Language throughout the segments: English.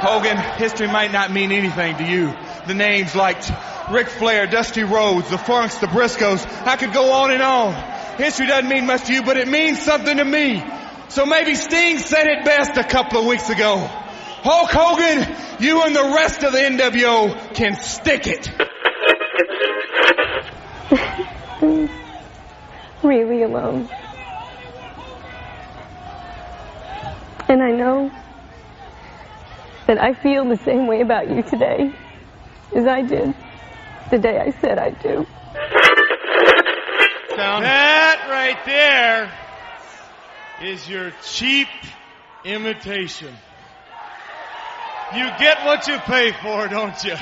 Hogan, history might not mean anything to you. The names like Ric Flair, Dusty Rhodes, the Funks, the Briscoes, I could go on and on. History doesn't mean much to you, but it means something to me. So maybe Sting said it best a couple of weeks ago. Hulk Hogan, you and the rest of the NWO can stick it. Really alone. And I know that I feel the same way about you today as I did the day I said I do. That right there is your cheap imitation. You get what you pay for, don't you?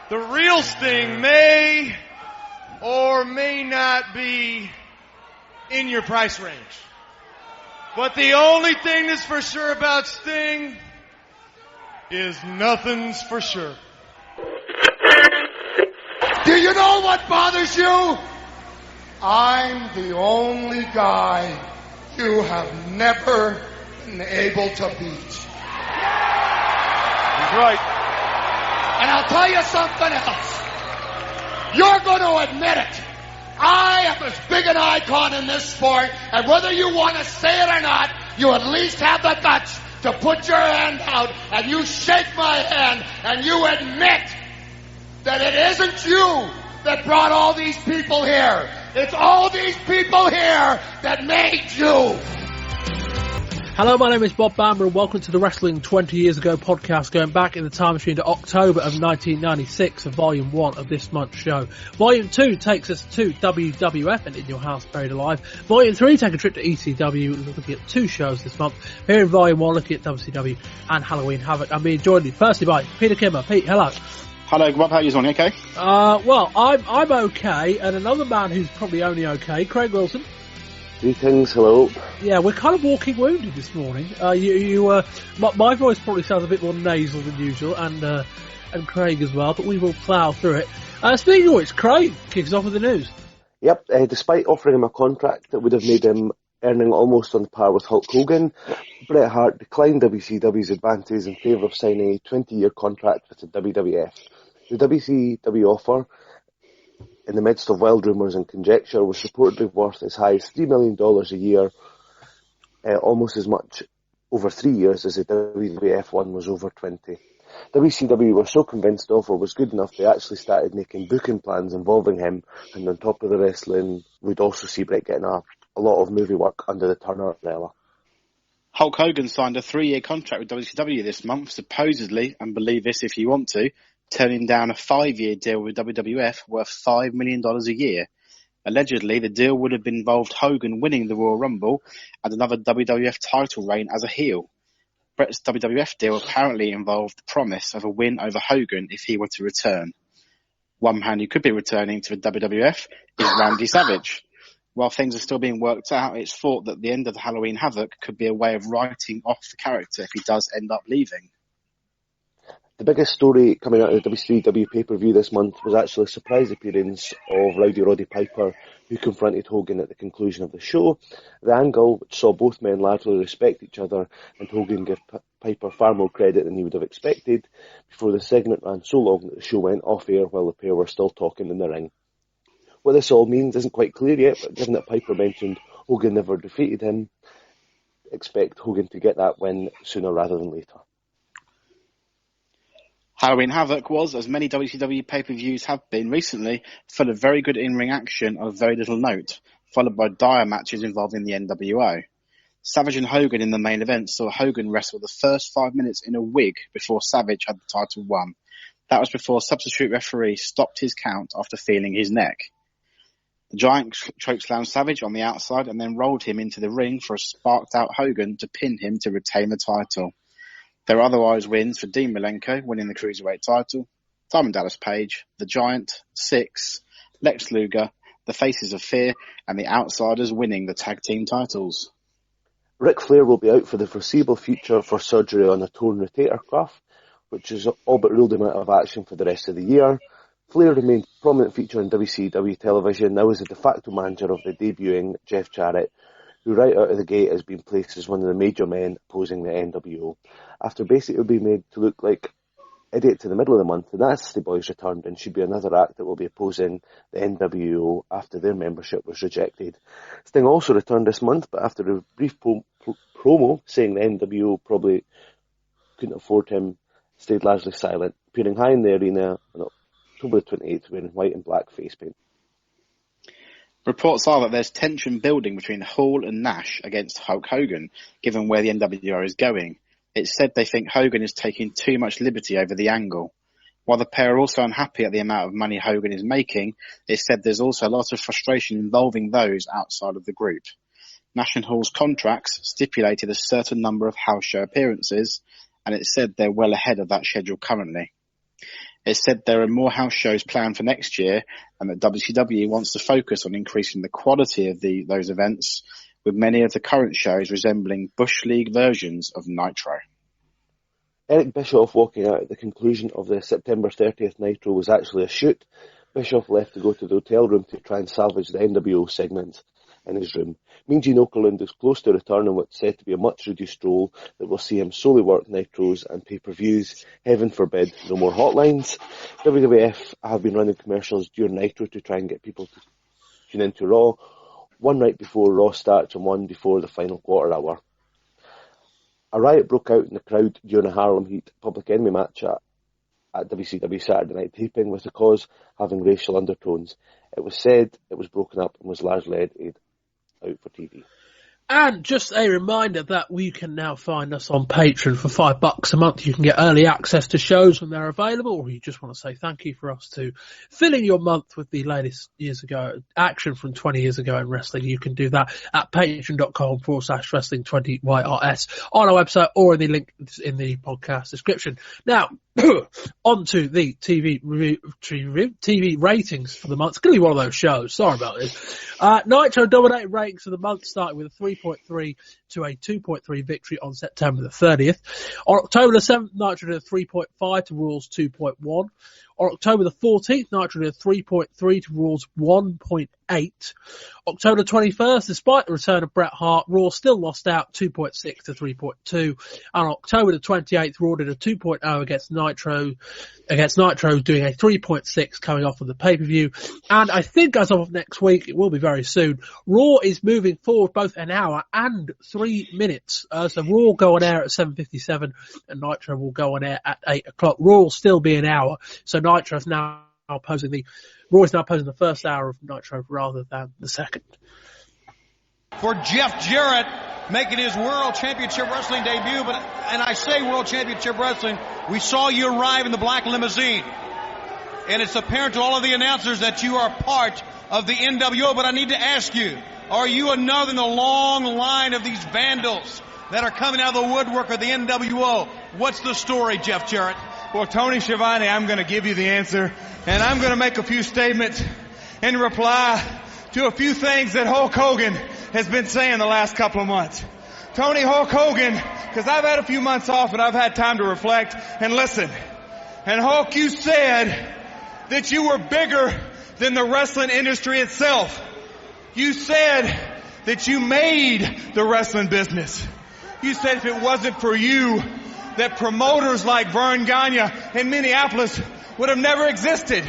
The real Sting may or may not be in your price range. But the only thing that's for sure about Sting is nothing's for sure. Do you know what bothers you? I'm the only guy you have never been able to beat. He's right. And I'll tell you something else. You're going to admit it. I am as big an icon in this sport, and whether you want to say it or not, you at least have the guts to put your hand out and you shake my hand and you admit that it isn't you that brought all these people here. It's all these people here that made you. Hello, my name is Bob Bamber and welcome to the Wrestling 20 Years Ago podcast, going back in the time machine to October of 1996 for Volume 1 of this month's show. Volume 2 takes us to WWF and In Your House Buried Alive. Volume 3 take a trip to ECW, looking at 2 shows this month. Here in Volume 1 looking at WCW and Halloween Havoc. I'm being joined firstly by Peter Kimber. Pete, hello. Hello, Bob, how are you doing? Okay? Well, I'm okay, and another man who's probably only okay, Craig Wilson. Greetings, hello. Yeah, we're kind of walking wounded this morning. My voice probably sounds a bit more nasal than usual, and Craig as well, but we will plough through it. Speaking of which, Craig kicks off with the news. Yep, despite offering him a contract that would have made him earning almost on par with Hulk Hogan, Bret Hart declined WCW's advances in favour of signing a 20-year contract with the WWF. The WCW offer, in the midst of wild rumours and conjecture, was reportedly worth as high as $3 million a year, almost as much over 3 years as the WWF one was over 20. WCW were so convinced the offer was good enough they actually started making booking plans involving him, and on top of the wrestling, we'd also see Bret getting a lot of movie work under the Turner umbrella. Hulk Hogan signed a 3-year contract with WCW this month, supposedly, and believe this if you want to, turning down a 5-year deal with WWF worth $5 million a year. Allegedly, the deal would have involved Hogan winning the Royal Rumble and another WWF title reign as a heel. Bret's WWF deal apparently involved the promise of a win over Hogan if he were to return. One man who could be returning to the WWF is Randy Savage. While things are still being worked out, it's thought that the end of the Halloween Havoc could be a way of writing off the character if he does end up leaving. The biggest story coming out of the WCW pay-per-view this month was actually a surprise appearance of Rowdy Roddy Piper, who confronted Hogan at the conclusion of the show. The angle, which saw both men largely respect each other, and Hogan give Piper far more credit than he would have expected, before the segment ran so long that the show went off-air while the pair were still talking in the ring. What this all means isn't quite clear yet, but given that Piper mentioned Hogan never defeated him, expect Hogan to get that win sooner rather than later. Halloween Havoc was, as many WCW pay-per-views have been recently, full of very good in-ring action of very little note, followed by dire matches involving the NWO. Savage and Hogan in the main event saw Hogan wrestle the first 5 minutes in a wig before Savage had the title won. That was before substitute referee stopped his count after feeling his neck. The Giant chokeslammed Savage on the outside and then rolled him into the ring for a sparked-out Hogan to pin him to retain the title. There were otherwise wins for Dean Milenko, winning the Cruiserweight title, Diamond Dallas Page, The Giant, Six, Lex Luger, the Faces of Fear, and the Outsiders winning the tag team titles. Ric Flair will be out for the foreseeable future for surgery on a torn rotator cuff, which is all but ruled him out of action for the rest of the year. Flair remained a prominent feature on WCW television, now as the de facto manager of the debuting Jeff Jarrett, who right out of the gate has been placed as one of the major men opposing the NWO, after basically being made to look like idiot to the middle of the month. The Nasty Boys returned and should be another act that will be opposing the NWO after their membership was rejected. Sting also returned this month, but after a brief promo saying the NWO probably couldn't afford him, stayed largely silent, appearing high in the arena on October 28th wearing white and black face paint. Reports are that there's tension building between Hall and Nash against Hulk Hogan, given where the NWO is going. It's said they think Hogan is taking too much liberty over the angle. While the pair are also unhappy at the amount of money Hogan is making, it's said there's also a lot of frustration involving those outside of the group. Nash and Hall's contracts stipulated a certain number of house show appearances, and it's said they're well ahead of that schedule currently. It's said there are more house shows planned for next year, and that WCW wants to focus on increasing the quality of those events, with many of the current shows resembling Bush League versions of Nitro. Eric Bischoff walking out at the conclusion of the September 30th Nitro was actually a shoot. Bischoff left to go to the hotel room to try and salvage the NWO segment in his room. Mean Gene Okerlund is close to returning what's said to be a much reduced role that will see him solely work Nitros and pay-per-views. Heaven forbid, no more hotlines. WWF have been running commercials during Nitro to try and get people to tune into Raw, one right before Raw starts and one before the final quarter hour. A riot broke out in the crowd during a Harlem Heat Public Enemy match at WCW Saturday Night Taping, with the cause having racial undertones. It was said it was broken up and was largely edited out for TV. And just a reminder that you can now find us on Patreon for $5 a month. You can get early access to shows when they're available, or you just want to say thank you for us to filling your month with the latest years ago action from 20 years ago in wrestling. You can do that at patreon.com/wrestling20YRS on our website or in the link in the podcast description. Now, on to the TV ratings for the month. It's going to be one of those shows. Sorry about this. Nitro dominated ratings for the month, starting with a 3.3 to a 2.3 victory on September the 30th. On October the 7th, Nitro did a 3.5 to Raw's 2.1. On October the 14th, Nitro did a 3.3 to Raw's 1.8. October 21st, despite the return of Bret Hart, Raw still lost out 2.6 to 3.2. And on October the 28th, Raw did a 2.0 against Nitro, doing a 3.6 coming off of the pay-per-view. And I think as of next week, it will be very soon, Raw is moving forward both an hour and 3 minutes. So Raw will go on air at 7:57 and Nitro will go on air at 8 o'clock. Raw will still be an hour. So Raw is now posing the first hour of Nitro rather than the second. For Jeff Jarrett making his World Championship Wrestling debut, and I say World Championship Wrestling, we saw you arrive in the black limousine. And it's apparent to all of the announcers that you are part of the NWO, but I need to ask you, are you another in the long line of these vandals that are coming out of the woodwork of the NWO? What's the story, Jeff Jarrett? Well, Tony Schiavone, I'm going to give you the answer, and I'm going to make a few statements in reply to a few things that Hulk Hogan has been saying the last couple of months. Tony, Hulk Hogan, because I've had a few months off and I've had time to reflect and listen. And Hulk, you said that you were bigger than the wrestling industry itself. You said that you made the wrestling business. You said if it wasn't for you, that promoters like Vern Gagne in Minneapolis would have never existed.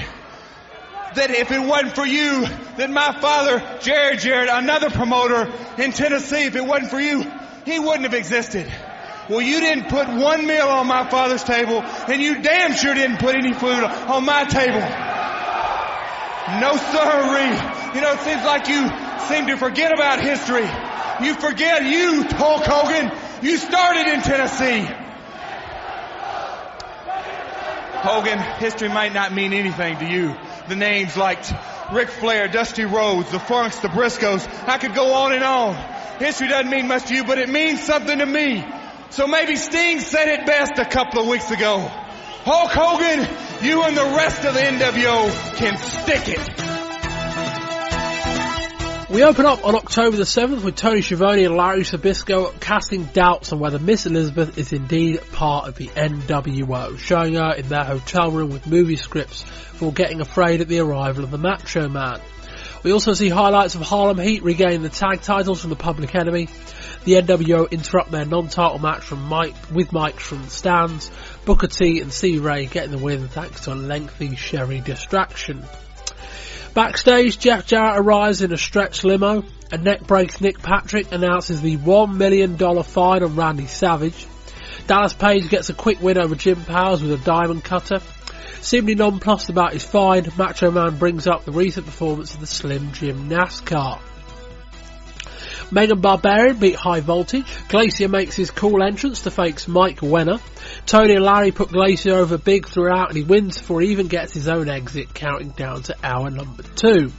That if it wasn't for you, that my father, Jeff Jarrett, another promoter in Tennessee, if it wasn't for you, he wouldn't have existed. Well, you didn't put one meal on my father's table, and you damn sure didn't put any food on my table. No sirree. You know, it seems like you seem to forget about history. You forget you, Hulk Hogan. You started in Tennessee. Hogan, history might not mean anything to you. The names like Ric Flair, Dusty Rhodes, the Funks, the Briscoes, I could go on and on. History doesn't mean much to you, but it means something to me. So maybe Sting said it best a couple of weeks ago. Hulk Hogan, you and the rest of the NWO can stick it. We open up on October the 7th with Tony Schiavone and Larry Zbyszko casting doubts on whether Miss Elizabeth is indeed part of the NWO, showing her in their hotel room with movie scripts for getting afraid at the arrival of the Macho Man. We also see highlights of Harlem Heat regaining the tag titles from the Public Enemy. The NWO interrupt their non-title match with Mike from the stands. Booker T and C. Ray getting the win thanks to a lengthy Sherry distraction. Backstage, Jeff Jarrett arrives in a stretch limo. A neck-breaks Nick Patrick announces the $1 million fine on Randy Savage. Dallas Page gets a quick win over Jim Powers with a diamond cutter. Seemingly nonplussed about his fine, Macho Man brings up the recent performance of the Slim Jim NASCAR. Megan Barbarian beat High Voltage. Glacier makes his cool entrance to face Mike Wenner. Tony and Larry put Glacier over big throughout and he wins before he even gets his own exit, counting down to hour number 2.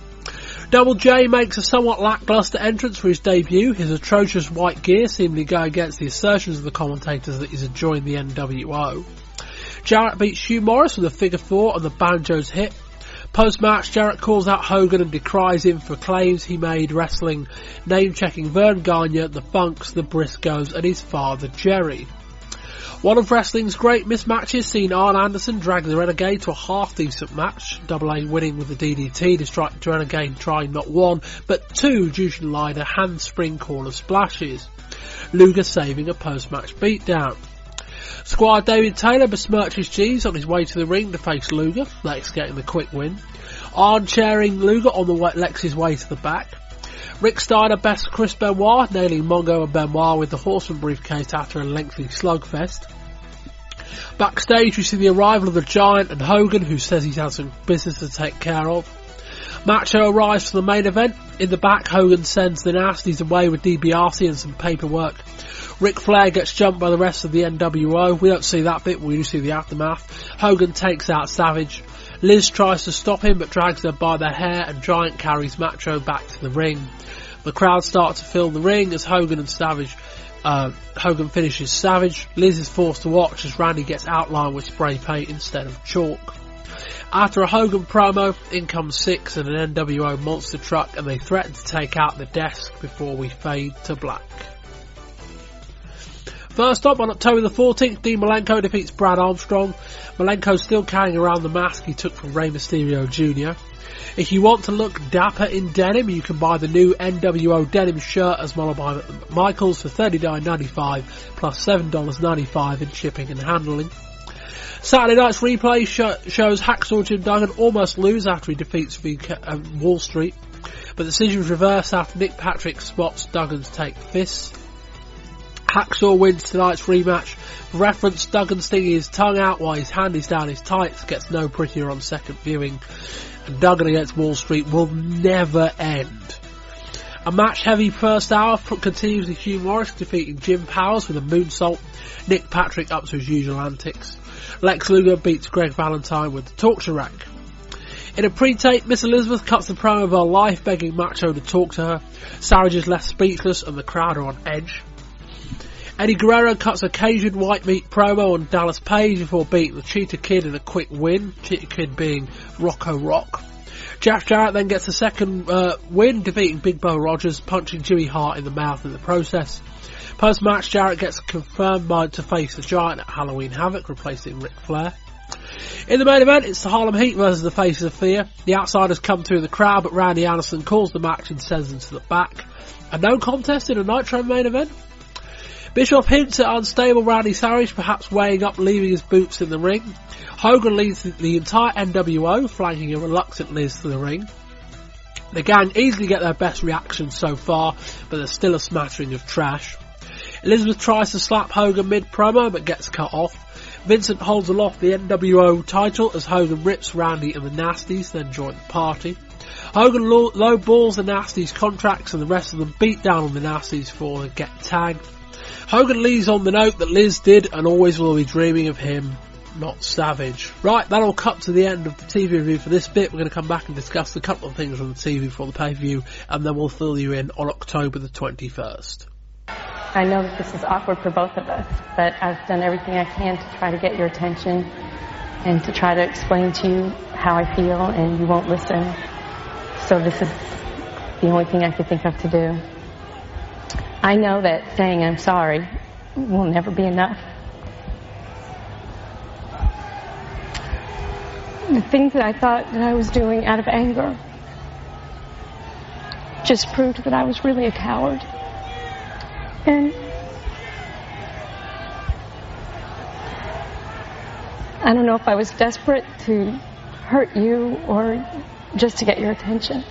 Double J makes a somewhat lackluster entrance for his debut. His atrocious white gear seemingly go against the assertions of the commentators that he's joined the NWO. Jarrett beats Hugh Morris with a figure 4 on the Banjo's hip. Post-match, Jarrett calls out Hogan and decries him for claims he made wrestling, name-checking Vern Gagne, the Funks, the Briscoes and his father Jerry. One of wrestling's great mismatches seen Arn Anderson drag the Renegade to a half-decent match, Double A winning with the DDT despite the Renegade trying not 1, but 2 Jushin Liger handspring corner splashes. Luger saving a post-match beatdown. Squire David Taylor besmirches Jeeves on his way to the ring to face Luger, Lex getting the quick win. Arn chairing Luger on Lex's way to the back. Rick Steiner bests Chris Benoit, nailing Mongo and Benoit with the Horseman briefcase after a lengthy slugfest. Backstage we see the arrival of the Giant and Hogan, who says he's had some business to take care of. Macho arrives for the main event. In the back, Hogan sends the Nasties away with DiBiase and some paperwork. Ric Flair gets jumped by the rest of the NWO. We don't see that bit, we do see the aftermath. Hogan takes out Savage. Liz tries to stop him but drags her by the hair and Giant carries Macho back to the ring. The crowd start to fill the ring as Hogan finishes Savage. Liz is forced to watch as Randy gets outlined with spray paint instead of chalk. After a Hogan promo, in comes Six and an NWO monster truck and they threaten to take out the desk before we fade to black. First up, on October the 14th, Dean Milenko defeats Brad Armstrong. Milenko's still carrying around the mask he took from Rey Mysterio Jr. If you want to look dapper in denim, you can buy the new NWO denim shirt as modeled by Michaels for $39.95 plus $7.95 in shipping and handling. Saturday night's replay shows Hacksaw Jim Duggan almost lose after he defeats Wall Street, but the decision was reversed after Nick Patrick spots Duggan's take fists. Hacksaw wins tonight's rematch. For reference, Duggan sticking his tongue out while his hand is down his tights gets no prettier on second viewing, and Duggan against Wall Street will never end. A match-heavy first hour continues with Hugh Morris defeating Jim Powers with a moonsault, Nick Patrick up to his usual antics. Lex Luger beats Greg Valentine with the torture rack. In a pre-tape, Miss Elizabeth cuts the promo of her life, begging Macho to talk to her. Savage is left speechless and the crowd are on edge. Eddie Guerrero cuts a Cajun white meat promo on Dallas Page before beating the Cheetah Kid in a quick win, Cheetah Kid being Rocco Rock. Jeff Jarrett then gets a second win, defeating Big Bo Rogers, punching Jimmy Hart in the mouth in the process. Post-match, Jarrett gets confirmed to face the Giant at Halloween Havoc, replacing Ric Flair. In the main event, it's the Harlem Heat versus the Faces of Fear. The Outsiders come through the crowd, but Randy Anderson calls the match and sends them to the back. A no contest in a Nitro main event? Bischoff hints at unstable Randy Savage, perhaps weighing up leaving his boots in the ring. Hogan leads the entire NWO, flanking a reluctant Liz to the ring. The gang easily get their best reaction so far, but there's still a smattering of trash. Elizabeth tries to slap Hogan mid-promo, but gets cut off. Vincent holds aloft the NWO title as Hogan rips Randy and the Nasties, then join the party. Hogan lowballs the Nasties' contracts and the rest of them beat down on the Nasties before they get tagged. Hogan leaves on the note that Liz did and always will be dreaming of him, not Savage. Right, that'll cut to the end of the TV review for this bit. We're going to come back and discuss a couple of things on the TV for the pay-per-view, and then we'll fill you in on October the 21st. I know that this is awkward for both of us, but I've done everything I can to try to get your attention and to try to explain to you how I feel, and you won't listen. So this is the only thing I could think of to do. I know that saying I'm sorry will never be enough. The things that I thought that I was doing out of anger just proved that I was really a coward. And I don't know if I was desperate to hurt you or just to get your attention.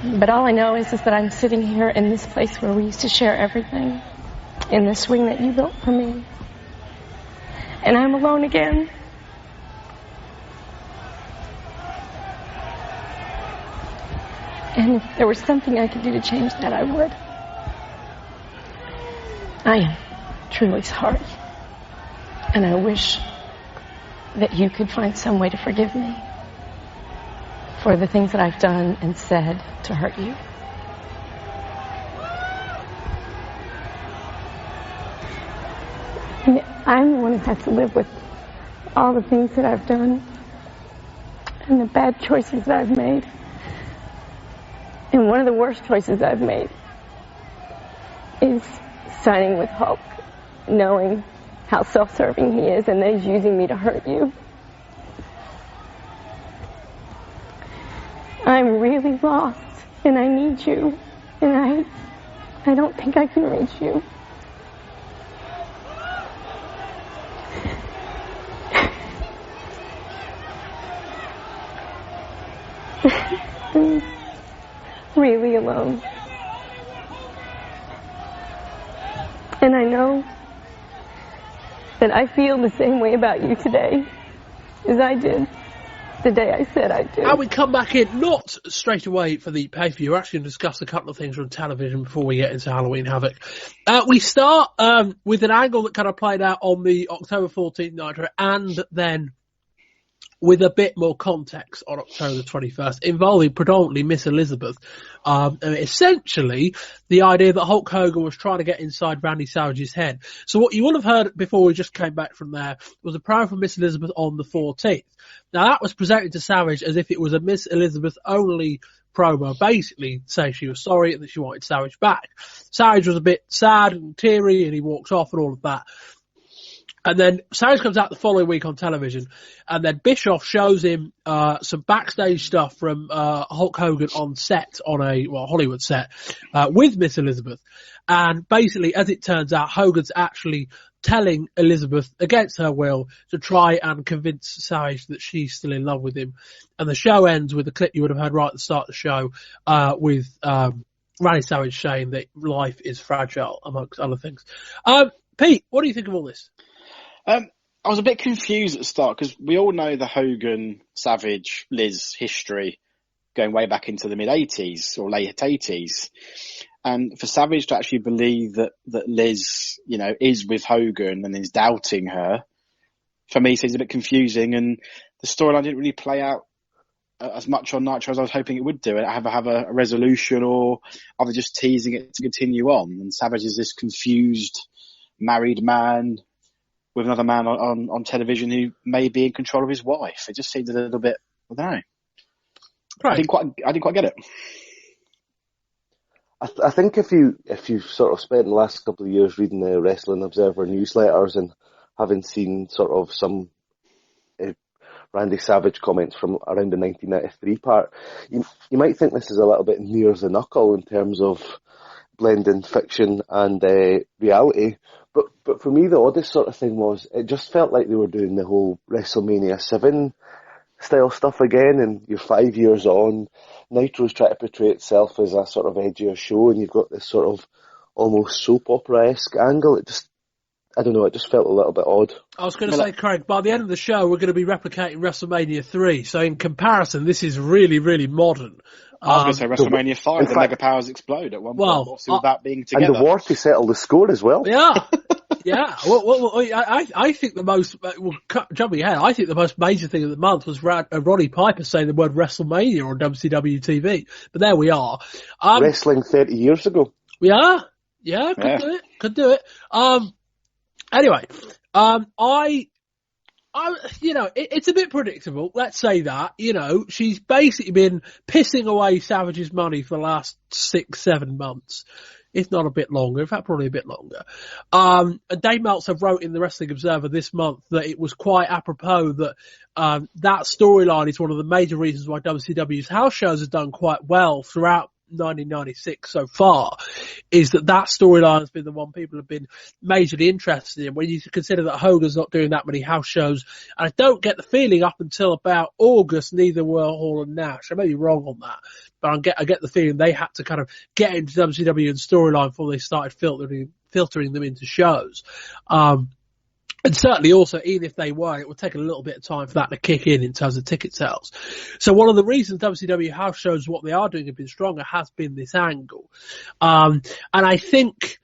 But all I know is that I'm sitting here in this place where we used to share everything, in this ring that you built for me. And I'm alone again. And if there was something I could do to change that, I would. I am truly sorry. And I wish that you could find some way to forgive me for the things that I've done and said to hurt you. I'm the one who has to live with all the things that I've done and the bad choices that I've made. And one of the worst choices I've made is signing with Hulk, knowing how self-serving he is and that he's using me to hurt you. I'm really lost, and I need you, and I don't think I can reach you. I'm really alone. And I know that I feel the same way about you today as I did the day I said I did. And we come back in, not straight away for the pay-per-view. We're actually going to discuss a couple of things from television before we get into Halloween Havoc. We start with an angle that kind of played out on the October 14th Nitro, and then with a bit more context on October the 21st, involving predominantly Miss Elizabeth. Essentially, the idea that Hulk Hogan was trying to get inside Randy Savage's head. So what you would have heard before we just came back from there was a promo from Miss Elizabeth on the 14th. Now, that was presented to Savage as if it was a Miss Elizabeth only promo, basically saying she was sorry and that she wanted Savage back. Savage was a bit sad and teary, and he walks off and all of that. And then Savage comes out the following week on television, and then Bischoff shows him some backstage stuff from Hulk Hogan on set, on a Hollywood set, with Miss Elizabeth. And basically, as it turns out, Hogan's actually telling Elizabeth, against her will, to try and convince Savage that she's still in love with him. And the show ends with a clip you would have heard right at the start of the show, with Randy Savage saying that life is fragile, amongst other things. Pete, what do you think of all this? I was a bit confused at the start because we all know the Hogan, Savage, Liz history going way back into the mid-80s or late 80s. And for Savage to actually believe that Liz, is with Hogan and is doubting her, for me seems a bit confusing. And the storyline didn't really play out as much on Nitro as I was hoping it would do. It have a resolution, or are they just teasing it to continue on? And Savage is this confused married man with another man on television who may be in control of his wife. It just seemed a little bit, I don't know. Right. I didn't quite get it. I think if you sort of spent the last couple of years reading the Wrestling Observer newsletters and having seen sort of some Randy Savage comments from around the 1993 part, you might think this is a little bit near the knuckle in terms of blending fiction and reality. But for me, the oddest sort of thing was it just felt like they were doing the whole WrestleMania 7 style stuff again, and you're 5 years on. Nitro's trying to portray itself as a sort of edgier show, and you've got this sort of almost soap opera-esque angle. It just felt a little bit odd. I was going to say, Craig, by the end of the show, we're going to be replicating WrestleMania 3. So in comparison, this is really, really modern. I was going to say WrestleMania 5, the Mega Powers explode at one point. What's all that being together? And the war to settle the score as well. Yeah. Yeah. Well, I think the most, jumping ahead, I think the most major thing of the month was Roddy Piper saying the word WrestleMania on WCW TV. But there we are. Wrestling 30 years ago. Yeah. Yeah, could do it. Anyway, it's a bit predictable. Let's say that. She's basically been pissing away Savage's money for the last 6-7 months. if not a bit longer. In fact, probably a bit longer. And Dave Meltzer wrote in the Wrestling Observer this month that it was quite apropos that that storyline is one of the major reasons why WCW's house shows have done quite well throughout 1996 so far, is that storyline has been the one people have been majorly interested in when you consider that Hogan's not doing that many house shows. And I don't get the feeling up until about August neither were Hall and Nash. I may be wrong on that, but I get the feeling they had to kind of get into WCW and storyline before they started filtering them into shows. And certainly also, even if they were, it would take a little bit of time for that to kick in terms of ticket sales. So one of the reasons WCW house shows what they are doing have been stronger has been this angle. And I think,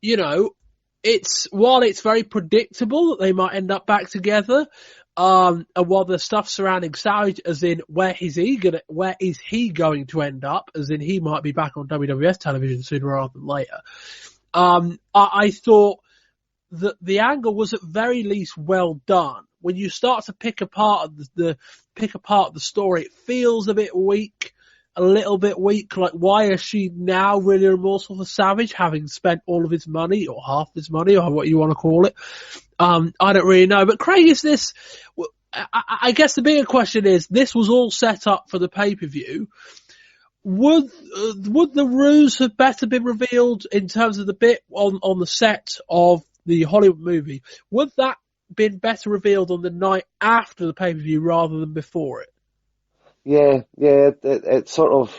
while it's very predictable that they might end up back together, and while the stuff surrounding Savage, as in where is he going to end up, as in he might be back on WWF television sooner rather than later, I thought that the angle was at very least well done. When you start to pick apart the story, it feels a bit weak, a little bit weak. Like, why is she now really remorseful for Savage, having spent all of his money, or half his money, or what you want to call it? I don't really know. But Craig, is this? I guess the bigger question is: this was all set up for the pay-per-view. Would the ruse have better been revealed in terms of the bit on the set of the Hollywood movie? Would that been better revealed on the night after the pay-per-view rather than before it? Yeah, it's sort of,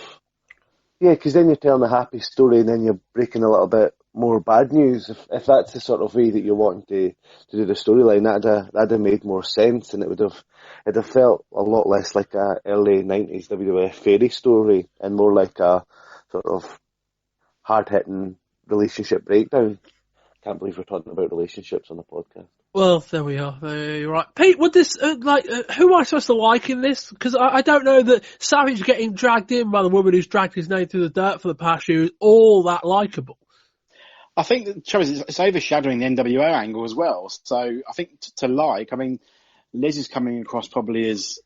because then you're telling a happy story and then you're breaking a little bit more bad news. If that's the sort of way that you're wanting to do the storyline, that'd have made more sense, and it'd have felt a lot less like a early 90s WWF fairy story and more like a sort of hard-hitting relationship breakdown. Can't believe we're talking about relationships on the podcast. Well, there we are. You're right. Pete, would this, who am I supposed to like in this? Because I don't know that Savage getting dragged in by the woman who's dragged his name through the dirt for the past year is all that likeable. I think the trouble is it's overshadowing the NWO angle as well. So I think Liz is coming across probably as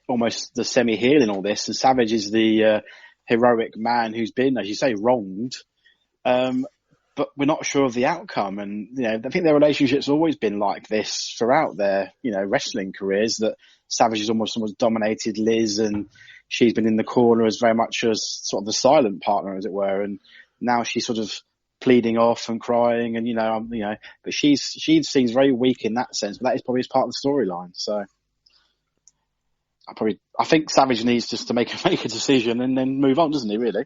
almost the semi-heel in all this, and Savage is the heroic man who's been, as you say, wronged. But we're not sure of the outcome. And, I think their relationship's always been like this throughout their, wrestling careers, that Savage has almost dominated Liz, and she's been in the corner as very much as sort of the silent partner, as it were. And now she's sort of pleading off and crying and, but she seems very weak in that sense, but that is probably as part of the storyline. So I think Savage needs just to make a decision and then move on, doesn't he, really?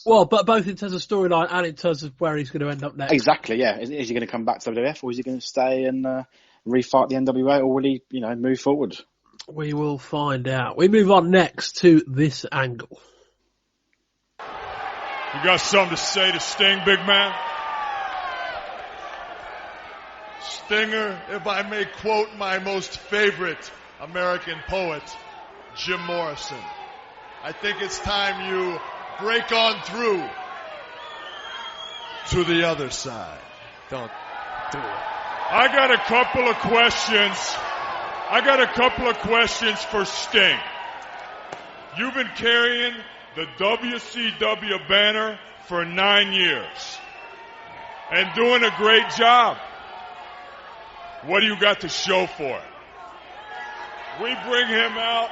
Well, but both in terms of storyline and in terms of where he's going to end up next. Exactly, yeah. Is he going to come back to WWF, or is he going to stay and refight the NWA, or will he, move forward? We will find out. We move on next to this angle. You got something to say to Sting, big man? Stinger, if I may quote my most favorite American poet, Jim Morrison, I think it's time you break on through to the other side. Don't do it. I got a couple of questions for Sting. You've been carrying the WCW banner for 9 years and doing a great job. What do you got to show for it? We bring him out,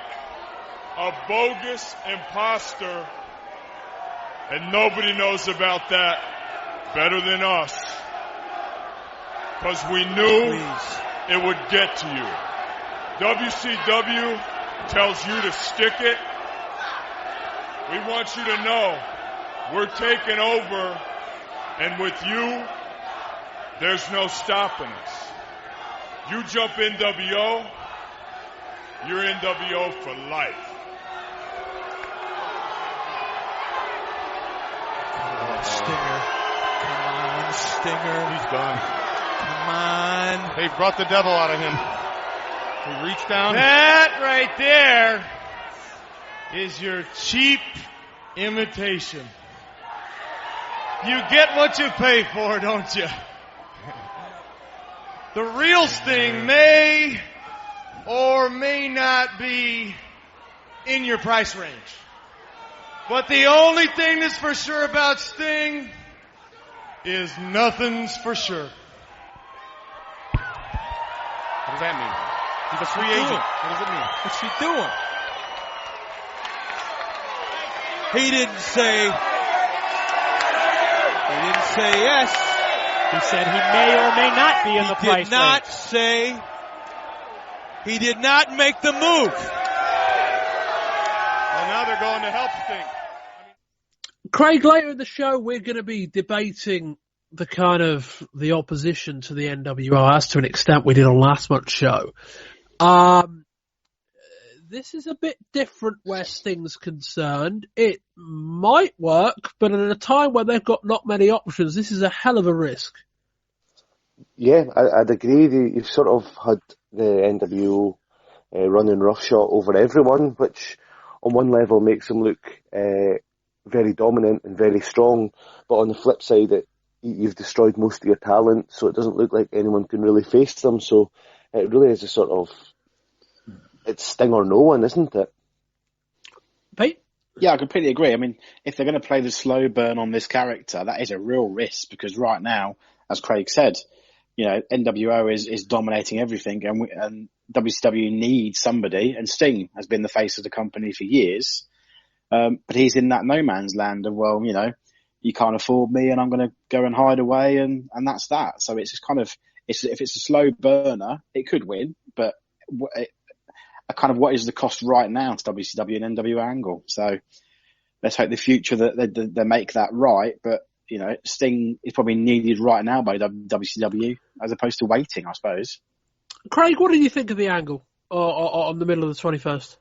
a bogus imposter, and nobody knows about that better than us, because we knew it would get to you. WCW tells you to stick it. We want you to know we're taking over, and with you, there's no stopping us. You jump NWO, you're NWO for life. Stinger. Come on, Stinger. He's done. Come on. They brought the devil out of him. He reached down. That right there is your cheap imitation. You get what you pay for, don't you? The real Sting may or may not be in your price range. But the only thing that's for sure about Sting is nothing's for sure. What does that mean? He's a free agent. What does it mean? What's she doing? He didn't say yes. He said he may or may not be in the price range. He did not say. He did not make the move. Well, now they're going to help Sting. Craig, later in the show, we're going to be debating the opposition to the NWO, as to an extent we did on last month's show. This is a bit different where Sting's concerned. It might work, but at a time where they've got not many options, this is a hell of a risk. Yeah, I'd agree. You've sort of had the NWO running roughshod over everyone, which on one level makes them look very dominant and very strong, but on the flip side, you've destroyed most of your talent, so it doesn't look like anyone can really face them. So it really is a sort of, it's Sting or no one, isn't it? Pete? Yeah, I completely agree. I mean, if they're going to play the slow burn on this character, that is a real risk, because right now, as Craig said, NWO is dominating everything, and WCW needs somebody, and Sting has been the face of the company for years, but he's in that no man's land of, well, you can't afford me, and I'm going to go and hide away, and that's that. So it's just if it's a slow burner, it could win, but what is the cost right now to WCW and NWO angle? So let's hope the future that they make that right. But Sting is probably needed right now by WCW as opposed to waiting, I suppose. Craig, what did you think of the angle on the middle of the 21st?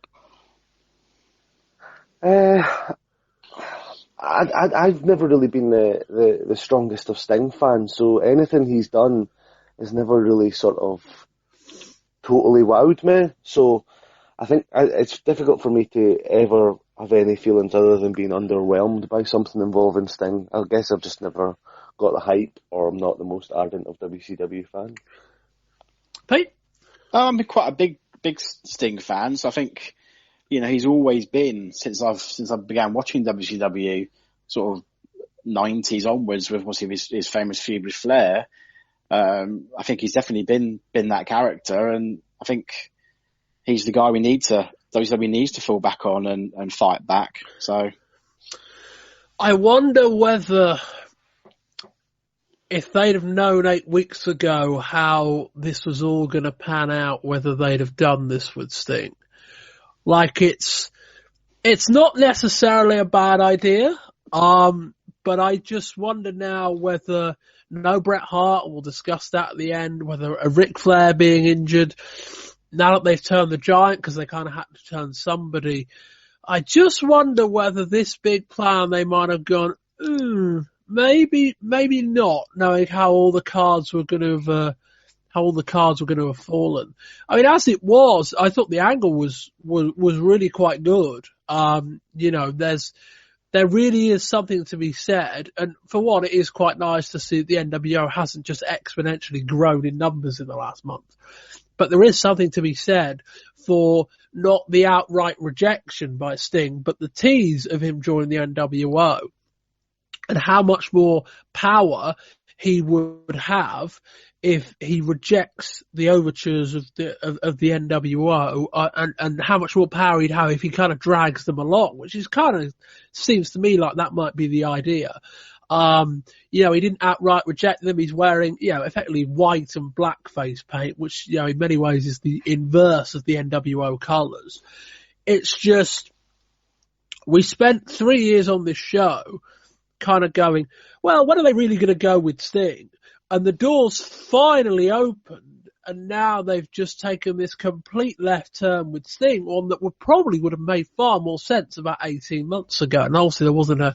I've never really been the strongest of Sting fans, so anything he's done has never really sort of totally wowed me. So I think it's difficult for me to ever have any feelings other than being underwhelmed by something involving Sting. I guess I've just never got the hype, or I'm not the most ardent of WCW fan. Pete? I'm quite a big Sting fan, so I think he's always been, since I began watching WCW, sort of 90s onwards, with obviously his famous feud with Flair. I think he's definitely been that character, and I think he's the guy WCW needs to fall back on and fight back. So I wonder whether, if they'd have known 8 weeks ago how this was all going to pan out, whether they'd have done this with Sting. Like, it's not necessarily a bad idea, but I just wonder now whether no Bret Hart, we'll discuss that at the end, whether a Ric Flair being injured, now that they've turned the Giant, because they kind of had to turn somebody, I just wonder whether this big plan they might have gone, maybe not, knowing how all the cards were going to have fallen. I mean, as it was, I thought the angle was really quite good. There really is something to be said, and for one, it is quite nice to see that the NWO hasn't just exponentially grown in numbers in the last month. But there is something to be said for not the outright rejection by Sting, but the tease of him joining the NWO, and how much more power he would have if he rejects the overtures of the NWO, and how much more power he'd have if he kind of drags them along, which is kind of seems to me like that might be the idea. He didn't outright reject them. He's wearing, effectively white and black face paint, which, in many ways is the inverse of the NWO colours. It's just, we spent 3 years on this show kind of going, well, when are they really going to go with Sting? And the doors finally opened, and now they've just taken this complete left turn with Sting, one that probably would have made far more sense about 18 months ago. And obviously there wasn't an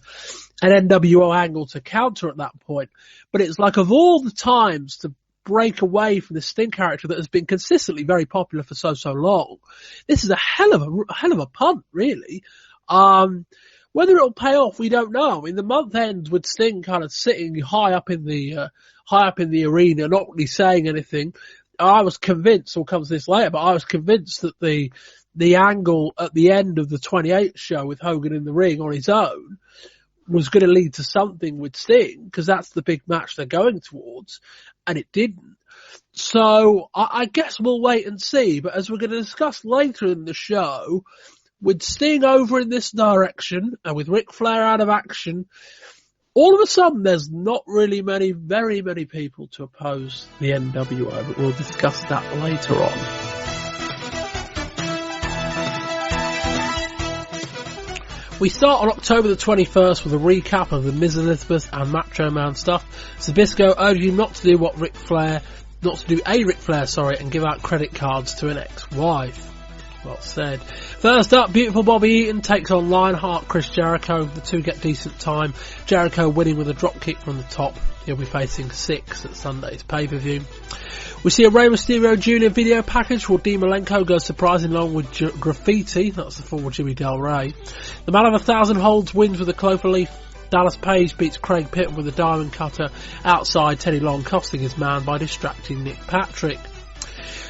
NWO angle to counter at that point. But it's like, of all the times to break away from the Sting character that has been consistently very popular for so long, this is a hell of a punt, really. Whether it'll pay off, we don't know. I mean, the month ends with Sting kind of sitting high up in the arena, not really saying anything. I was convinced, we'll come to this later, but I was convinced that the angle at the end of the 28th show with Hogan in the ring on his own was going to lead to something with Sting, because that's the big match they're going towards, and it didn't. So I guess we'll wait and see, but as we're going to discuss later in the show, with Sting over in this direction, and with Ric Flair out of action, all of a sudden there's not really very many people to oppose the NWO, but we'll discuss that later on. We start on October the 21st with a recap of the Miz Elizabeth and Macho Man stuff. Zbyszko urged him not to do a Ric Flair, and give out credit cards to an ex-wife. Well said. First up, Beautiful Bobby Eaton takes on Lionheart, Chris Jericho. The two get decent time. Jericho winning with a drop kick from the top. He'll be facing Six at Sunday's pay-per-view. We see a Rey Mysterio Jr. video package where Milenko goes surprising along with Graffiti. That's the former Jimmy Del Rey. The Man of 1,000 Holds wins with a cloverleaf. Dallas Page beats Craig Pittman with a diamond cutter outside Teddy Long, costing his man by distracting Nick Patrick.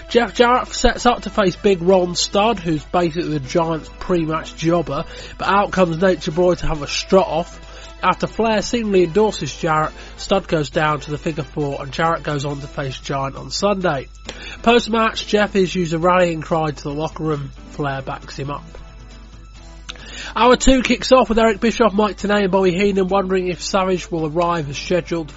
Jeff Jarrett sets up to face Big Ron Studd, who's basically the Giants' pre-match jobber, but out comes Nature Boy to have a strut off. After Flair seemingly endorses Jarrett, Studd goes down to the figure 4 and Jarrett goes on to face Giant on Sunday. Post-match, Jeff issues a rallying cry to the locker room. Flair backs him up. Hour 2 kicks off with Eric Bischoff, Mike Tenay and Bobby Heenan wondering if Savage will arrive as scheduled.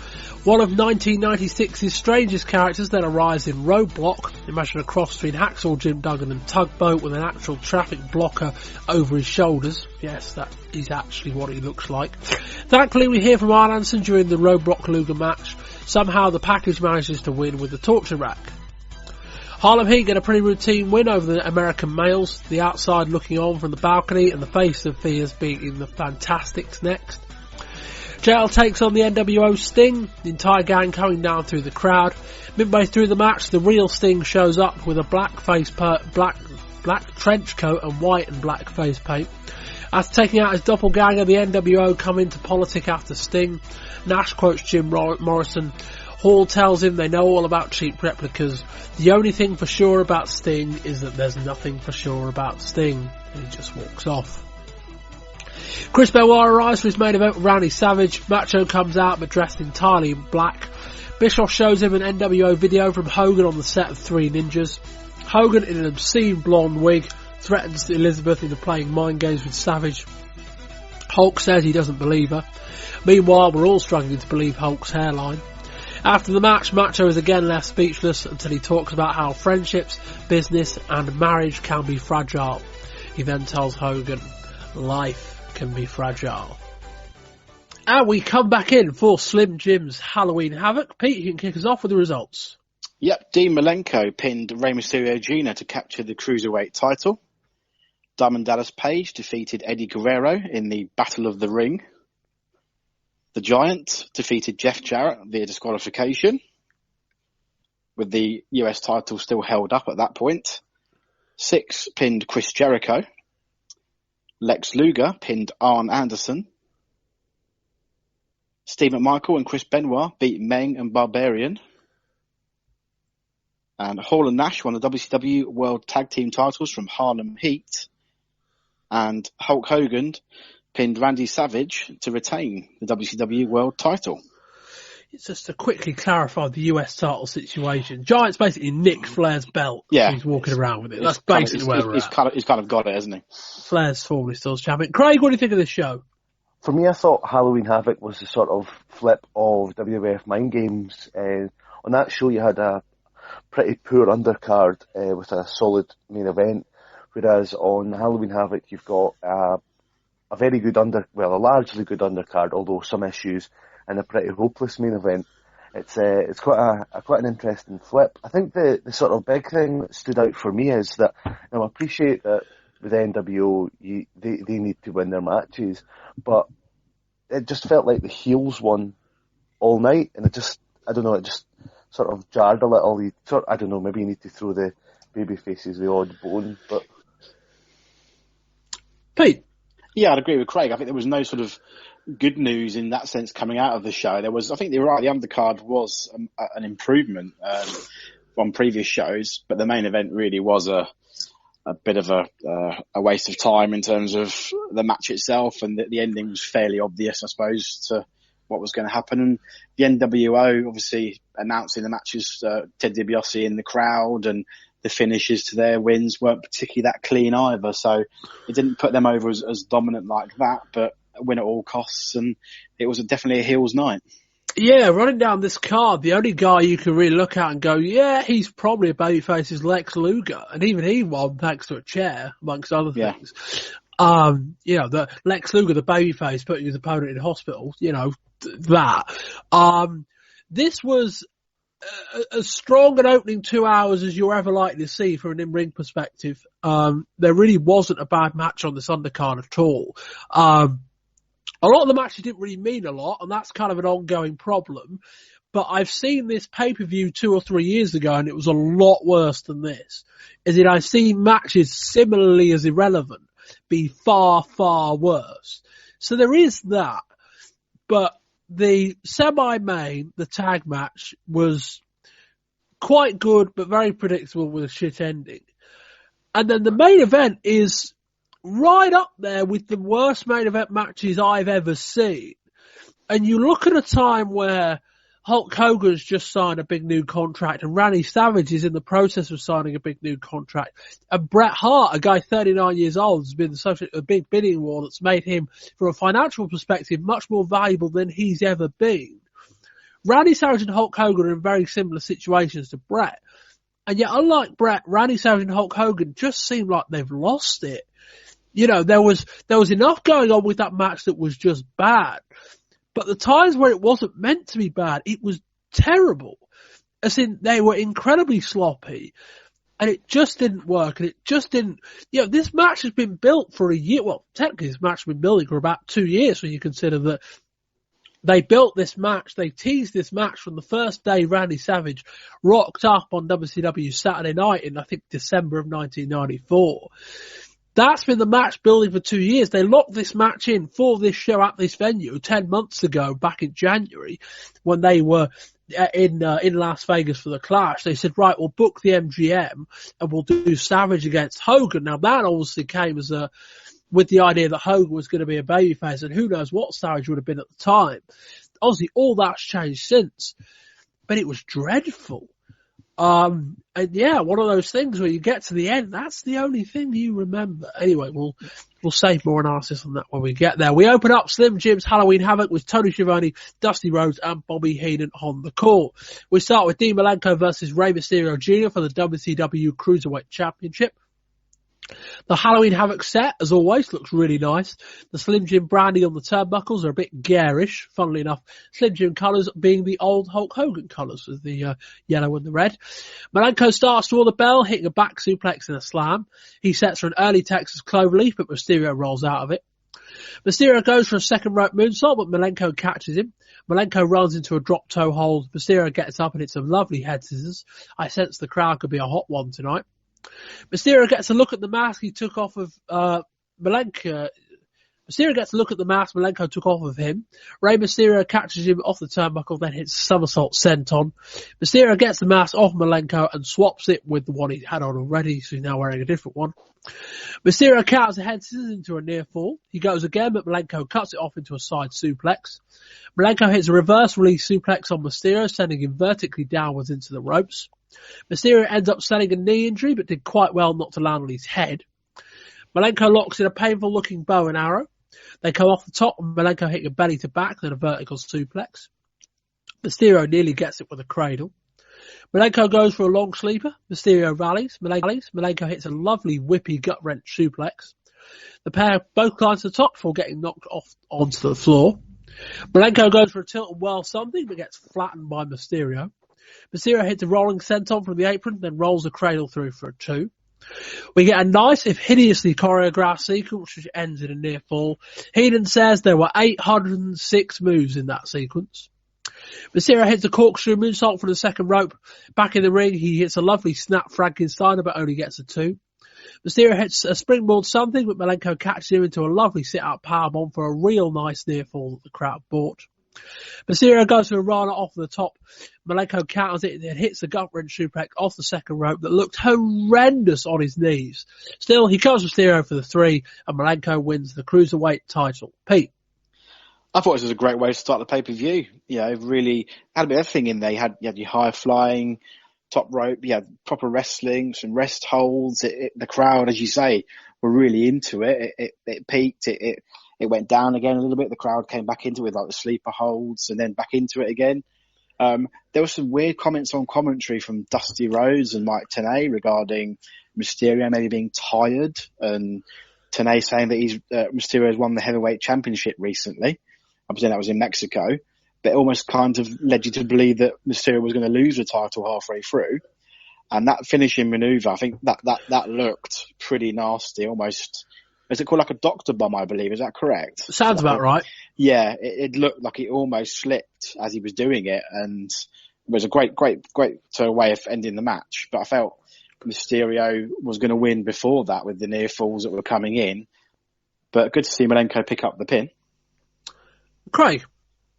One of 1996's strangest characters then arrives in Roadblock. Imagine a cross between Hacksaw Jim Duggan and Tugboat with an actual traffic blocker over his shoulders. Yes, that is actually what he looks like. Thankfully, we hear from Arn Anderson during the Roadblock Luger match. Somehow the package manages to win with the torture rack. Harlem Heat get a pretty routine win over the American males, the outside looking on from the balcony and the face of fears beating the Fantastics next. JL takes on the NWO Sting, the entire gang coming down through the crowd. Midway through the match, the real Sting shows up with a black trench coat and white and black face paint. After taking out his doppelganger, the NWO come into politic after Sting. Nash quotes Jim Morrison. Hall tells him they know all about cheap replicas. The only thing for sure about Sting is that there's nothing for sure about Sting. And he just walks off. Chris Benoit arrives for his main event with Randy Savage. Macho comes out but dressed entirely in black. Bischoff shows him an NWO video from Hogan on the set of Three Ninjas. Hogan, in an obscene blonde wig, threatens Elizabeth into playing mind games with Savage. Hulk says he doesn't believe her. Meanwhile, we're all struggling to believe Hulk's hairline. After the match, Macho is again left speechless until he talks about how friendships, business and marriage can be fragile. He then tells Hogan, life can be fragile. And we come back in for Slim Jim's Halloween Havoc. Pete, you can kick us off with the results. Yep, Dean Malenko pinned Rey Mysterio Jr. to capture the Cruiserweight title. Diamond Dallas Page defeated Eddie Guerrero in the Battle of the Ring. The Giant defeated Jeff Jarrett via disqualification, with the US title still held up at that point. Six pinned Chris Jericho. Lex Luger pinned Arn Anderson. Steve McMichael and Chris Benoit beat Meng and Barbarian. And Hall and Nash won the WCW World Tag Team titles from Harlem Heat. And Hulk Hogan pinned Randy Savage to retain the WCW World title. It's just to quickly clarify the US title situation. Giant's basically nicked Flair's belt. Yeah. He's walking around with it. That's basically where we're at. He's kind of got it, hasn't he? Flair's formerly still champion. Craig, what do you think of this show? For me, I thought Halloween Havoc was the sort of flip of WWF Mind Games. On that show, you had a pretty poor undercard with a solid main event, whereas on Halloween Havoc, you've got a very good a largely good undercard, although some issues, and a pretty hopeless main event. It's quite an interesting flip. I think the sort of big thing that stood out for me is that, I appreciate that with NWO, they need to win their matches, but it just felt like the heels won all night, and it just sort of jarred a little. Maybe you need to throw the baby faces the odd bone, but Pete. Yeah, I'd agree with Craig. I think there was no sort of good news in that sense coming out of the show. I think you're right, the undercard was an improvement on previous shows, but the main event really was a a bit of a waste of time in terms of the match itself, and the ending was fairly obvious, I suppose, to what was going to happen. And the NWO obviously announcing the matches, Ted DiBiase in the crowd, and the finishes to their wins weren't particularly that clean either. So it didn't put them over as dominant like that, but a win at all costs, and it was definitely a heels night. Yeah, running down this card, the only guy you can really look at and go, yeah, he's probably a babyface is Lex Luger. And even he won thanks to a chair, amongst other things. The Lex Luger, the babyface, putting his opponent in hospital, that. This was as strong an opening 2 hours as you're ever likely to see from an in-ring perspective. There really wasn't a bad match on this undercard at all. A lot of the matches didn't really mean a lot, and that's kind of an ongoing problem. But I've seen this pay-per-view 2 or 3 years ago, and it was a lot worse than this. I've seen matches similarly as irrelevant be far, far worse. So there is that. But the semi-main, the tag match, was quite good, but very predictable with a shit ending. And then the main event is right up there with the worst main event matches I've ever seen. And you look at a time where Hulk Hogan's just signed a big new contract, and Randy Savage is in the process of signing a big new contract. And Bret Hart, a guy 39 years old, has been the subject of a big bidding war that's made him, from a financial perspective, much more valuable than he's ever been. Randy Savage and Hulk Hogan are in very similar situations to Bret. And yet, unlike Bret, Randy Savage and Hulk Hogan just seem like they've lost it. There was enough going on with that match that was just bad. But the times where it wasn't meant to be bad, it was terrible. As in, they were incredibly sloppy. And it just didn't work. And it just didn't, this match has been built for a year. Well, technically this match has been building for about 2 years when you consider that they built this match, they teased this match from the first day Randy Savage rocked up on WCW Saturday Night in, I think, December of 1994. That's been the match building for 2 years. They locked this match in for this show at this venue 10 months ago, back in January, when they were in Las Vegas for the Clash. They said, right, we'll book the MGM and we'll do Savage against Hogan. Now that obviously came as with the idea that Hogan was going to be a babyface, and who knows what Savage would have been at the time. Obviously all that's changed since, but it was dreadful. And yeah, one of those things where you get to the end, that's the only thing you remember. Anyway, we'll save more analysis on that when we get there. We open up Slim Jim's Halloween Havoc with Tony Schiavone, Dusty Rhodes, and Bobby Heenan on the call. We start with Dean Milenko versus Rey Mysterio Jr. for the WCW Cruiserweight Championship. The Halloween Havoc set, as always, looks really nice. The Slim Jim branding on the turnbuckles are a bit garish, funnily enough. Slim Jim colours being the old Hulk Hogan colours, with the yellow and the red. Milenko starts toward the bell, hitting a back suplex and a slam. He sets for an early Texas cloverleaf, but Mysterio rolls out of it. Mysterio goes for a second rope moonsault, but Milenko catches him. Milenko runs into a drop toe hold. Mysterio gets up and hits some lovely head scissors. I sense the crowd could be a hot one tonight. Mysterio gets a look at the mask he took off of Milenko. Mysterio gets a look at the mask Milenko took off of him. Rey Mysterio catches him off the turnbuckle, then hits somersault senton. Mysterio gets the mask off Milenko and swaps it with the one he had on already, so he's now wearing a different one. Mysterio counters a head scissors into a near fall. He goes again, but Milenko cuts it off into a side suplex. Milenko hits a reverse release suplex on Mysterio, sending him vertically downwards into the ropes. Mysterio ends up selling a knee injury, but did quite well not to land on his head. Milenko locks in a painful looking bow and arrow. They come off the top and Milenko hitting a belly to back, then a vertical suplex. Mysterio nearly gets it with a cradle. Milenko goes for a long sleeper. Mysterio rallies. Milenko hits a lovely whippy gut wrench suplex. The pair both climb to the top before getting knocked off onto the floor. Milenko goes for a tilt and whirl something, but gets flattened by Mysterio. Mysterio hits a rolling senton from the apron, then rolls a cradle through for a 2. We get a nice, if hideously choreographed sequence, which ends in a near fall. Heenan says there were 806 moves in that sequence. Mysterio hits a corkscrew moonsault from the second rope. Back in the ring, he hits a lovely snap Frankensteiner, but only gets a 2. Mysterio hits a springboard something, but Milenko catches him into a lovely sit-out powerbomb for a real nice near fall that the crowd bought. Mysterio goes for a runner off the top. Milenko counters it and then hits the gut-wrench suplex off the second rope that looked horrendous on his knees. Still, he comes Mysterio for the 3, and Milenko wins the Cruiserweight title. Pete? I thought this was a great way to start the pay-per-view. You know, really had a bit of everything in there. You had your high-flying, top rope, you had proper wrestling, some rest holds. The crowd, as you say, were really into it. It peaked. It went down again a little bit. The crowd came back into it with like the sleeper holds and then back into it again. There were some weird comments on commentary from Dusty Rhodes and Mike Tenay regarding Mysterio maybe being tired, and Tenay saying that Mysterio has won the heavyweight championship recently. I presume that was in Mexico, but it almost kind of led you to believe that Mysterio was going to lose the title halfway through. And that finishing maneuver, I think that looked pretty nasty, almost. Is it called like a doctor bomb, I believe? Is that correct? Sounds about right. Yeah, it looked like it almost slipped as he was doing it, and it was a great way of ending the match. But I felt Mysterio was going to win before that with the near falls that were coming in. But good to see Milenko pick up the pin. Craig?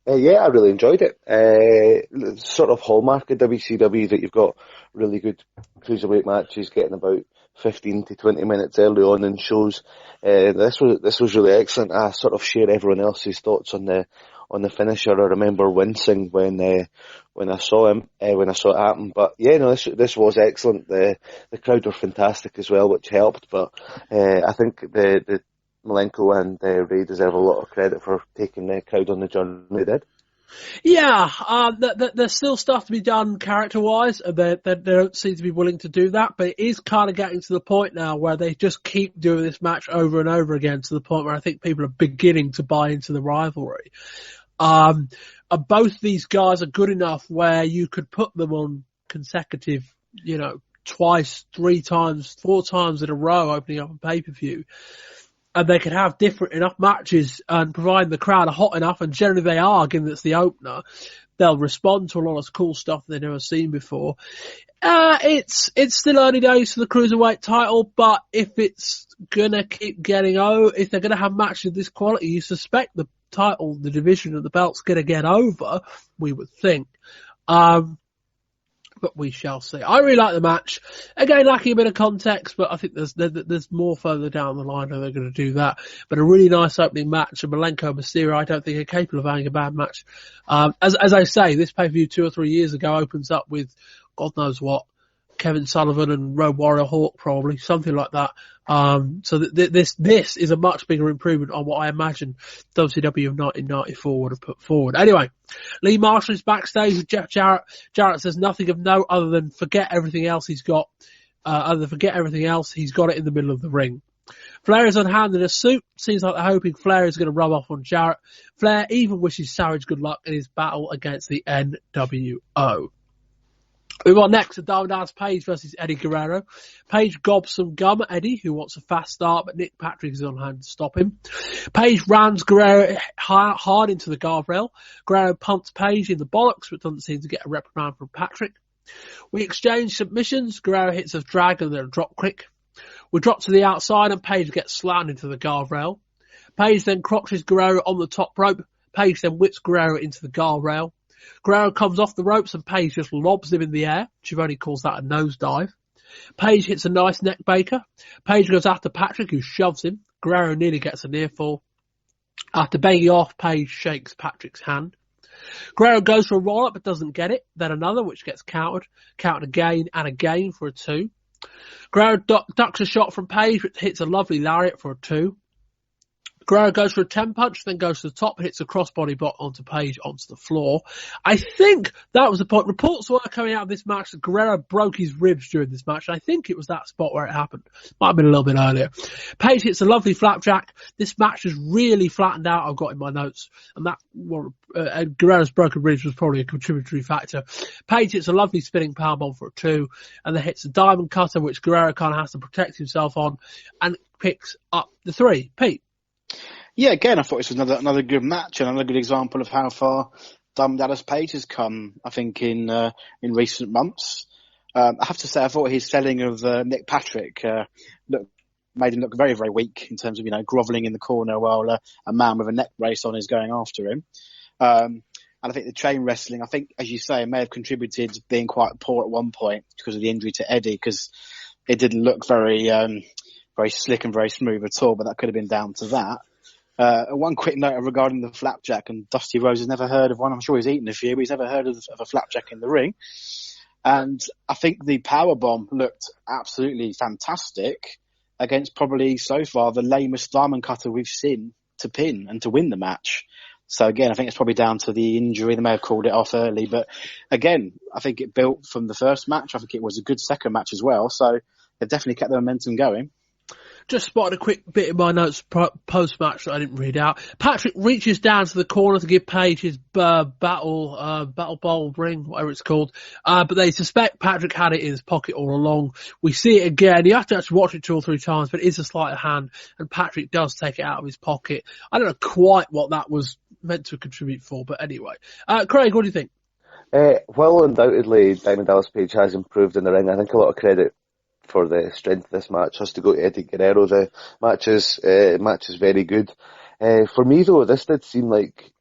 Yeah, I really enjoyed it. Sort of hallmark of WCW that you've got really good cruiserweight matches getting about 15 to 20 minutes early on in shows. This was really excellent. I sort of share everyone else's thoughts on the finisher. I remember wincing when I saw it happen. But yeah, no, this was excellent. The crowd were fantastic as well, which helped. But I think the Milenko and Ray deserve a lot of credit for taking the crowd on the journey they did. Yeah, there's still stuff to be done character-wise, and they don't seem to be willing to do that, but it is kind of getting to the point now where they just keep doing this match over and over again, to the point where I think people are beginning to buy into the rivalry. Both these guys are good enough where you could put them on consecutive, twice, 3 times, 4 times in a row opening up a pay-per-view. And they could have different enough matches and provide the crowd are hot enough, and generally they are, given it's the opener. They'll respond to a lot of cool stuff they've never seen before. It's still early days for the Cruiserweight title, but if it's gonna keep getting if they're gonna have matches of this quality, you suspect the title, the division of the belt's gonna get over, we would think. But we shall see. I really like the match. Again, lacking a bit of context, but I think there's more further down the line how they're going to do that. But a really nice opening match. And Milenko and Mysterio, I don't think are capable of having a bad match. As I say, this pay-per-view 2 or 3 years ago opens up with God knows what, Kevin Sullivan and Road Warrior Hawk, probably something like that. So this is a much bigger improvement on what I imagine WCW of 1994 would have put forward. Anyway, Lee Marshall is backstage with Jeff Jarrett. Jarrett says nothing of note other than forget everything else he's got. He's got it in the middle of the ring. Flair is on hand in a suit. Seems like they're hoping Flair is going to rub off on Jarrett. Flair even wishes Savage good luck in his battle against the NWO. Move on next to Diamond Dallas Page versus Eddie Guerrero. Page gobs some gum at Eddie, who wants a fast start, but Nick Patrick is on hand to stop him. Page rams Guerrero hard into the guardrail. Guerrero punts Page in the bollocks, but doesn't seem to get a reprimand from Patrick. We exchange submissions. Guerrero hits a drag and then a drop kick. We drop to the outside and Page gets slammed into the guardrail. Page then crotches Guerrero on the top rope. Page then whips Guerrero into the guardrail. Guerrero comes off the ropes and Page just lobs him in the air. Giovanni calls that a nosedive. Page hits a nice neck breaker. Page goes after Patrick, who shoves him. Guerrero nearly gets a near fall. After begging off, Page shakes Patrick's hand. Guerrero goes for a roll-up but doesn't get it. Then another, which gets countered. Countered again and again for a 2. Guerrero ducks a shot from Page, which hits a lovely lariat for a 2. Guerrero goes for a 10 punch, then goes to the top, hits a crossbody block onto Page onto the floor. I think that was the point. Reports were coming out of this match that Guerrero broke his ribs during this match. I think it was that spot where it happened. Might have been a little bit earlier. Page hits a lovely flapjack. This match is really flattened out, I've got in my notes. And that Guerrero's broken ribs was probably a contributory factor. Page hits a lovely spinning powerbomb for a 2, and then hits a diamond cutter, which Guerrero kind of has to protect himself on, and picks up the 3. Pete? Yeah, again, I thought this was another good match, and another good example of how far Diamond Dallas Page has come, I think, in recent months. I have to say, I thought his selling of Nick Patrick made him look very, very weak in terms of, grovelling in the corner while a man with a neck brace on is going after him. And I think the chain wrestling, I think, as you say, it may have contributed to being quite poor at one point because of the injury to Eddie, because it didn't look very slick and very smooth at all, but that could have been down to that. One quick note regarding the flapjack, and Dusty Rhodes has never heard of one. I'm sure he's eaten a few, but he's never heard of a flapjack in the ring. And I think the powerbomb looked absolutely fantastic against probably so far the lamest diamond cutter we've seen to pin and to win the match. So again, I think it's probably down to the injury. They may have called it off early, but again, I think it built from the first match. I think it was a good second match as well. So they've definitely kept the momentum going. Just spotted a quick bit in my notes post-match that I didn't read out. Patrick reaches down to the corner to give Paige his battle bowl ring, whatever it's called. But they suspect Patrick had it in his pocket all along. We see it again. You have to actually watch it 2 or 3 times, but it is a sleight of hand, and Patrick does take it out of his pocket. I don't know quite what that was meant to contribute for, but anyway. Craig, what do you think? While undoubtedly Diamond Dallas Page has improved in the ring, I think a lot of credit for the strength of this match has to go to Eddie Guerrero. The match is very good. For me though, this did seem like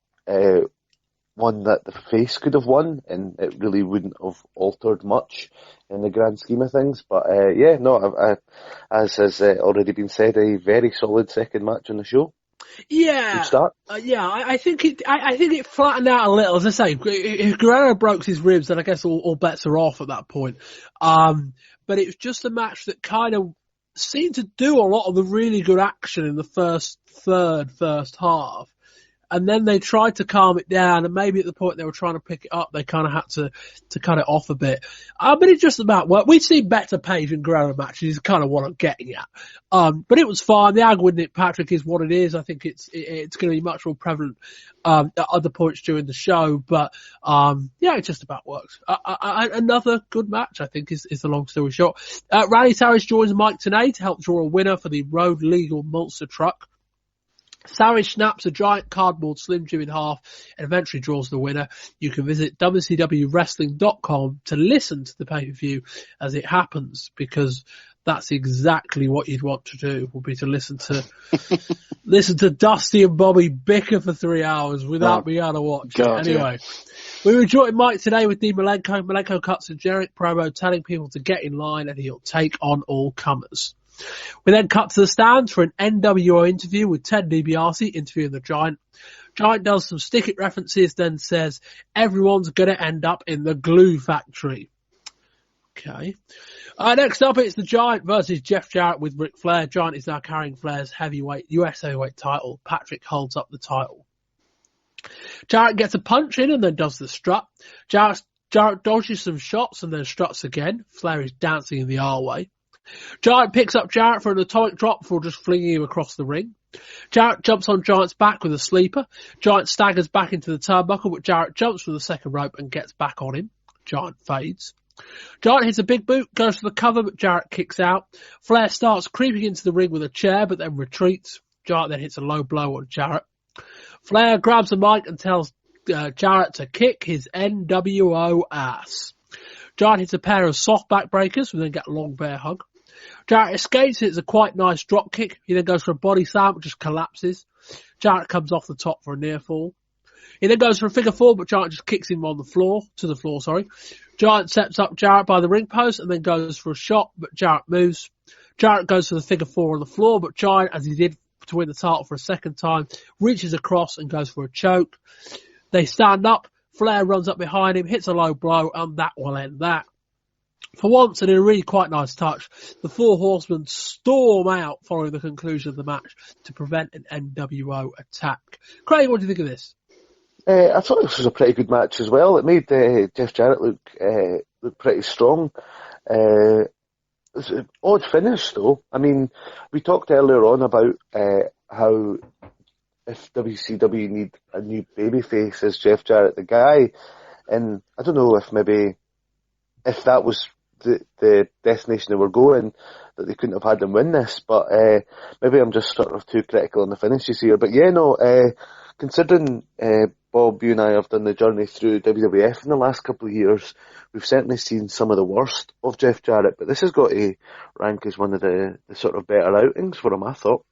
one that the face could have won, and it really wouldn't have altered much in the grand scheme of things. But as has already been said, a very solid second match on the show. Yeah, good start. I think it flattened out a little. As I say, if Guerrero broke his ribs, then I guess all bets are off at that point. But it was just a match that kind of seemed to do a lot of the really good action in the first half. And then they tried to calm it down, and maybe at the point they were trying to pick it up, they kind of had to cut it off a bit. But it just about worked. We've seen better Page and Guerrero matches, is kind of what I'm getting at. But it was fine. The Ag winning it, Patrick, is what it is. I think it's going to be much more prevalent at other points during the show. But it just about works. Another good match, I think, is the long story short. Randy Savage joins Mike Tenay to help draw a winner for the Road Legal Monster Truck. Savage snaps a giant cardboard Slim Jim in half and eventually draws the winner. You can visit WCWWrestling.com to listen to the pay-per-view as it happens, because that's exactly what you'd want to do, would be to listen to Dusty and Bobby bicker for 3 hours without being able to watch it. Anyway, we were joined Mike today with Dean Milenko. Milenko cuts a Jarrett promo telling people to get in line and he'll take on all comers. We then cut to the stands for an NWO interview with Ted DiBiase interviewing the Giant. Giant does some stick it references, then says, everyone's going to end up in the glue factory. Okay. Next up, it's the Giant versus Jeff Jarrett with Ric Flair. Giant is now carrying Flair's US heavyweight title. Patrick holds up the title. Jarrett gets a punch in and then does the strut. Jarrett dodges some shots and then struts again. Flair is dancing in the R-way. Giant picks up Jarrett for an atomic drop before just flinging him across the ring. Jarrett jumps on Giant's back with a sleeper. Giant staggers back into the turnbuckle, but Jarrett jumps for the second rope and gets back on him. Giant fades. Giant hits a big boot, goes for the cover, but Jarrett kicks out. Flair starts creeping into the ring with a chair, but then retreats. Giant then hits a low blow on Jarrett. Flair grabs a mic and tells Jarrett to kick his NWO ass. Giant hits a pair of soft back breakers, who then get a long bear hug. Jarrett escapes, it's a quite nice drop kick. He then goes for a body slam, which just collapses. Jarrett comes off the top for a near fall. He then goes for a figure four, but Giant just kicks him to the floor. Giant sets up Jarrett by the ring post and then goes for a shot, but Jarrett moves. Jarrett goes for the figure four on the floor, but Giant, as he did to win the title for a second time, reaches across and goes for a choke. They stand up. Flair runs up behind him, hits a low blow, and that will end that. For once, and in a really quite nice touch, the Four Horsemen storm out following the conclusion of the match to prevent an NWO attack. Craig, what do you think of this? I thought this was a pretty good match as well. It made Jeff Jarrett look pretty strong. It was an odd finish, though. I mean, we talked earlier on about how if WCW need a new babyface, is Jeff Jarrett the guy? And I don't know if that was the destination they were going, that they couldn't have had them win this, but maybe I'm just sort of too critical on the finishes here. But considering Bob, you and I have done the journey through WWF in the last couple of years, we've certainly seen some of the worst of Jeff Jarrett, but this has got to rank as one of the sort of better outings for him, I thought.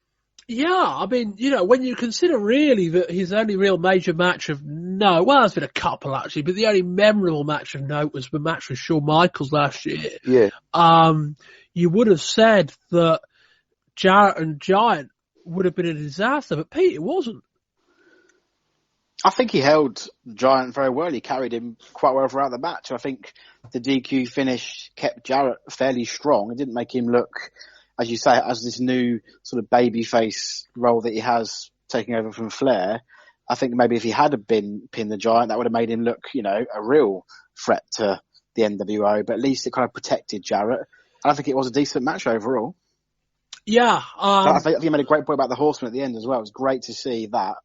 Yeah, I mean, when you consider really that his only real major match there's been a couple actually, but the only memorable match of note was the match with Shawn Michaels last year. Yeah. You would have said that Jarrett and Giant would have been a disaster, but Pete, it wasn't. I think he held Giant very well. He carried him quite well throughout the match. I think the DQ finish kept Jarrett fairly strong. It didn't make him look, as you say, as this new sort of babyface role that he has taking over from Flair. I think maybe if he had been pinned the Giant, that would have made him look, a real threat to the NWO. But at least it kind of protected Jarrett. And I think it was a decent match overall. Yeah. I think you made a great point about the Horsemen at the end as well. It was great to see that.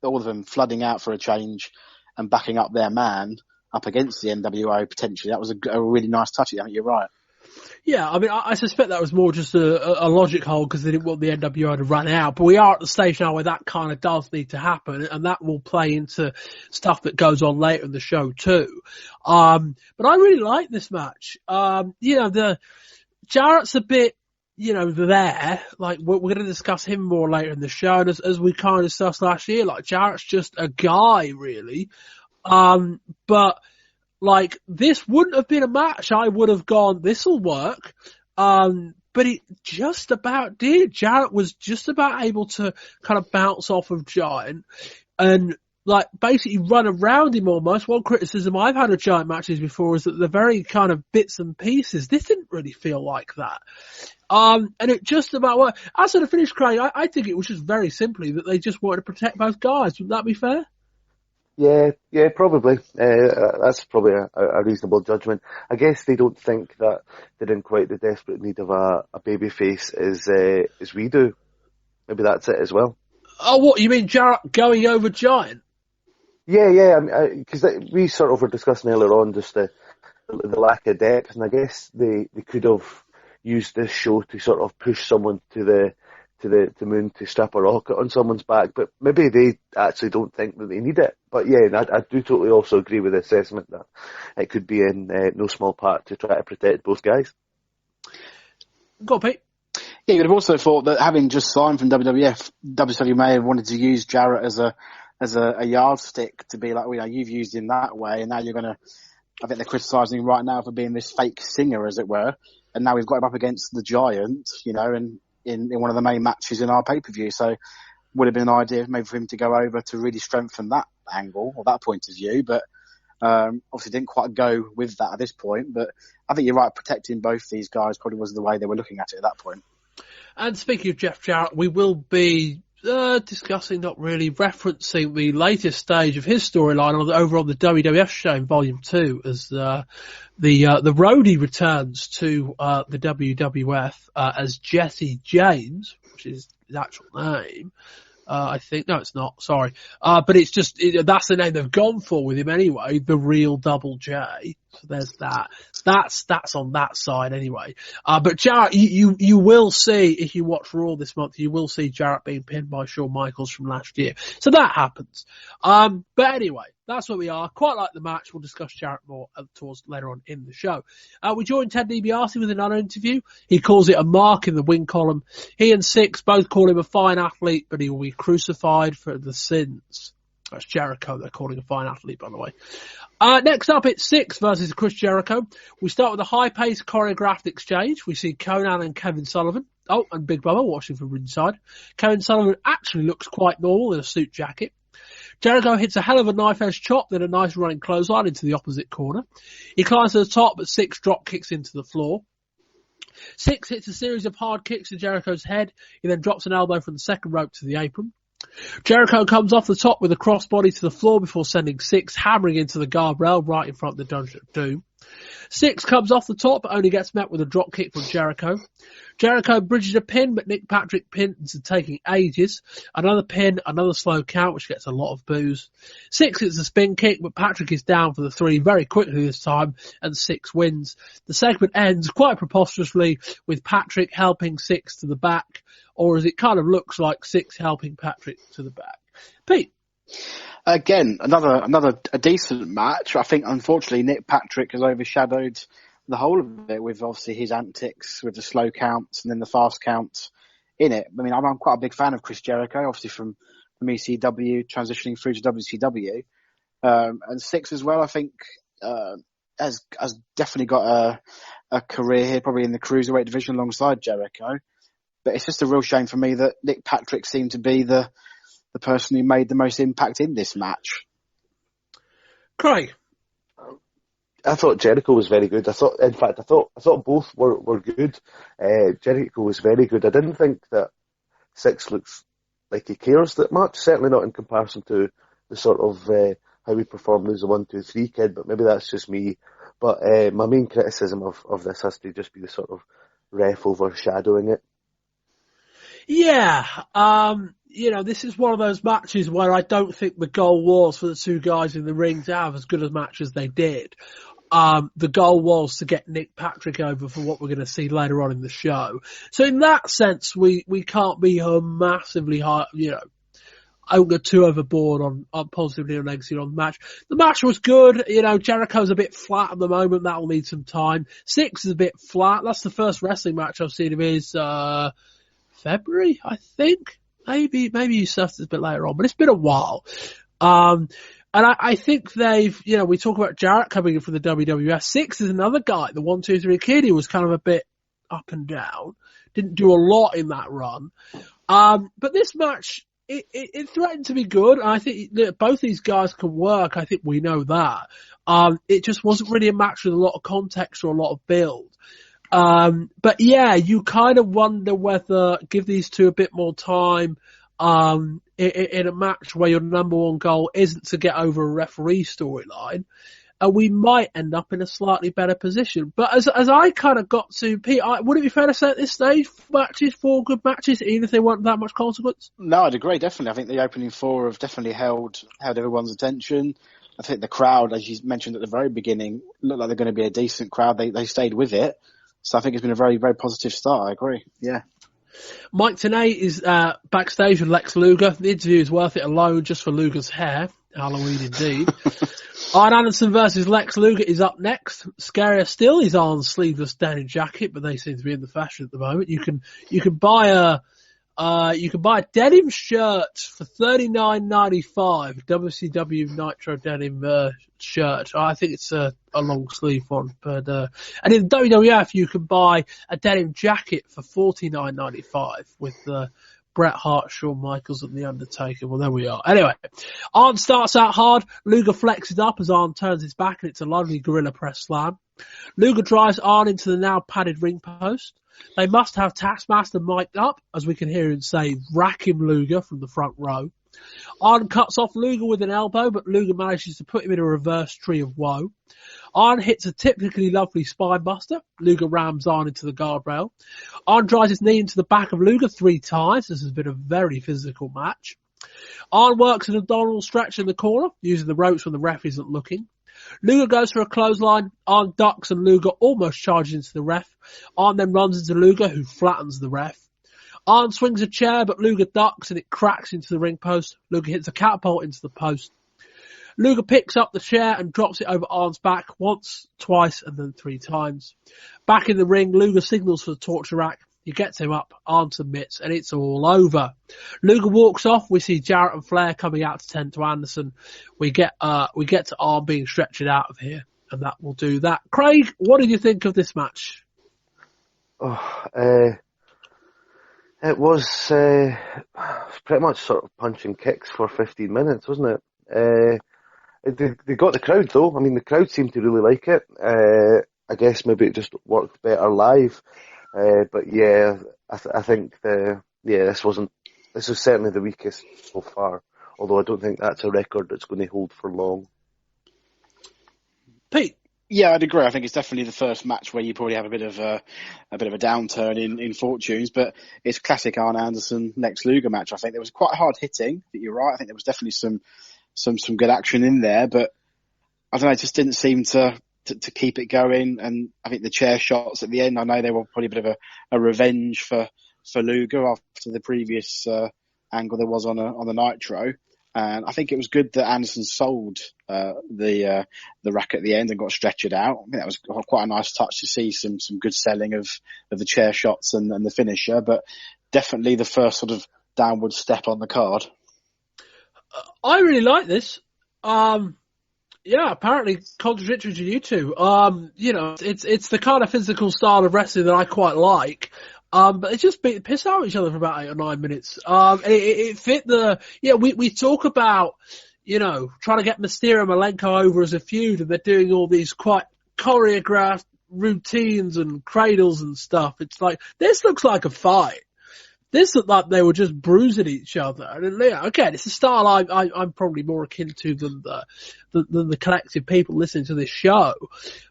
All of them flooding out for a change and backing up their man up against the NWO potentially. That was a really nice touch. I think you're right. Yeah, I mean, I suspect that was more just a logic hole because they didn't want the NWO to run out. But we are at the stage now where that kind of does need to happen, and that will play into stuff that goes on later in the show too. But I really like this match. The Jarrett's a bit, there, like, we're going to discuss him more later in the show, and as we kind of discussed last year, like, Jarrett's just a guy, really. But, like, this wouldn't have been a match I would have gone, this'll work. But it just about did. Jarrett was just about able to kind of bounce off of Giant and, like, basically run around him almost. One criticism I've had of Giant matches before is that they're very kind of bits and pieces. This didn't really feel like that. And it just about worked. As for the finish, Craig, I think it was just very simply that they just wanted to protect both guys. Would that be fair? Yeah, probably. That's probably a reasonable judgment. I guess they don't think that they're in quite the desperate need of a babyface as we do. Maybe that's it as well. Oh, what, you mean Jarrett going over Giant? Yeah, because we sort of were discussing earlier on just the lack of depth, and I guess they could have used this show to sort of push someone to the moon to strap a rocket on someone's back, but maybe they actually don't think that they need it. But yeah, I do totally also agree with the assessment that it could be in no small part to try to protect both guys. Go on, Pete. Yeah, you'd have also thought that having just signed from WWF, WCW may have wanted to use Jarrett as a yardstick to be like, you've used him that way, and now you're going to, I think they're criticising him right now for being this fake singer, as it were, and now we've got him up against the Giant, and in one of the main matches in our pay-per-view, so would have been an idea maybe for him to go over to really strengthen that angle, or that point of view, but obviously didn't quite go with that at this point, but I think you're right, protecting both these guys probably was the way they were looking at it at that point. And speaking of Jeff Jarrett, we will be discussing, not really, referencing the latest stage of his storyline over on the WWF show in Volume 2 as the roadie returns to the WWF as Jesse James, which is his actual name. I think. No, it's not. Sorry. But it's just, that's the name they've gone for with him anyway. The real Double J. So there's that. That's on that side anyway. But Jarrett, you will see, if you watch Raw this month, you will see Jarrett being pinned by Shawn Michaels from last year. So that happens. But anyway, that's where we are. Quite like the match. We'll discuss Jarrett more towards later on in the show. We joined Ted DiBiase with another interview. He calls it a mark in the win column. He and Six both call him a fine athlete, but he will be crucified for the sins. That's Jericho they're calling a fine athlete, by the way. Next up, it's Six versus Chris Jericho. We start with a high-paced choreographed exchange. We see Conan and Kevin Sullivan. Oh, and Big Bubba watching from ringside. Kevin Sullivan actually looks quite normal in a suit jacket. Jericho hits a hell of a knife-edge chop, then a nice running clothesline into the opposite corner. He climbs to the top, but Six drop kicks into the floor. Six hits a series of hard kicks to Jericho's head. He then drops an elbow from the second rope to the apron. Jericho comes off the top with a crossbody to the floor before sending Six hammering into the guardrail right in front of the Dungeon of Doom. Six comes off the top but only gets met with a drop kick from Jericho. Jericho bridges a pin, but Nick Patrick pins are taking ages. Another pin, another slow count, which gets a lot of boos. Six hits a spin kick, but Patrick is down for the 3 very quickly this time, and Six wins. The segment ends quite preposterously with Patrick helping Six to the back, or as it kind of looks like, Six helping Patrick to the back. Pete? Again, a decent match. I think, unfortunately, Nick Patrick has overshadowed the whole of it with obviously his antics with the slow counts and then the fast counts in it. I mean, I'm quite a big fan of Chris Jericho, obviously from ECW, transitioning through to WCW. And Six as well, I think, has definitely got a career here, probably in the cruiserweight division alongside Jericho. But it's just a real shame for me that Nick Patrick seemed to be the person who made the most impact in this match. Craig? I thought Jericho was very good. I thought both were good. Jericho was very good. I didn't think that Six looks like he cares that much. Certainly not in comparison to the sort of how he performed as a 1-2-3 kid. But maybe that's just me. But my main criticism of this has to just be the sort of ref overshadowing it. Yeah, this is one of those matches where I don't think the goal was for the two guys in the ring to have as good a match as they did. The goal was to get Nick Patrick over for what we're going to see later on in the show. So in that sense, we can't be massively high, I won't go too overboard on positively or negatively on the match. The match was good. Jericho's a bit flat at the moment. That'll need some time. Six is a bit flat. That's the first wrestling match I've seen of his, February, I think. Maybe he surfed it a bit later on, but it's been a while. And I think they've, we talk about Jarrett coming in from the WWF. Six is another guy, the 1-2-3 kid, who was kind of a bit up and down. Didn't do a lot in that run. But this match, it threatened to be good. And I think that both these guys can work. I think we know that. It just wasn't really a match with a lot of context or a lot of build. But yeah, you kind of wonder whether give these two a bit more time, in a match where your number one goal isn't to get over a referee storyline, and we might end up in a slightly better position. But as I kind of got to, Pete, would it be fair to say at this stage, matches, 4 good matches, even if they weren't that much consequence? No, I'd agree, definitely. I think the opening 4 have definitely held everyone's attention. I think the crowd, as you mentioned at the very beginning, looked like they're going to be a decent crowd. They stayed with it. So I think it's been a very, very positive start. I agree. Yeah. Mike Tenay is backstage with Lex Luger. The interview is worth it alone just for Luger's hair. Halloween indeed. Arn Anderson versus Lex Luger is up next. Scarier still is Arn's sleeveless denim jacket, but they seem to be in the fashion at the moment. You can buy a denim shirt for $39.95. WCW Nitro denim shirt. I think it's a long sleeve one, but and in WWF you can buy a denim jacket for $49.95 with Bret Hart, Shawn Michaels, and The Undertaker. Well, there we are. Anyway, Arn starts out hard. Luger flexes up as Arn turns his back, and it's a lovely gorilla press slam. Luger drives Arn into the now padded ring post. They must have Taskmaster mic'd up, as we can hear him say, "Rack him, Luger," from the front row. Arn cuts off Luger with an elbow, but Luger manages to put him in a reverse tree of woe. Arn hits a typically lovely spinebuster. Luger rams Arn into the guardrail. Arn drives his knee into the back of Luger 3 times. This has been a very physical match. Arn works an abdominal stretch in the corner, using the ropes when the ref isn't looking. Luger goes for a clothesline. Arn ducks and Luger almost charges into the ref. Arn then runs into Luger, who flattens the ref. Arn swings a chair, but Luger ducks and it cracks into the ring post. Luger hits a catapult into the post. Luger picks up the chair and drops it over Arn's back once, twice, and then 3 times. Back in the ring, Luger signals for the torture rack. He gets him up, Arn submits, and it's all over. Luger walks off. We see Jarrett and Flair coming out to tend to Anderson. We get to Arn being stretched out of here, and that will do that. Craig, what did you think of this match? It was pretty much sort of punch and kicks for 15 minutes, wasn't it? They got the crowd though. I mean, the crowd seemed to really like it. I guess maybe it just worked better live. But yeah, I think this was certainly the weakest so far. Although I don't think that's a record that's going to hold for long. Pete. Yeah, I'd agree. I think it's definitely the first match where you probably have a bit of a downturn in fortunes, but it's classic Arn Anderson Lex Luger match. I think there was quite hard hitting. But you're right. I think there was definitely some good action in there, but I don't know. It just didn't seem to keep it going. And I think the chair shots at the end, I know they were probably a bit of a revenge for Luger after the previous angle there was on the Nitro. And I think it was good that Anderson sold the rack at the end and got stretchered out. I think that was quite a nice touch to see some good selling of the chair shots and the finisher. But definitely the first sort of downward step on the card. I really like this. Apparently contradictory to you two. It's the kind of physical style of wrestling that I quite like. But they just beat the piss out of each other for about 8 or 9 minutes. It fit we talk about, trying to get Mysterio and Milenko over as a feud, and they're doing all these quite choreographed routines and cradles and stuff. It's like, this looks like a fight. This looked like they were just bruising each other. And again, it's a style I'm probably more akin to than the collective people listening to this show.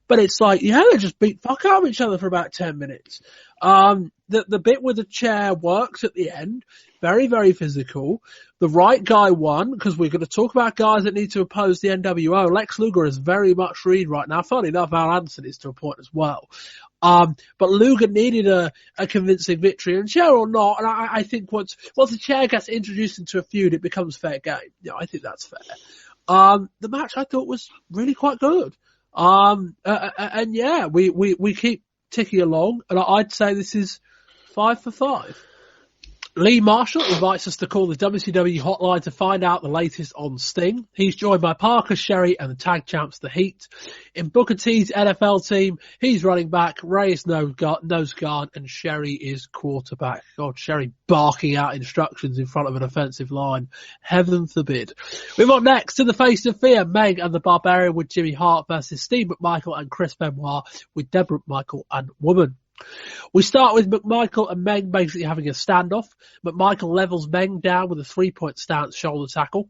But it's like, they just beat fuck out of each other for about 10 minutes. The bit with the chair works at the end. Very, very physical. The right guy won, because we're going to talk about guys that need to oppose the NWO. Lex Luger is very much read right now. Funny enough, Al Anderson is to a point as well. But Luger needed a convincing victory, and chair or not, and I think once the chair gets introduced into a feud, it becomes fair game. Yeah, I think that's fair. The match I thought was really quite good. We keep ticking along, and I'd say this is 5 for 5. Lee Marshall invites us to call the WCW hotline to find out the latest on Sting. He's joined by Parker, Sherry, and the tag champs, The Heat. In Booker T's NFL team, he's running back, Ray is nose guard, and Sherry is quarterback. God, Sherry barking out instructions in front of an offensive line. Heaven forbid. We move on next to the Face of Fear, Meg and the Barbarian with Jimmy Hart versus Steve McMichael and Chris Benoit with Deborah McMichael and Woman. We start with McMichael and Meng basically having a standoff. McMichael levels Meng down with a 3-point stance shoulder tackle.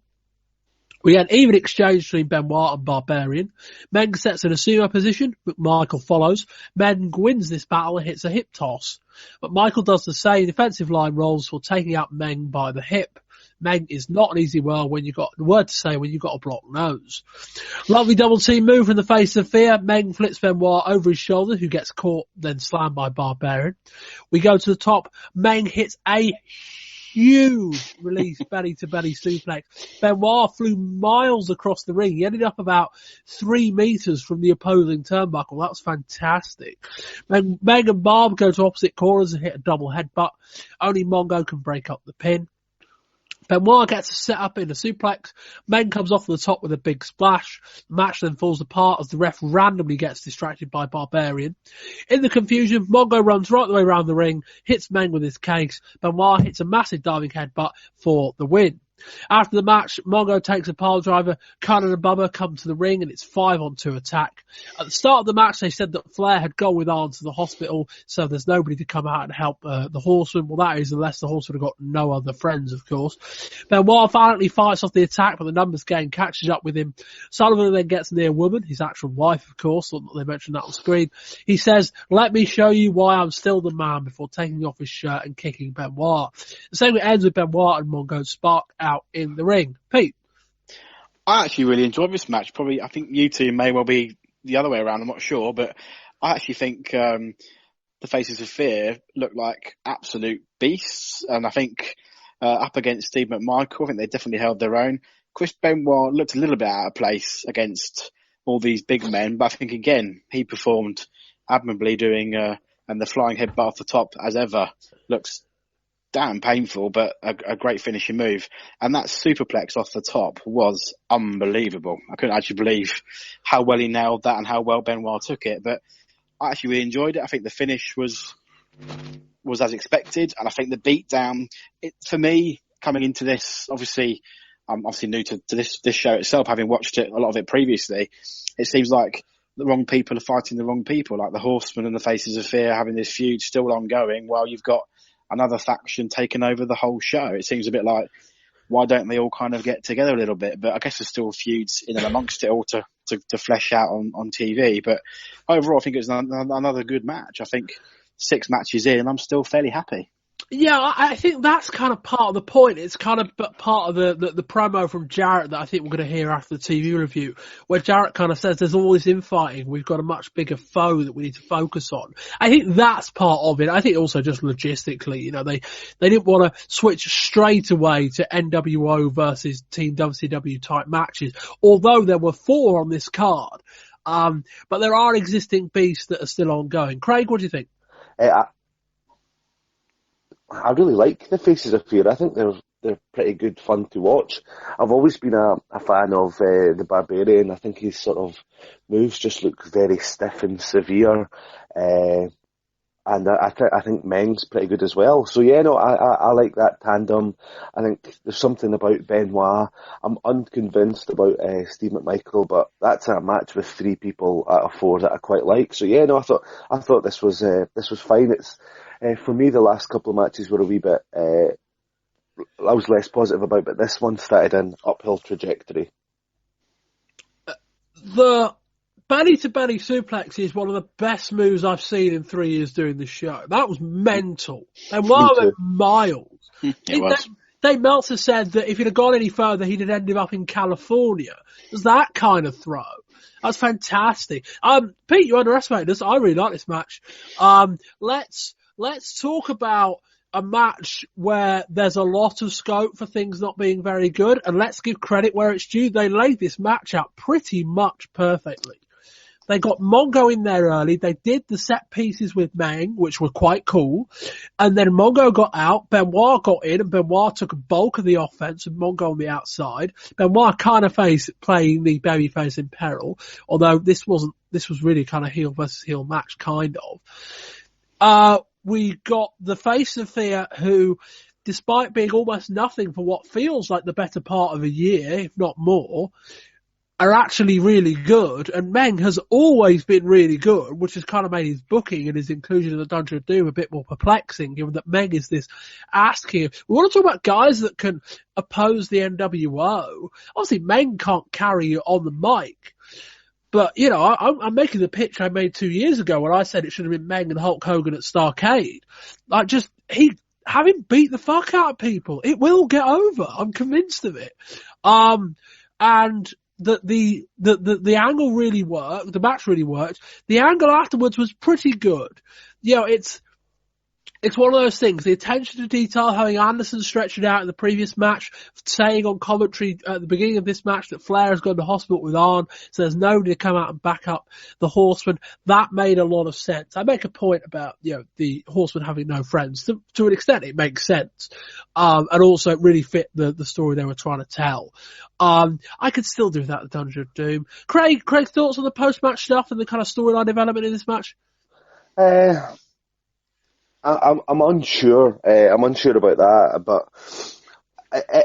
We get an even exchange between Benoit and Barbarian. Meng sets in a sumo position. McMichael follows. Meng wins this battle and hits a hip toss. McMichael does the same defensive line rolls for taking out Meng by the hip. Meng is not an easy word when you've got a blocked nose. Lovely double team move from the Face of Fear. Meng flips Benoit over his shoulder, who gets caught, then slammed by Barbarian. We go to the top. Meng hits a huge release belly-to-belly suplex. Benoit flew miles across the ring. He ended up about 3 meters from the opposing turnbuckle. That was fantastic. Meng and Barb go to opposite corners and hit a double headbutt. Only Mongo can break up the pin. Benoit gets set up in a suplex. Meng comes off the top with a big splash. The match then falls apart as the ref randomly gets distracted by Barbarian. In the confusion, Mongo runs right the way around the ring, hits Meng with his case. Benoit hits a massive diving headbutt for the win. After the match, Mongo takes a pile driver. Conan and Bubba come to the ring, and it's 5-on-2 attack. At the start of the match, they said that Flair had gone with Arn to the hospital, so there's nobody to come out and help the Horseman. Well, that is, unless the Horseman have got no other friends, of course. Benoit violently fights off the attack, but the numbers game catches up with him. Sullivan then gets near Woman, his actual wife, of course. They mentioned that on screen. He says, "Let me show you why I'm still the man," before taking off his shirt and kicking Benoit. The segment ends with Benoit and Mongo spark out in the ring. Pete? I actually really enjoyed this match. Probably, I think you two may well be the other way around, I'm not sure, but I actually think the Faces of Fear look like absolute beasts, and I think up against Steve McMichael, I think they definitely held their own. Chris Benoit looked a little bit out of place against all these big men, but I think again, he performed admirably doing, and the flying headbutt off the top, as ever, looks damn painful, but a great finishing move. And that superplex off the top was unbelievable. I couldn't actually believe how well he nailed that and how well Benoit took it, but I actually really enjoyed it. I think the finish was as expected, and I think the beatdown, for me, coming into this, obviously, I'm obviously new to this show itself, having watched a lot of it previously. It seems like the wrong people are fighting the wrong people, like the Horsemen and the Faces of Fear having this feud still ongoing while you've got another faction taking over the whole show. It seems a bit like, why don't they all kind of get together a little bit? But I guess there's still feuds in and amongst it all to flesh out on TV. But overall, I think it was another good match. I think 6 matches in, I'm still fairly happy. Yeah, I think that's kind of part of the point. It's kind of part of the promo from Jarrett that I think we're going to hear after the TV review, where Jarrett kind of says there's all this infighting. We've got a much bigger foe that we need to focus on. I think that's part of it. I think also just logistically, they didn't want to switch straight away to NWO versus Team WCW type matches, although there were 4 on this card. But there are existing beasts that are still ongoing. Craig, what do you think? I really like the Faces of Fear. I think they're pretty good fun to watch. I've always been a fan of the Barbarian. I think his sort of moves just look very stiff and severe. And I think Meng's pretty good as well. So yeah, no, I like that tandem. I think there's something about Benoit. I'm unconvinced about Steve McMichael, but that's a match with 3 people out of 4 that I quite like. So yeah, no, I thought this was fine. It's for me, the last couple of matches were a wee bit I was less positive about, but this one started an uphill trajectory. The belly-to-belly suplex is one of the best moves I've seen in 3 years doing this show. That was mental. And while went miles. It was. Dave Meltzer said that if he'd have gone any further, he'd have ended up in California. It was that kind of throw. That's fantastic. Pete, you underestimated this. I really like this match. Let's talk about a match where there's a lot of scope for things not being very good, and let's give credit where it's due. They laid this match out pretty much perfectly. They got Mongo in there early. They did the set pieces with Meng, which were quite cool. And then Mongo got out. Benoit got in, and Benoit took a bulk of the offense with Mongo on the outside. Benoit kind of playing the babyface in peril, although this was really kind of heel versus heel match, kind of. We got the Face of Fear, who, despite being almost nothing for what feels like the better part of a year, if not more, are actually really good. And Meng has always been really good, which has kind of made his booking and his inclusion in the Dungeon of Doom a bit more perplexing, given that Meng is this ass king. We want to talk about guys that can oppose the NWO. Obviously, Meng can't carry you on the mic. But, you know, I'm making the pitch I made 2 years ago when I said it should have been Meng and Hulk Hogan at Starrcade. Like, have him beat the fuck out of people. It will get over. I'm convinced of it. And the angle really worked. The match really worked. The angle afterwards was pretty good. You know, it's one of those things. The attention to detail, having Anderson stretch it out in the previous match, saying on commentary at the beginning of this match that Flair has gone to hospital with Arn, so there's nobody to come out and back up the Horseman. That made a lot of sense. I make a point about, you know, the Horseman having no friends. To an extent, it makes sense. And also it really fit the story they were trying to tell. I could still do that at the Dungeon of Doom. Craig, thoughts on the post-match stuff and the kind of storyline development in this match? I'm unsure. I'm unsure about that, but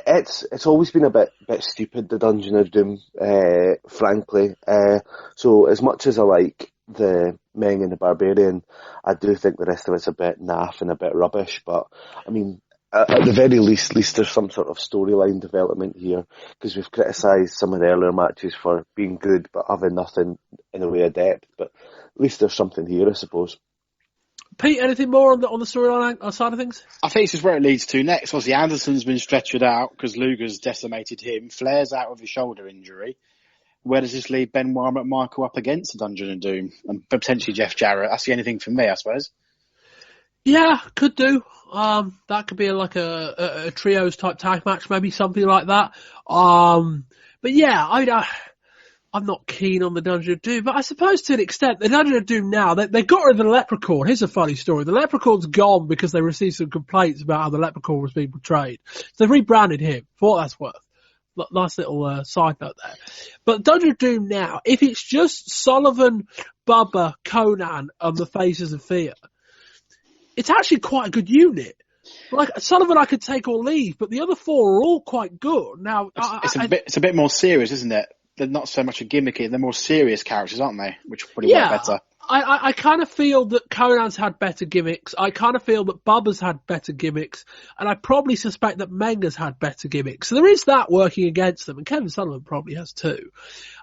it's always been a bit stupid, the Dungeon of Doom, frankly. So as much as I like the Meng and the Barbarian, I do think the rest of it's a bit naff and a bit rubbish. But I mean, at the very least there's some sort of storyline development here, because we've criticised some of the earlier matches for being good but having nothing in the way of depth. But at least there's something here, I suppose. Pete, anything more on the storyline side of things? I think this is where it leads to next. Obviously, Anderson's been stretchered out because Luger's decimated him. Flair's out with a shoulder injury. Where does this leave Benoit and McMichael up against the Dungeon of Doom? And potentially Jeff Jarrett. That's the only thing for me, I suppose. Yeah, could do. That could be like a trios type tag match, maybe something like that. But yeah, I'm not keen on the Dungeon of Doom, but I suppose to an extent, the Dungeon of Doom now, they got rid of the Leprechaun. Here's a funny story. The Leprechaun's gone because they received some complaints about how the Leprechaun was being portrayed. So they've rebranded him, for what that's worth. Nice little side note there. But Dungeon of Doom now, if it's just Sullivan, Bubba, Conan, and the Faces of Fear, it's actually quite a good unit. Like, Sullivan I could take or leave, but the other 4 are all quite good. Now, it's a bit more serious, isn't it? They're not so much a gimmicky, they're more serious characters, aren't they? Which probably work better. I kind of feel that Conan's had better gimmicks. I kind of feel that Bubba's had better gimmicks. And I probably suspect that Meng has had better gimmicks. So there is that working against them. And Kevin Sullivan probably has too.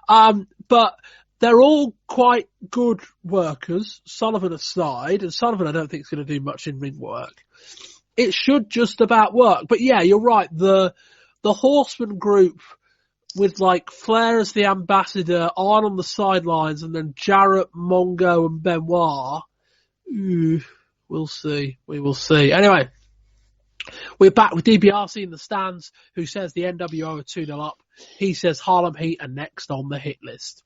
But they're all quite good workers, Sullivan aside. And Sullivan I don't think is going to do much in ring work. It should just about work. But yeah, you're right. The Horseman group, with like Flair as the ambassador, Arn on the sidelines, and then Jarrett, Mongo, and Benoit. We'll see. We will see. Anyway, We're back with DiBiase in the stands, who says the NWO are 2-0 up. He says Harlem Heat are next on the hit list.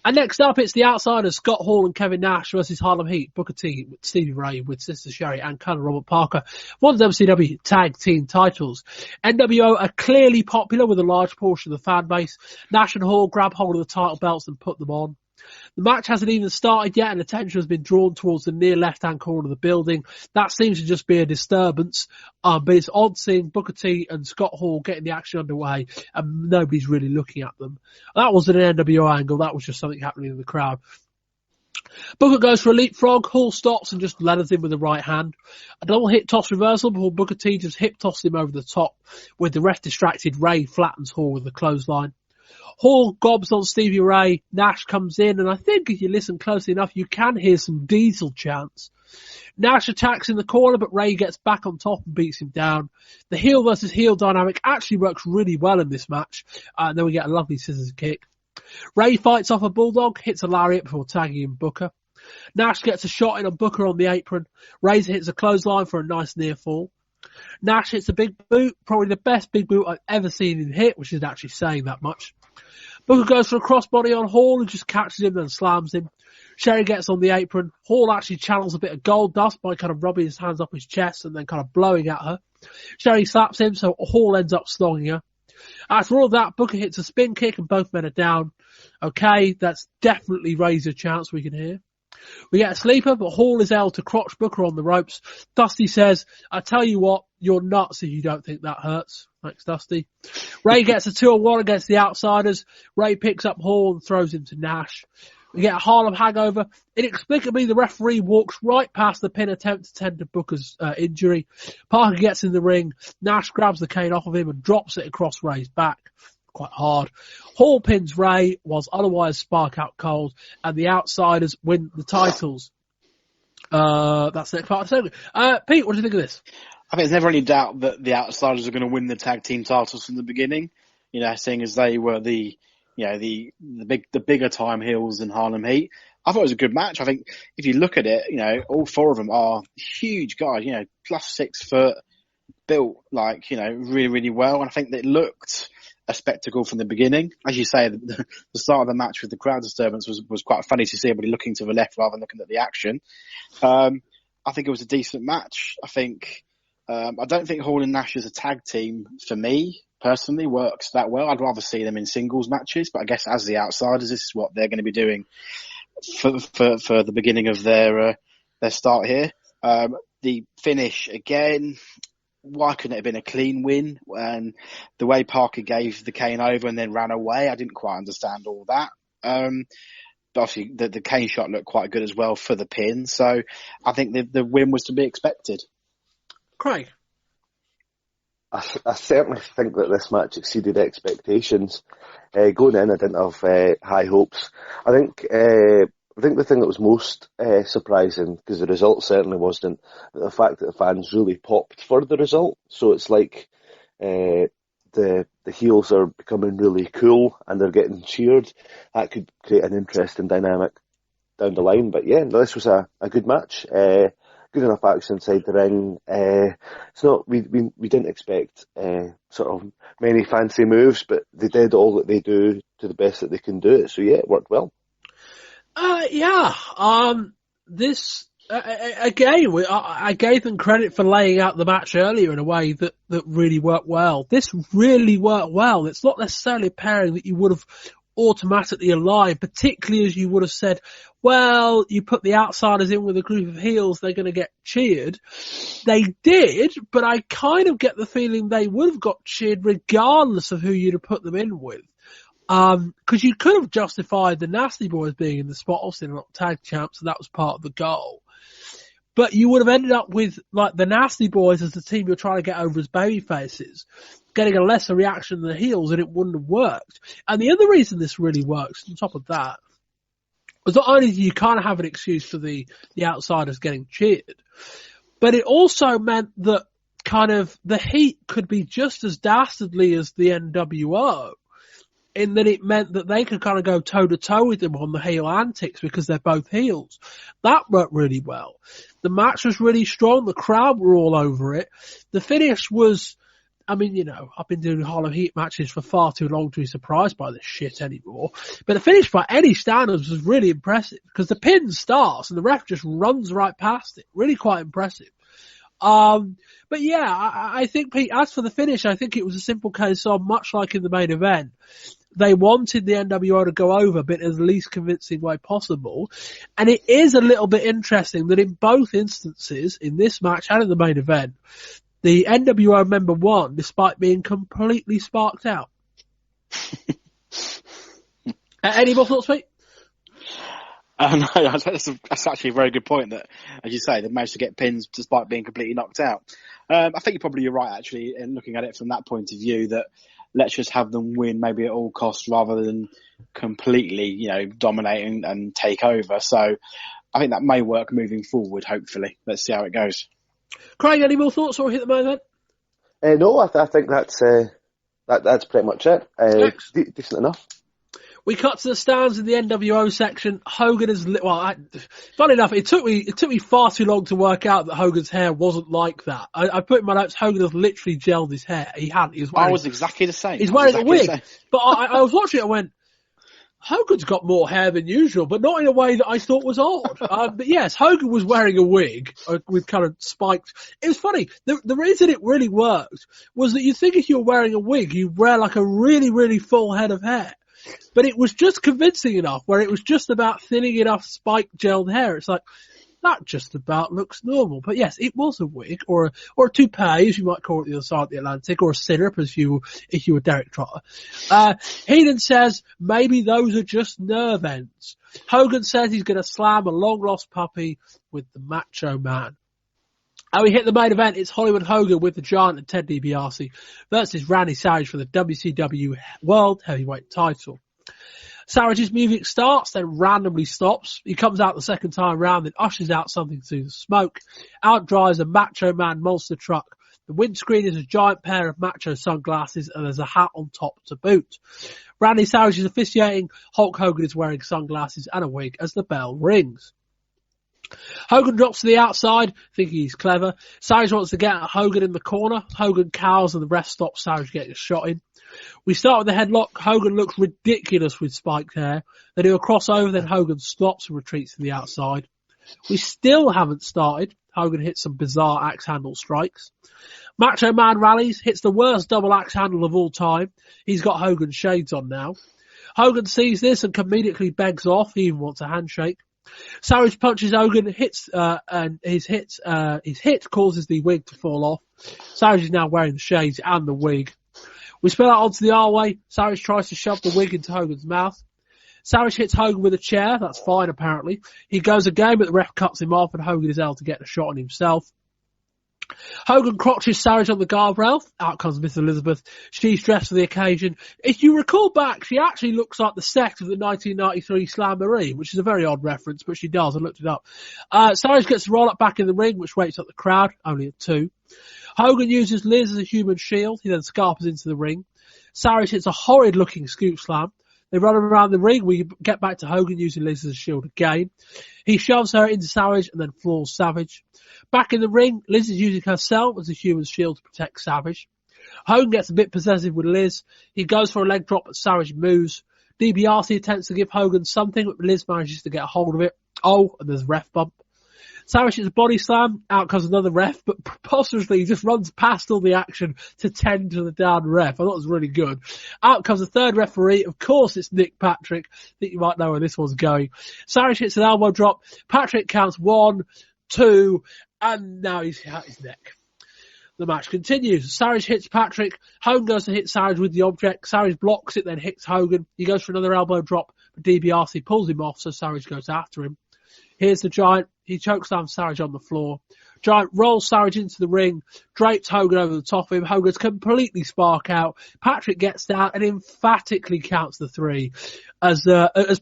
And next up, it's the Outsiders, Scott Hall and Kevin Nash versus Harlem Heat, Booker T, with Stevie Ray, with Sister Sherry and Colonel Robert Parker for the WCW Tag Team titles. NWO are clearly popular with a large portion of the fan base. Nash and Hall grab hold of the title belts and put them on. The match hasn't even started yet, and attention has been drawn towards the near left-hand corner of the building. That seems to just be a disturbance, but it's odd seeing Booker T and Scott Hall getting the action underway, and nobody's really looking at them. That wasn't an NWO angle, that was just something happening in the crowd. Booker goes for a leapfrog, Hall stops and just ladders him with the right hand. A double hip toss reversal before Booker T just hip tossed him over the top, with the ref distracted. Ray flattens Hall with the clothesline. Hall gobs on Stevie Ray, Nash comes in, and I think if you listen closely enough, you can hear some Diesel chants. Nash attacks in the corner, but Ray gets back on top and beats him down. The heel versus heel dynamic actually works really well in this match, and then we get a lovely scissors kick. Ray fights off a bulldog, hits a lariat before tagging in Booker. Nash gets a shot in on Booker on the apron. Ray hits a clothesline for a nice near fall. Nash hits a big boot, probably the best big boot I've ever seen him hit, which isn't actually saying that much. Booker goes for a crossbody on Hall and just catches him and slams him. Sherry gets on the apron. Hall actually channels a bit of gold dust by kind of rubbing his hands up his chest and then kind of blowing at her. Sherry slaps him, so Hall ends up slogging her. After all that, Booker hits a spin kick and both men are down. Okay, that's definitely raised a chance, we can hear. We get a sleeper, but Hall is able to crotch Booker on the ropes. Dusty says, I tell you what, you're nuts if you don't think that hurts. Thanks, Dusty. Ray gets a 2-on-1 against the Outsiders. Ray picks up Hall and throws him to Nash. We get a Harlem hangover. Inexplicably, the referee walks right past the pin attempt to tend to Booker's injury. Parker gets in the ring. Nash grabs the cane off of him and drops it across Ray's back. Quite hard. Hall pins Ray, whilst otherwise spark out cold, and the Outsiders win the titles. That's the next part of the segment. Pete, what do you think of this? I think there's never any doubt that the Outsiders are going to win the tag team titles from the beginning. You know, seeing as they were the bigger time heels than Harlem Heat. I thought it was a good match. I think if you look at it, you know, all four of them are huge guys, you know, plus 6 foot, built like, you know, really, really well. And I think that it looked a spectacle from the beginning. As you say, the start of the match with the crowd disturbance was quite funny to see everybody looking to the left rather than looking at the action. I think it was a decent match. I think, I don't think Hall and Nash as a tag team, for me, personally, works that well. I'd rather see them in singles matches, but I guess as the Outsiders, this is what they're going to be doing for the beginning of their start here. The finish, again, why couldn't it have been a clean win? And the way Parker gave the cane over and then ran away, I didn't quite understand all that. But obviously, the cane shot looked quite good as well for the pin. So I think the win was to be expected. Craig? I certainly think that this match exceeded expectations. Going in, I didn't have high hopes. I think the thing that was most surprising, because the result certainly wasn't, the fact that the fans really popped for the result. So it's like the heels are becoming really cool and they're getting cheered. That could create an interesting dynamic down the line. But yeah, this was a good match. Good enough action inside the ring. It's not, we didn't expect sort of many fancy moves, but they did all that they do to the best that they can do it. So yeah, it worked well. This again, I gave them credit for laying out the match earlier in a way that really worked well. This really worked well. It's not necessarily a pairing that you would have automatically aligned, particularly as you would have said, well, you put the Outsiders in with a group of heels, they're going to get cheered. They did, but I kind of get the feeling they would have got cheered regardless of who you'd have put them in with. Because you could have justified the Nasty Boys being in the spot, obviously they're not tag champs, so that was part of the goal. But you would have ended up with, like, the Nasty Boys as the team you're trying to get over as baby faces, getting a lesser reaction than the heels, and it wouldn't have worked. And the other reason this really works, on top of that, was not only do you kind of have an excuse for the Outsiders getting cheered, but it also meant that kind of the Heat could be just as dastardly as the NWO. in that it meant that they could kind of go toe-to-toe with them on the heel antics because they're both heels. That worked really well. The match was really strong. The crowd were all over it. The finish was, I mean, you know, I've been doing Hollow Heat matches for far too long to be surprised by this shit anymore. But the finish by any standards was really impressive because the pin starts and the ref just runs right past it. Really quite impressive. But yeah, I think, Pete, as for the finish, I think it was a simple case of, much like in the main event, they wanted the NWO to go over, but in the least convincing way possible. And it is a little bit interesting that in both instances, in this match and in the main event, the NWO member won despite being completely sparked out. Any more thoughts, Pete? No, that's actually a very good point that, as you say, they managed to get pins despite being completely knocked out. I think you're right, actually, in looking at it from that point of view, that let's just have them win maybe at all costs rather than completely, you know, dominating and take over. So I think that may work moving forward, hopefully. Let's see how it goes. Craig, any more thoughts or hit the moment? No, I think that's pretty much it. Decent enough. We cut to the stands in the NWO section. Hogan is, funny enough, it took me far too long to work out that Hogan's hair wasn't like that. I put in my notes, Hogan has literally gelled his hair. He was wearing, I was exactly the same. He's wearing a wig. But I was watching it, I went, Hogan's got more hair than usual, but not in a way that I thought was odd. But yes, Hogan was wearing a wig with kind of spiked. It was funny. The reason it really worked was that you think if you were wearing a wig, you'd wear like a really, really full head of hair. But it was just convincing enough where it was just about thinning enough spiked gelled hair. It's like, that just about looks normal. But yes, it was a wig or a toupee, as you might call it the other side of the Atlantic, or a syrup if you were Derek Trotter. Eaton says maybe those are just nerve ends. Hogan says he's going to slam a long lost puppy with the Macho Man. And we hit the main event. It's Hollywood Hogan with the Giant and Ted DiBiase versus Randy Savage for the WCW World Heavyweight title. Savage's music starts, then randomly stops. He comes out the second time round, then ushers out something through the smoke. Out drives a Macho Man monster truck. The windscreen is a giant pair of Macho sunglasses, and there's a hat on top to boot. Randy Savage is officiating. Hulk Hogan is wearing sunglasses and a wig as the bell rings. Hogan drops to the outside, thinking he's clever. Savage wants to get at Hogan in the corner. Hogan cowers and the ref stops Savage getting a shot in. We start with the headlock. Hogan looks ridiculous with spiked hair. They do a crossover, then Hogan stops and retreats to the outside. We still haven't started. Hogan hits some bizarre axe handle strikes. Macho Man rallies, hits the worst double axe handle of all time. He's got Hogan's shades on now. Hogan sees this and comedically begs off. He even wants a handshake. Savage punches Hogan, and his hit causes the wig to fall off. Savage is now wearing the shades and the wig. We spill out onto the R-way. Savage tries to shove the wig into Hogan's mouth. Savage hits Hogan with a chair. That's fine, apparently. He goes again, but the ref cuts him off, and Hogan is able to get a shot on himself. Hogan crotches Savage on the guardrail. Out comes Miss Elizabeth. She's dressed for the occasion. If you recall back, she actually looks like the set of the 1993 Slamboree, which is a very odd reference, but she does. I looked it up. Savage gets the roll-up back in the ring, which wakes up the crowd, only at 2. Hogan uses Liz as a human shield. He then scarpers into the ring. Savage hits a horrid-looking scoop slam. They run around the ring. We get back to Hogan using Liz as a shield again. He shoves her into Savage and then floors Savage. Back in the ring, Liz is using herself as a human shield to protect Savage. Hogan gets a bit possessive with Liz. He goes for a leg drop, but Savage moves. DiBiase attempts to give Hogan something, but Liz manages to get a hold of it. Oh, and there's a ref bump. Savage hits a body slam. Out comes another ref, but preposterously he just runs past all the action to tend to the down ref. I thought it was really good. Out comes a third referee. Of course it's Nick Patrick. I think you might know where this one's going. Savage hits an elbow drop. Patrick counts 1, 2, and now he's out his neck. The match continues. Savage hits Patrick. Hogan goes to hit Savage with the object. Savage blocks it, then hits Hogan. He goes for another elbow drop, but DiBiase pulls him off, so Savage goes after him. Here's the Giant. He chokeslams Savage on the floor. Giant rolls Savage into the ring, drapes Hogan over the top of him. Hogan's completely spark out. Patrick gets down and emphatically counts the 3. As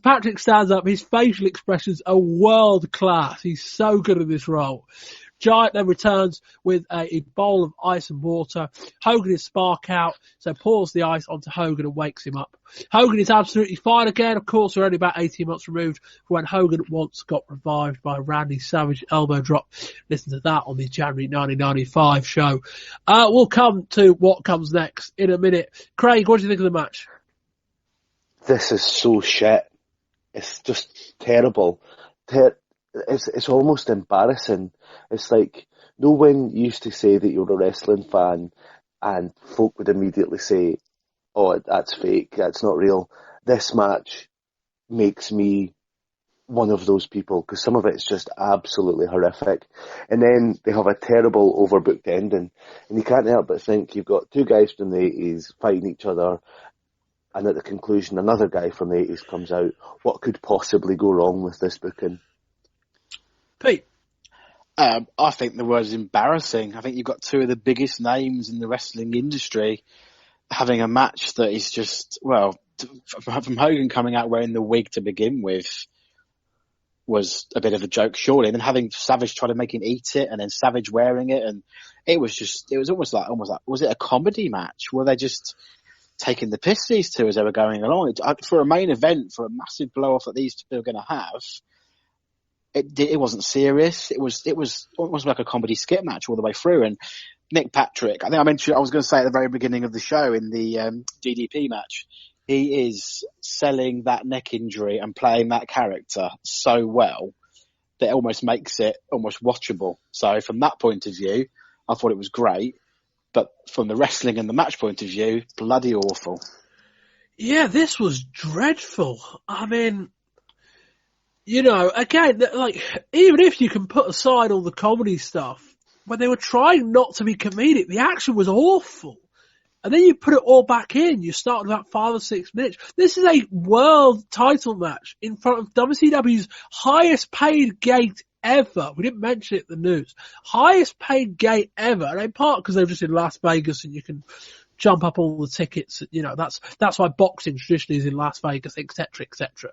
Patrick stands up, his facial expressions are world class. He's so good at this role. Giant then returns with a bowl of ice and water. Hogan is spark out, so pours the ice onto Hogan and wakes him up. Hogan is absolutely fine again. Of course, we're only about 18 months removed from when Hogan once got revived by Randy Savage elbow drop. Listen to that on the January 1995 show. We'll come to what comes next in a minute. Craig, what do you think of the match? This is so shit. It's just terrible. It's almost embarrassing. It's like, no one used to say that you're a wrestling fan and folk would immediately say, oh, that's fake, that's not real. This match makes me one of those people, because some of it's just absolutely horrific. And then they have a terrible overbooked ending, and you can't help but think you've got two guys from the 80s fighting each other, and at the conclusion another guy from the 80s comes out. What could possibly go wrong with this booking? Pete? I think the word is embarrassing. I think you've got two of the biggest names in the wrestling industry having a match that is just, well, from Hogan coming out wearing the wig to begin with was a bit of a joke, surely. And then having Savage try to make him eat it, and then Savage wearing it, and it was almost like, was it a comedy match? Were they just taking the piss, these two, as they were going along? For a main event, for a massive blow off that these two are going to have, it wasn't serious. It was almost like a comedy skit match all the way through. And Nick Patrick, I think I was going to say at the very beginning of the show in the DDP match, he is selling that neck injury and playing that character so well that it almost makes it almost watchable. So from that point of view, I thought it was great. But from the wrestling and the match point of view, bloody awful. Yeah, this was dreadful. I mean, you know, again, like, even if you can put aside all the comedy stuff, when they were trying not to be comedic, the action was awful. And then you put it all back in. You start with about 5 or 6 minutes. This is a world title match in front of WCW's highest paid gate ever. We didn't mention it in the news. Highest paid gate ever. And in part because they're just in Las Vegas and you can jump up all the tickets. You know, that's why boxing traditionally is in Las Vegas, etc., etc.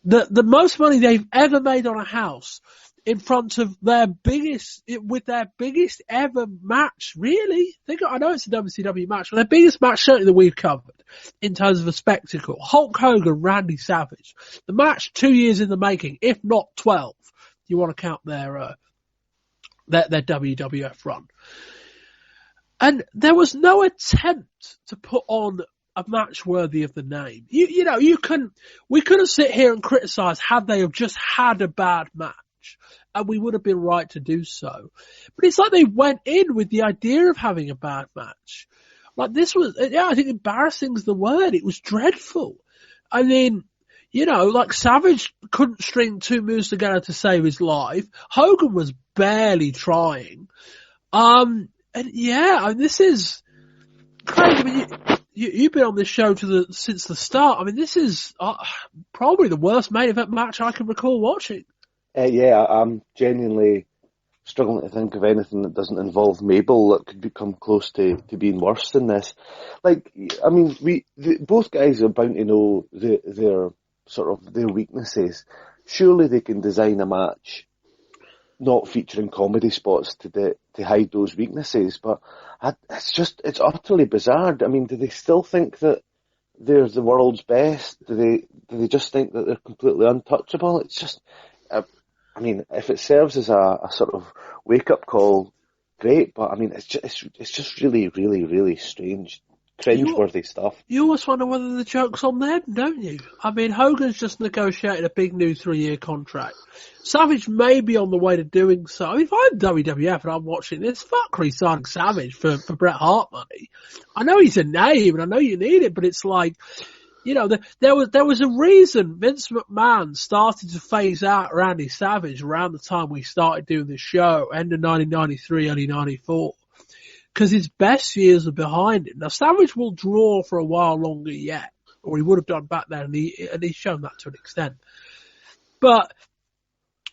The most money they've ever made on a house in front of with their biggest ever match, really. I know it's a WCW match, but their biggest match certainly that we've covered in terms of a spectacle. Hulk Hogan, Randy Savage. The match 2 years in the making, if not 12. You want to count their WWF run. And there was no attempt to put on a match worthy of the name. We couldn't sit here and criticise had they have just had a bad match, and we would have been right to do so. But it's like they went in with the idea of having a bad match. Like, this was, I think embarrassing's the word. It was dreadful. I mean, you know, like, Savage couldn't string two moves together to save his life. Hogan was barely trying. And yeah, I mean, this is, Craig, I mean, you've been on this show since the start. I mean, this is probably the worst main event match I can recall watching. Yeah, I'm genuinely struggling to think of anything that doesn't involve Mabel that could become close to being worse than this. Like, I mean, both guys are bound to know their weaknesses. Surely they can design a match not featuring comedy spots to hide those weaknesses, but it's utterly bizarre. I mean, do they still think that they're the world's best? Do they just think that they're completely untouchable? It's just, I mean, if it serves as a sort of wake-up call, great, but I mean, it's just really, really, really strange, cringe-worthy stuff. You always wonder whether the joke's on them, don't you? I mean, Hogan's just negotiated a big new 3-year contract. Savage may be on the way to doing so. I mean, if I'm WWF and I'm watching this, fuck re-signing Savage for Bret Hart money. I know he's a name and I know you need it, but it's like, you know, there was a reason Vince McMahon started to phase out Randy Savage around the time we started doing this show, end of 1993, early 94. Because his best years are behind him. Now, Savage will draw for a while longer yet, or he would have done back then, and he's shown that to an extent. But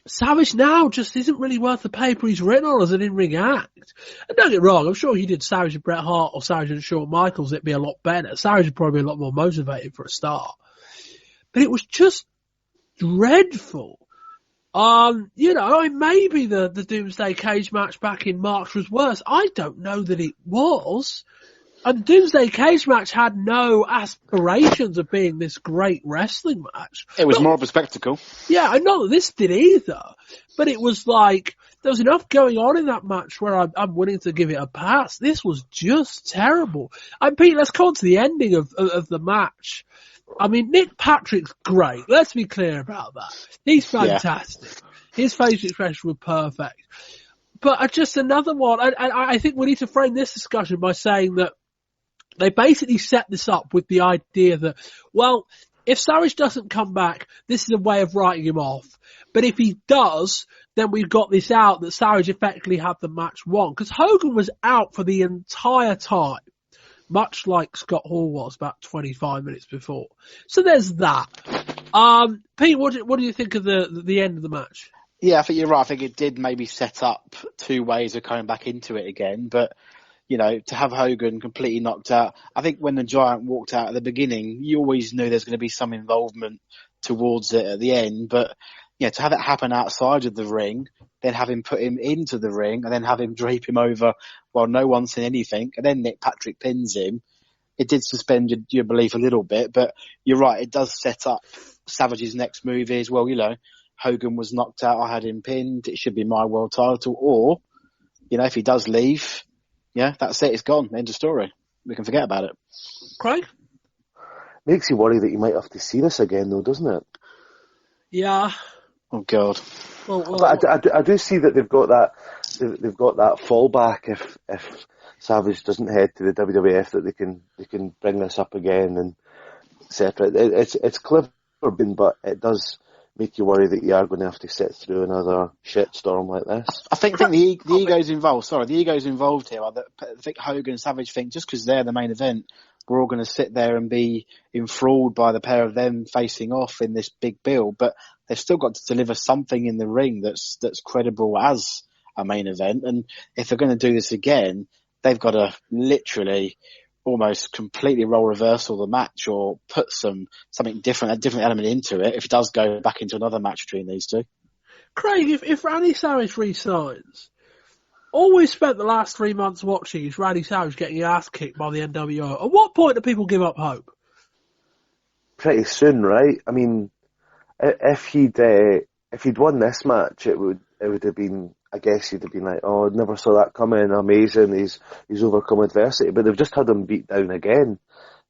Savage now just isn't really worth the paper he's written on as an in-ring act. And don't get me wrong, I'm sure he did Savage and Bret Hart or Savage and Shawn Michaels, it'd be a lot better. Savage would probably be a lot more motivated for a start. But it was just dreadful. Maybe the Doomsday Cage match back in March was worse. I don't know that it was. And the Doomsday Cage match had no aspirations of being this great wrestling match. It was more of a spectacle. Yeah, I know that this did either. But it was like, there was enough going on in that match where I'm willing to give it a pass. This was just terrible. And Pete, let's come on to the ending of the match. I mean, Nick Patrick's great. Let's be clear about that. He's fantastic. Yeah. His facial expressions were perfect. But just another one, and I think we need to frame this discussion by saying that they basically set this up with the idea that, well, if Savage doesn't come back, this is a way of writing him off. But if he does, then we've got this out that Savage effectively had the match won. Because Hogan was out for the entire time, much like Scott Hall was about 25 minutes before. So there's that. Pete, what do you think of the end of the match? Yeah, I think you're right. I think it did maybe set up two ways of coming back into it again. But, to have Hogan completely knocked out, I think when the Giant walked out at the beginning, you always knew there's going to be some involvement towards it at the end. But, to have it happen outside of the ring, then have him put him into the ring, and then have him drape him over while no one's seen anything, and then Nick Patrick pins him, it did suspend your belief a little bit. But you're right, it does set up Savage's next move is, well, Hogan was knocked out, I had him pinned, it should be my world title. Or, if he does leave, that's it, it's gone, end of story. We can forget about it. Craig? Makes you worry that you might have to see this again, though, doesn't it? Yeah. Oh, God. But I do see that they've got that fallback if Savage doesn't head to the WWF, that they can bring this up again and etc. It's clever, but it does make you worry that you are going to have to sit through another shitstorm like this. I think the ego's involved. Sorry, the ego's involved here. I think Hogan and Savage think just because they're the main event, we're all going to sit there and be enthralled by the pair of them facing off in this big build. But they've still got to deliver something in the ring that's credible as a main event. And if they're going to do this again, they've got to literally almost completely role reversal the match or put something different, a different element into it if it does go back into another match between these two. Craig, if Randy Savage re-signs, all we spent the last 3 months watching is Randy Savage getting his ass kicked by the NWO. At what point do people give up hope? Pretty soon, right? I mean, if he'd won this match, it would have been, I guess you'd have been like, oh, never saw that coming, amazing, he's overcome adversity, but they've just had him beat down again.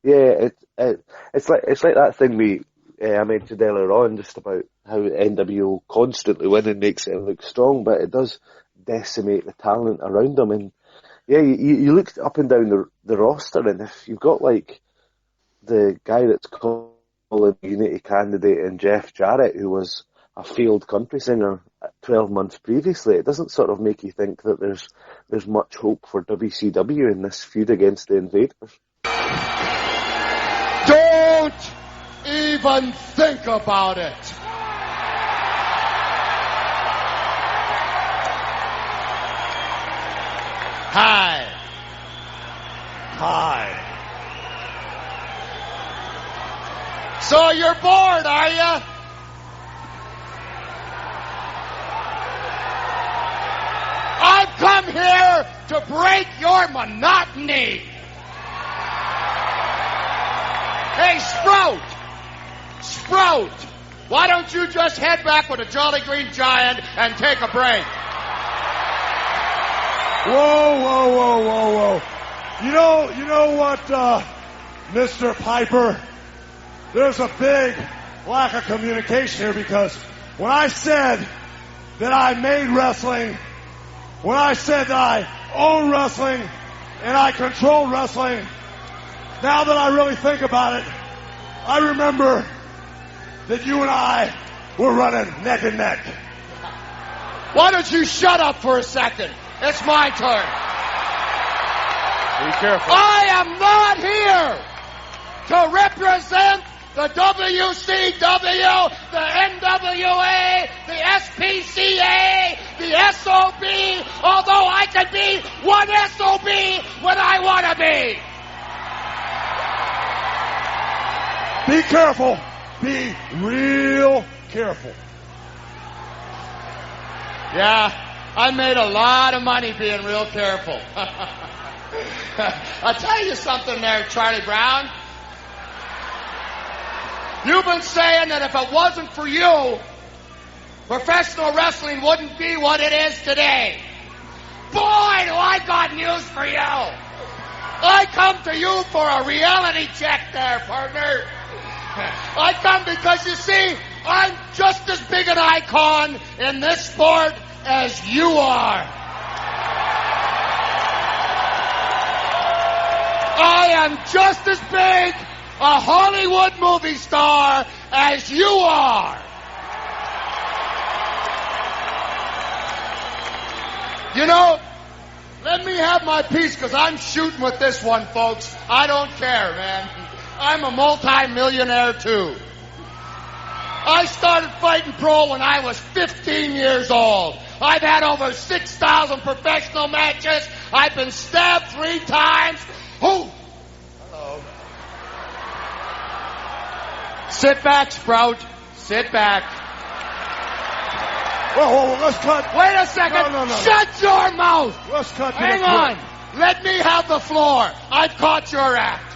Yeah, it's like that thing I mentioned earlier on, just about how NWO constantly winning makes it look strong, but it does decimate the talent around them. And yeah, you look up and down the roster, and if you've got like the guy that's calling Unity candidate and Jeff Jarrett, who was a failed country singer 12 months previously, it doesn't sort of make you think that there's much hope for WCW in this feud against the Invaders. Don't even think about it. Hi. So you're bored, are you? I've come here to break your monotony. Hey, Sprout, why don't you just head back with a Jolly Green Giant and take a break? Whoa. You know what, Mr. Piper? There's a big lack of communication here, because when I said that I made wrestling, when I said that I own wrestling and I control wrestling, now that I really think about it, I remember that you and I were running neck and neck. Why don't you shut up for a second? It's my turn. Be careful. I am not here to represent the WCW, the NWA, the SPCA, the SOB, although I can be one SOB when I want to be. Be careful. Be real careful. Yeah, I made a lot of money being real careful. I'll tell you something there, Charlie Brown. You've been saying that if it wasn't for you, professional wrestling wouldn't be what it is today. Boy, do I got news for you. I come to you for a reality check there, partner. I come because, you see, I'm just as big an icon in this sport as you are. I am just as big a Hollywood movie star as you are. You know, let me have my piece, because I'm shooting with this one, folks. I don't care, man. I'm a multi-millionaire, too. I started fighting pro when I was 15 years old. I've had over 6,000 professional matches. I've been stabbed 3 times. Oh, hello. Sit back, Sprout. Sit back. Whoa, let's cut. Wait a second. No. Shut your mouth. Let's cut. Hang on. Let me have the floor. I've caught your act.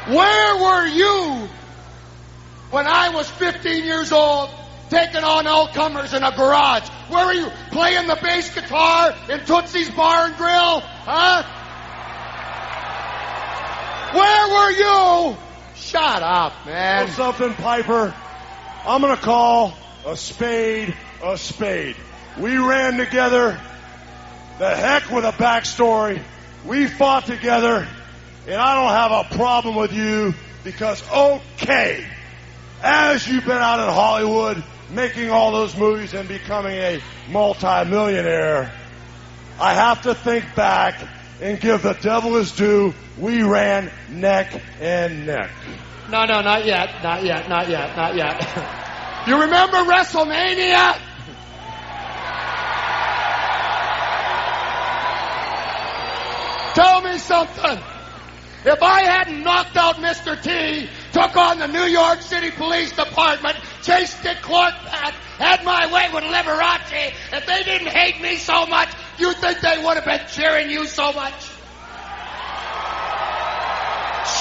Where were you when I was 15 years old, taking on all-comers in a garage? Where were you? Playing the bass guitar in Tootsie's Bar and Grill? Huh? Where were you? Shut up, man. Know something, Piper? I'm going to call a spade a spade. We ran together. The heck with a backstory. We fought together. And I don't have a problem with you because, okay, as you've been out in Hollywood making all those movies and becoming a multi-millionaire, I have to think back and give the devil his due. We ran neck and neck. No, not yet. You remember WrestleMania? Tell me something. If I hadn't knocked out Mr. T, took on the New York City Police Department, chased Dick Clark back, had my way with Liberace, if they didn't hate me so much, you think they would have been cheering you so much?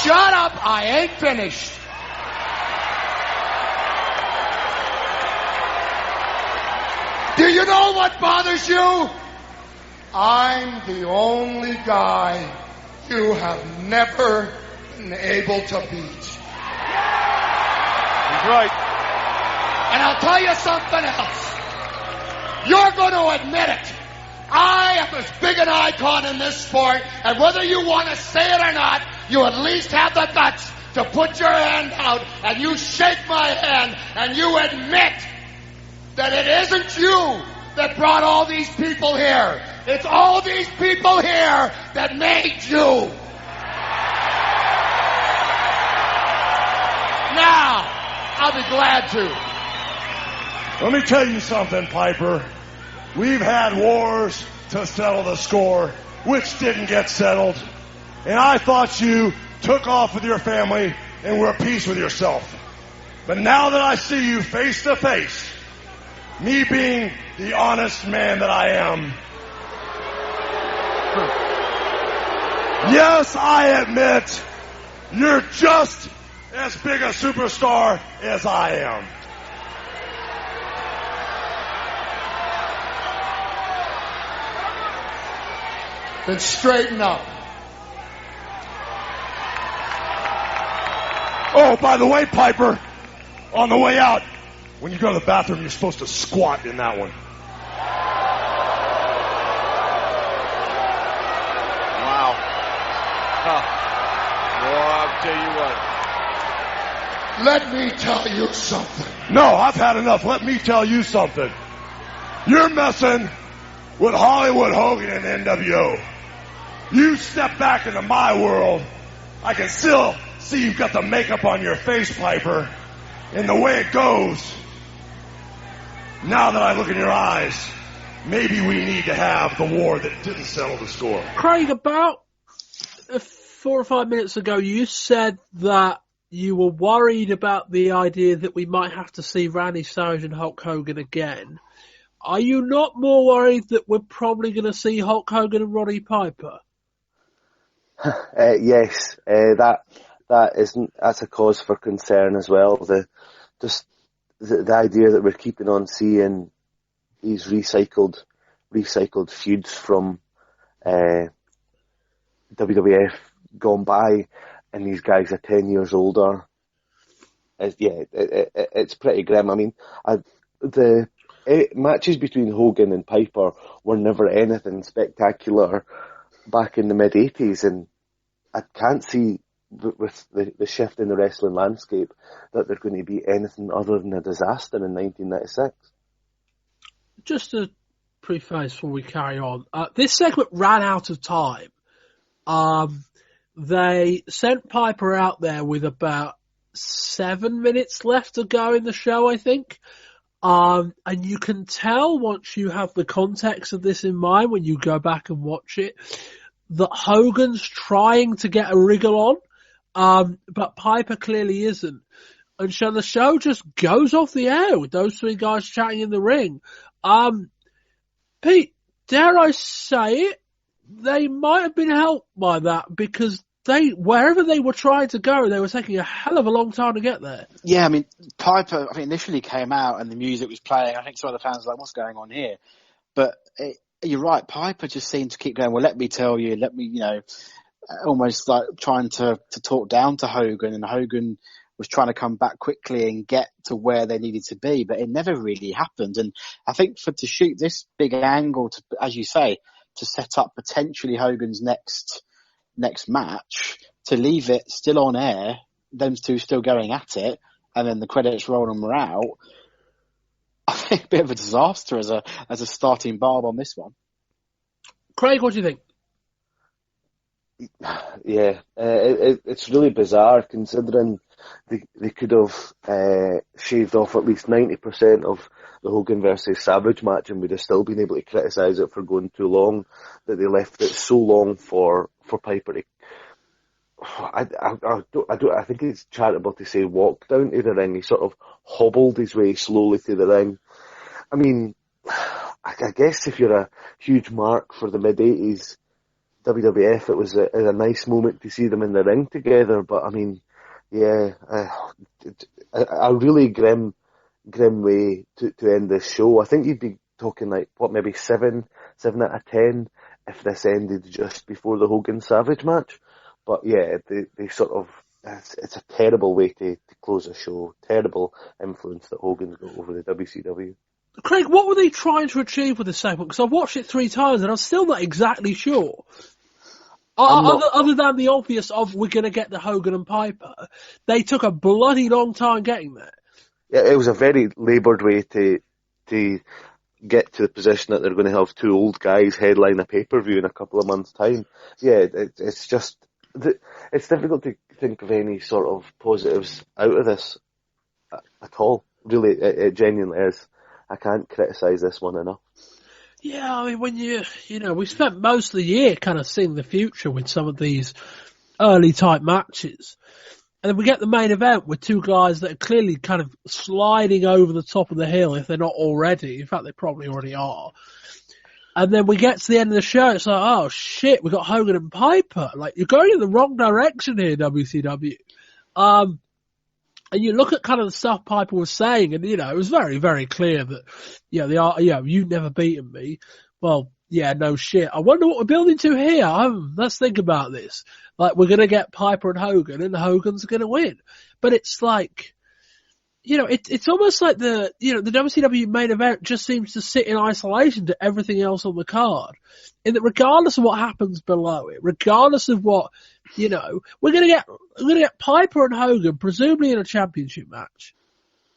Shut up, I ain't finished. Do you know what bothers you? I'm the only guy you have never been able to beat. He's right. And I'll tell you something else. You're going to admit it. I am as big an icon in this sport, and whether you want to say it or not, you at least have the guts to put your hand out and you shake my hand and you admit that it isn't you that brought all these people here. It's all these people here that made you. Now, I'll be glad to. Let me tell you something, Piper. We've had wars to settle the score, which didn't get settled. And I thought you took off with your family and were at peace with yourself. But now that I see you face to face, me being the honest man that I am, yes, I admit, you're just as big a superstar as I am. Then straighten up. Oh, by the way, Piper, on the way out, when you go to the bathroom, you're supposed to squat in that one. Wow. Huh. Well, I'll tell you what. Let me tell you something. No, I've had enough. Let me tell you something. You're messing with Hollywood Hogan and NWO. You step back into my world, I can still see you've got the makeup on your face, Piper. And the way it goes, now that I look in your eyes, maybe we need to have the war that didn't settle the score. Craig, about 4 or 5 minutes ago, you said that you were worried about the idea that we might have to see Randy Savage and Hulk Hogan again. Are you not more worried that we're probably going to see Hulk Hogan and Roddy Piper? Yes, that's a cause for concern as well. The idea that we're keeping on seeing these recycled feuds from WWF gone by, and these guys are 10 years older. It's pretty grim. I mean, the matches between Hogan and Piper were never anything spectacular back in the mid-80s, and I can't see with the shift in the wrestling landscape that they're going to be anything other than a disaster in 1996. Just to preface before we carry on, this segment ran out of time. They sent Piper out there with about 7 minutes left to go in the show, I think. And you can tell once you have the context of this in mind, when you go back and watch it, that Hogan's trying to get a wriggle on, but Piper clearly isn't. And so the show just goes off the air with those three guys chatting in the ring. Pete, dare I say it, they might have been helped by that, because wherever they were trying to go, they were taking a hell of a long time to get there. Yeah, I mean, Piper, initially came out and the music was playing. I think some of the fans were like, what's going on here? But you're right, Piper just seemed to keep going, well, let me tell you, almost like trying to talk down to Hogan, and Hogan was trying to come back quickly and get to where they needed to be, but it never really happened. And I think to shoot this big angle, to, as you say, to set up potentially Hogan's next match, to leave it still on air, them two still going at it, and then the credits roll and we're out, I think a bit of a disaster as a starting barb on this one. Craig, what do you think? Yeah, it's really bizarre considering they could have shaved off at least 90% of the Hogan versus Savage match, and we'd have still been able to criticise it for going too long, that they left it so long for Piper to... I think it's charitable to say walk down to the ring. He sort of hobbled his way slowly to the ring. I mean, I guess if you're a huge mark for the mid-80s WWF, it was a nice moment to see them in the ring together, but I mean, yeah, a really grim way to end this show. I think you'd be talking maybe 7 out of 10 if this ended just before the Hogan Savage match. But yeah, they sort of, it's a terrible way to close a show. Terrible influence that Hogan's got over the WCW. Craig, what were they trying to achieve with this segment? Because I've watched it 3 times and I'm still not exactly sure. Other than the obvious of we're going to get the Hogan and Piper, they took a bloody long time getting there. Yeah, it was a very laboured way to get to the position that they're going to have 2 old guys headline a pay-per-view in a couple of months' time. Yeah, it's just... It's difficult to think of any sort of positives out of this at all. Really, it genuinely is. I can't criticise this one enough. Yeah, I mean, when we spent most of the year kind of seeing the future with some of these early type matches. And then we get the main event with 2 guys that are clearly kind of sliding over the top of the hill if they're not already. In fact, they probably already are. And then we get to the end of the show, it's like, oh shit, we got Hogan and Piper. Like, you're going in the wrong direction here, WCW. And you look at kind of the stuff Piper was saying, and, it was very, very clear that, you've never beaten me. Well, yeah, no shit. I wonder what we're building to here. Let's think about this. Like, we're going to get Piper and Hogan, and Hogan's going to win. But it's like... it's almost like the WCW main event just seems to sit in isolation to everything else on the card. In that regardless of what happens below it, regardless of what, we're gonna get Piper and Hogan presumably in a championship match.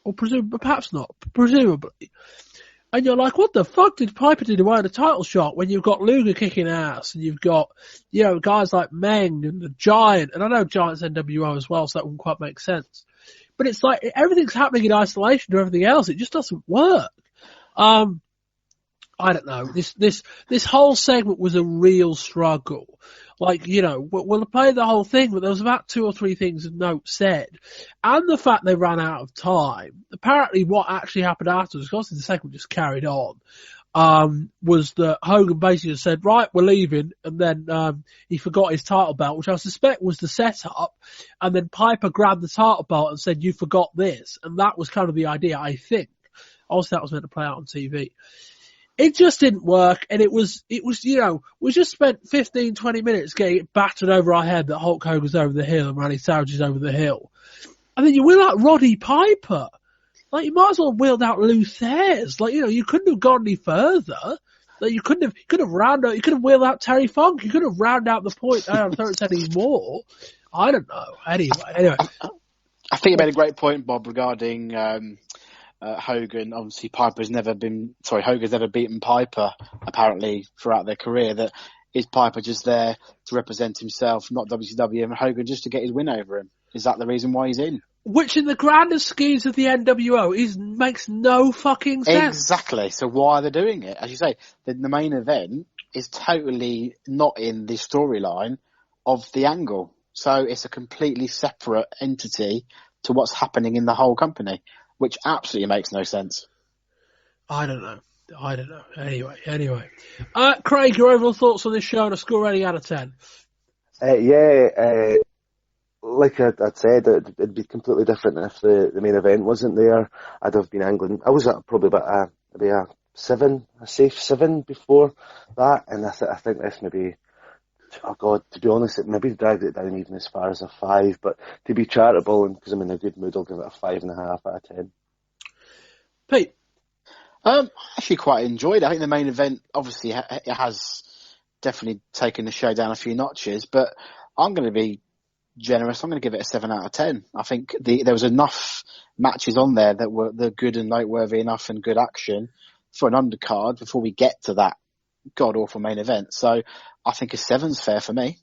Or perhaps not, presumably. And you're like, what the fuck did Piper do to win a title shot when you've got Luger kicking ass and you've got, guys like Meng and the Giant, and I know Giant's NWO as well, so that wouldn't quite make sense. But it's like everything's happening in isolation to everything else. It just doesn't work. I don't know. This whole segment was a real struggle. Like, you know, we'll play the whole thing, but there was about 2 or 3 things of note said. And the fact they ran out of time. Apparently what actually happened afterwards, because the segment just carried on, was that Hogan basically just said, right, we're leaving, and then he forgot his title belt, which I suspect was the setup, and then Piper grabbed the title belt and said, you forgot this, and that was kind of the idea, I think. Also, that was meant to play out on TV. It just didn't work, and it was, you know, we just spent 15, 20 minutes getting it battered over our head that Hulk Hogan's over the hill and Randy Savage is over the hill. And then you wheel out Roddy Piper. Like, you might as well have wheeled out Luther's. Like, you know, you couldn't have gone any further. Like, you could have wheeled out Terry Funk. You could have rounded out the point. I don't know if it's any more. I don't know. Anyway. I think you made a great point, Bob, regarding Hogan. Obviously, Hogan's never beaten Piper, apparently, throughout their career. That is Piper just there to represent himself, not WCW, and Hogan just to get his win over him? Is that the reason why he's in? Which, in the grander schemes of the NWO, makes no fucking sense. Exactly. So why are they doing it? As you say, the main event is totally not in the storyline of the angle. So it's a completely separate entity to what's happening in the whole company, which absolutely makes no sense. I don't know. Anyway. Craig, your overall thoughts on this show and a score rating out of 10? Like I'd said, it'd be completely different if the main event wasn't there. I'd have been angling. I was at probably about maybe a safe 7 before that, and I think this maybe, oh God, to be honest, it maybe dragged it down even as far as a 5, but to be charitable and because I'm in a good mood, I'll give it a 5.5 out of 10. Pete? I actually quite enjoyed it. I think the main event, obviously, it has definitely taken the show down a few notches, but I'm going to be generous. I'm going to give it a 7 out of 10. I think there was enough matches on there that were good and noteworthy enough and good action for an undercard before we get to that god-awful main event. So I think a 7's fair for me.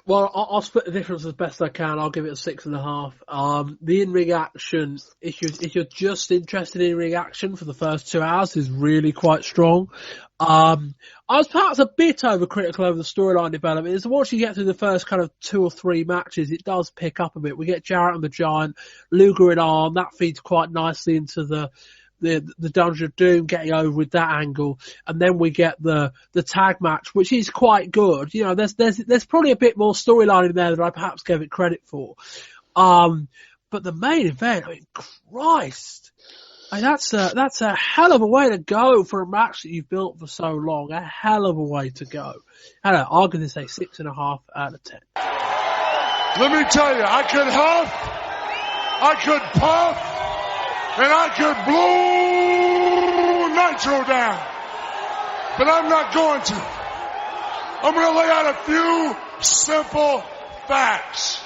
Well, I'll split the difference as best I can. I'll give it a 6.5. The in-ring action, if you're just interested in in-ring action for the first 2 hours, is really quite strong. I was perhaps a bit overcritical over the storyline development. As once you get through the first kind of 2 or 3 matches, it does pick up a bit. We get Jarrett and the Giant, Luger and Arn. That feeds quite nicely into the Dungeon of Doom, getting over with that angle, and then we get the tag match, which is quite good. You know, there's probably a bit more storyline in there than I perhaps gave it credit for. But the main event, I mean, Christ, I mean, that's a hell of a way to go for a match that you've built for so long. A hell of a way to go. I don't know, I'm going to say 6.5 out of 10. Let me tell you, I could huff, I could puff, and I could blow nitro down. But I'm not going to. I'm going to lay out a few simple facts.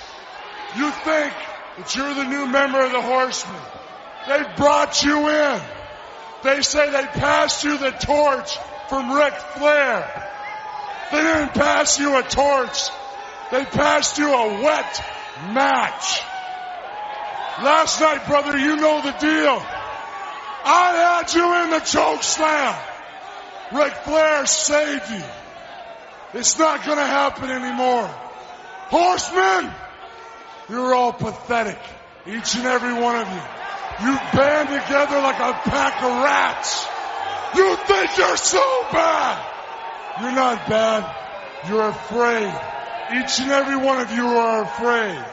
You think that you're the new member of the Horsemen. They brought you in. They say they passed you the torch from Ric Flair. They didn't pass you a torch. They passed you a wet match. Last night, brother, you know the deal. I had you in the choke slam. Ric Flair saved you. It's not going to happen anymore. Horsemen, you're all pathetic. Each and every one of you. You band together like a pack of rats. You think you're so bad. You're not bad. You're afraid. Each and every one of you are afraid.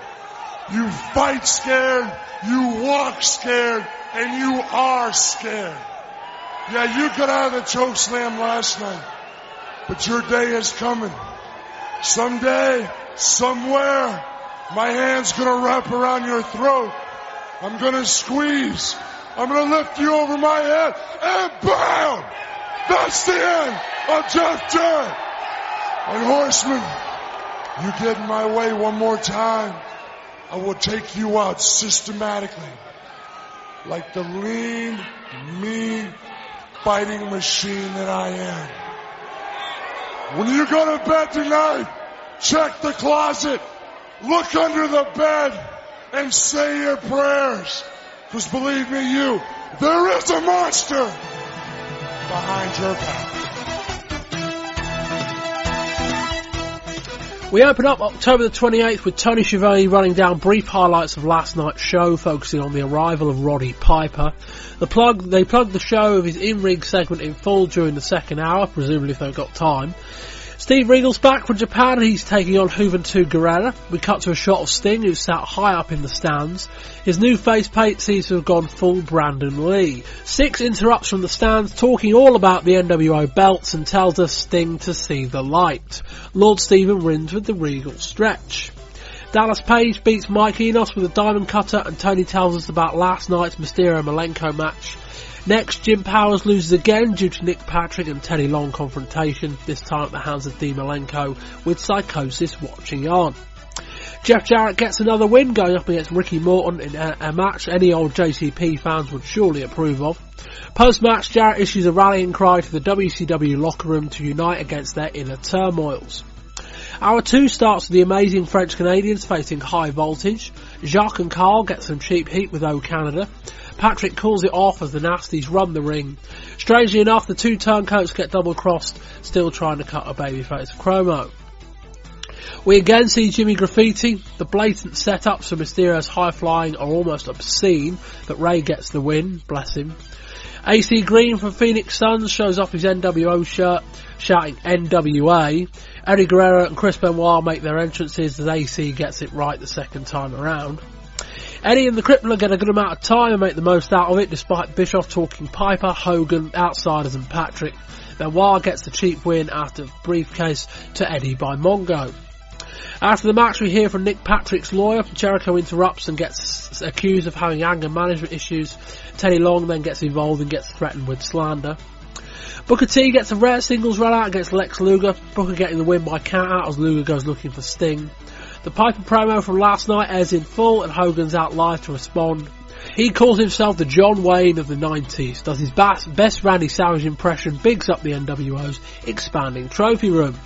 You fight scared, you walk scared, and you are scared. Yeah, you got out of the choke slam last night, but your day is coming. Someday, somewhere, my hand's gonna wrap around your throat. I'm gonna squeeze. I'm gonna lift you over my head, and BAM! That's the end of Jeff Jarrett. And Horseman, you get in my way one more time, I will take you out systematically, like the lean, mean, fighting machine that I am. When you go to bed tonight, check the closet, look under the bed, and say your prayers. Because believe me, there is a monster behind your back. We open up October the 28th with Tony Schiavone running down brief highlights of last night's show, focusing on the arrival of Roddy Piper. They plugged the show of his in-ring segment in full during the second hour, presumably if they've got time. Steve Regal's back from Japan and he's taking on Juventud Guerrera. We cut to a shot of Sting, who's sat high up in the stands. His new face paint seems to have gone full Brandon Lee. Six interrupts from the stands, talking all about the NWO belts, and tells us Sting to see the light. Lord Stephen wins with the Regal stretch. Dallas Page beats Mike Enos with a diamond cutter, and Tony tells us about last night's Mysterio-Milenko match. Next, Jim Powers loses again due to Nick Patrick and Teddy Long confrontation, this time at the hands of Dean Milenko, with Psychosis watching on. Jeff Jarrett gets another win, going up against Ricky Morton in a match any old JCP fans would surely approve of. Post-match, Jarrett issues a rallying cry to the WCW locker room to unite against their inner turmoils. Hour 2 starts with the amazing French Canadians facing High Voltage. Jacques and Carl get some cheap heat with O Canada. Patrick calls it off as the Nasties run the ring. Strangely enough, the two turncoats get double-crossed, still trying to cut a babyface promo. We again see Jimmy Graffiti. The blatant setups for Mysterio's high-flying are almost obscene, but Ray gets the win, bless him. AC Green from Phoenix Suns shows off his NWO shirt, shouting NWA. Eddie Guerrero and Chris Benoit make their entrances as AC gets it right the second time around. Eddie and the Crippler get a good amount of time and make the most out of it, despite Bischoff talking Piper, Hogan, Outsiders and Patrick. Benoit gets the cheap win after briefcase to Eddie by Mongo. After the match, we hear from Nick Patrick's lawyer. Jericho interrupts and gets accused of having anger management issues. Teddy Long then gets involved and gets threatened with slander. Booker T gets a rare singles run out against Lex Luger, Booker getting the win by count out as Luger goes looking for Sting. The Piper promo from last night airs in full and Hogan's out live to respond. He calls himself the John Wayne of the 90s, does his best Randy Savage impression, bigs up the NWO's expanding trophy room.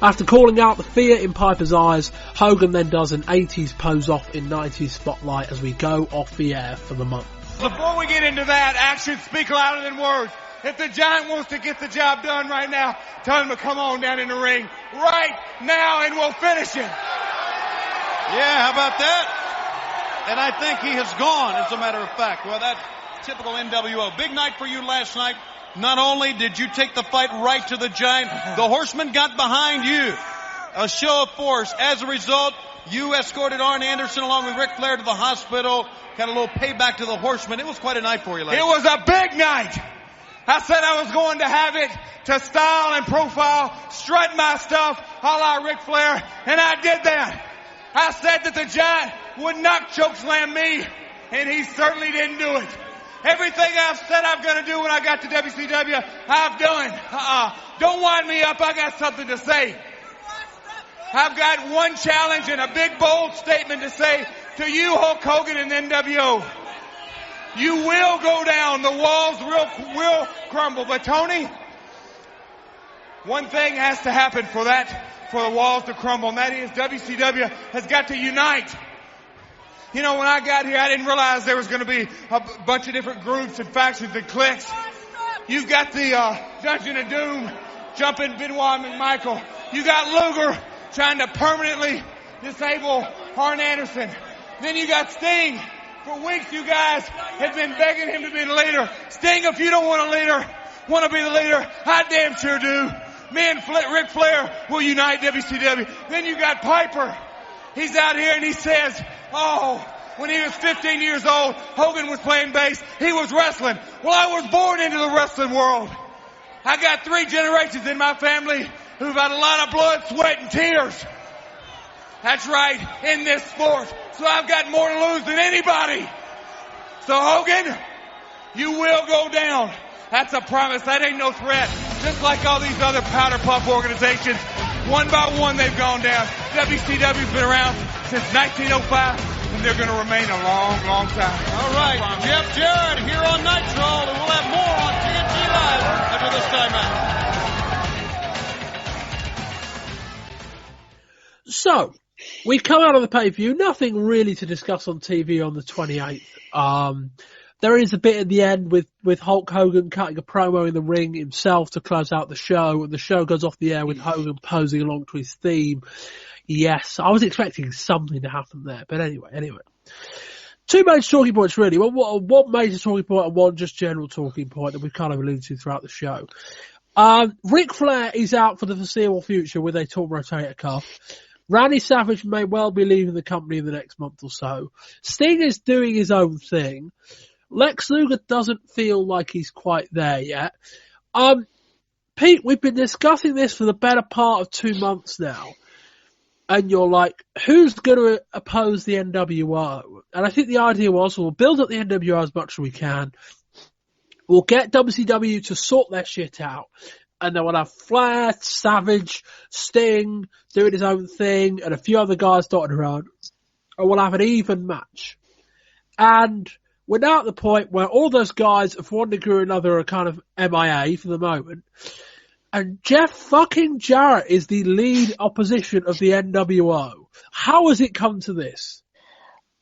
After calling out the fear in Piper's eyes, Hogan then does an 80s pose off in 90s spotlight as we go off the air for the month. Before we get into that, actions speak louder than words. If the Giant wants to get the job done right now, tell him to come on down in the ring right now and we'll finish it. Yeah, how about that? And I think he has gone, as a matter of fact. Well, that's typical NWO. Big night for you last night. Not only did you take the fight right to the Giant, the Horsemen got behind you. A show of force. As a result, you escorted Arn Anderson along with Ric Flair to the hospital. Got a little payback to the Horsemen. It was quite a night for you last night. It was a big night. I said I was going to have it to style and profile, strut my stuff, a la Ric Flair, and I did that. I said that the Giant would not chokeslam me, and he certainly didn't do it. Everything I've said I'm going to do when I got to WCW, I've done. Don't wind me up. I got something to say. I've got one challenge and a big, bold statement to say to you, Hulk Hogan and NWO. You will go down. The walls will crumble. But, Tony, one thing has to happen for the walls to crumble, and that is WCW has got to unite. You know, when I got here, I didn't realize there was going to be a bunch of different groups and factions and cliques. You've got the Dungeon of Doom jumping Benoit McMichael. You got Luger trying to permanently disable Arn Anderson. Then you got Sting. For weeks, you guys have been begging him to be the leader. Sting, if you don't want to be the leader, I damn sure do. Me and Ric Flair will unite WCW. Then you got Piper. He's out here and he says, when he was 15 years old, Hogan was playing bass. He was wrestling. Well, I was born into the wrestling world. I got 3 generations in my family who've had a lot of blood, sweat, and tears. That's right, in this sport. So I've got more to lose than anybody. So Hogan, you will go down. That's a promise. That ain't no threat. Just like all these other powder puff organizations, one by one they've gone down. WCW's been around since 1905, and they're going to remain a long, long time. All right, Jeff Jarrett here on Nitro, and we'll have more on TNT Live after this timeout. So, we've come out of the pay-per-view. Nothing really to discuss on TV on the 28th. There is a bit at the end with Hulk Hogan cutting a promo in the ring himself to close out the show, and the show goes off the air with Hogan posing along to his theme. Yes, I was expecting something to happen there, but anyway. Two major talking points, really. One major talking point and one just general talking point that we've kind of alluded to throughout the show. Ric Flair is out for the foreseeable future with a torn rotator cuff. Randy Savage may well be leaving the company in the next month or so. Sting is doing his own thing. Lex Luger doesn't feel like he's quite there yet. Pete, we've been discussing this for the better part of 2 months now. And you're like, who's going to oppose the NWO? And I think the idea was, we'll build up the NWO as much as we can. We'll get WCW to sort their shit out. And then we'll have Flair, Savage, Sting doing his own thing, and a few other guys dotted around. And we'll have an even match. And we're now at the point where all those guys, for one degree or another, are kind of MIA for the moment. And Jeff fucking Jarrett is the lead opposition of the NWO. How has it come to this?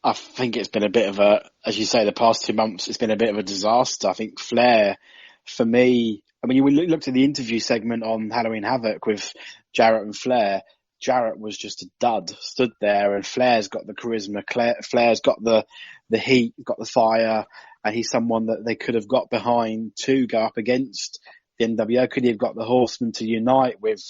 I think it's been a bit of as you say, the past 2 months, it's been a bit of a disaster. I think Flair, for me, I mean, you looked at the interview segment on Halloween Havoc with Jarrett and Flair. Jarrett was just a dud, stood there, and Flair's got the charisma. Flair's got the heat, got the fire, and he's someone that they could have got behind to go up against the NWO. Could he have got the Horsemen to unite with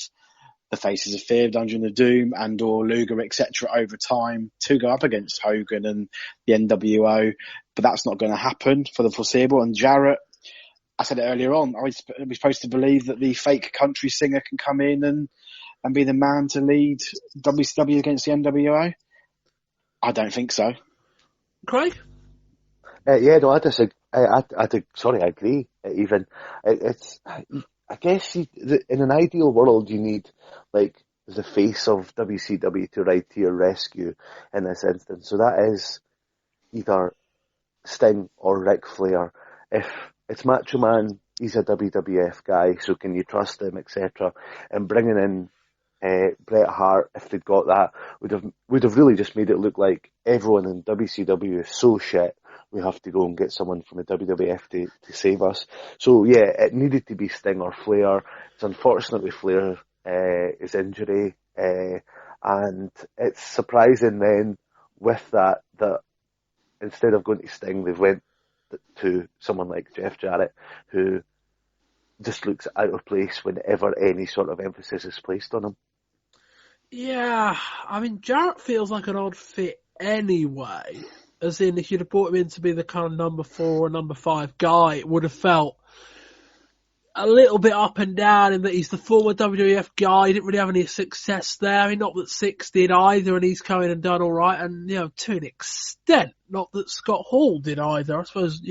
the Faces of Fear, Dungeon of Doom, and or Luger, etc. over time to go up against Hogan and the NWO? But that's not going to happen for the foreseeable. And Jarrett, I said it earlier on, are we supposed to believe that the fake country singer can come in and be the man to lead WCW against the NWO? I don't think so. Craig? Yeah, no, I disagree. I agree. Even it's, I guess in an ideal world, you need like the face of WCW to ride to your rescue in this instance. So that is either Sting or Ric Flair. If it's Macho Man, he's a WWF guy, so can you trust him, etc. And bringing in Bret Hart, if they'd got that, would have really just made it look like everyone in WCW is so shit. We have to go and get someone from the WWF to save us. So yeah, it needed to be Sting or Flair. It's unfortunate with Flair his injury, and it's surprising then with that instead of going to Sting, they've went to someone like Jeff Jarrett, who just looks out of place whenever any sort of emphasis is placed on him. Yeah, I mean, Jarrett feels like an odd fit anyway. As in, if you'd have brought him in to be the kind of number 4 or number 5 guy, it would have felt a little bit up and down in that he's the former WWF guy. He didn't really have any success there. I mean, not that Six did either, and he's come in and done all right. And, to an extent, not that Scott Hall did either. I suppose,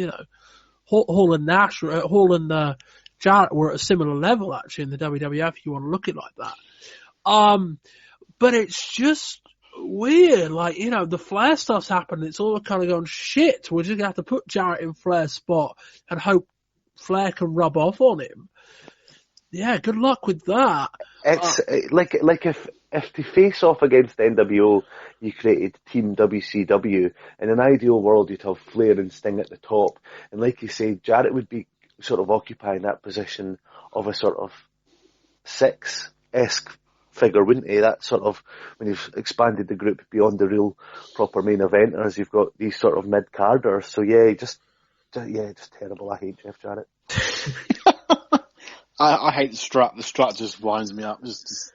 Hall and Nash, Hall and Jarrett were at a similar level, actually, in the WWF, if you want to look at it like that. But it's just weird, like, the Flair stuff's happened, it's all kind of going, shit, we're just going to have to put Jarrett in Flair's spot and hope Flair can rub off on him. Yeah, good luck with that. It's like if to face off against NWO, you created Team WCW, in an ideal world you'd have Flair and Sting at the top, and like you say, Jarrett would be sort of occupying that position of a sort of 6-esque figure, wouldn't he? That sort of, when you've expanded the group beyond the real proper main eventers, you've got these sort of mid-carders. So yeah, just terrible. I hate Jeff Jarrett. I hate the strut. The strut just winds me up. Please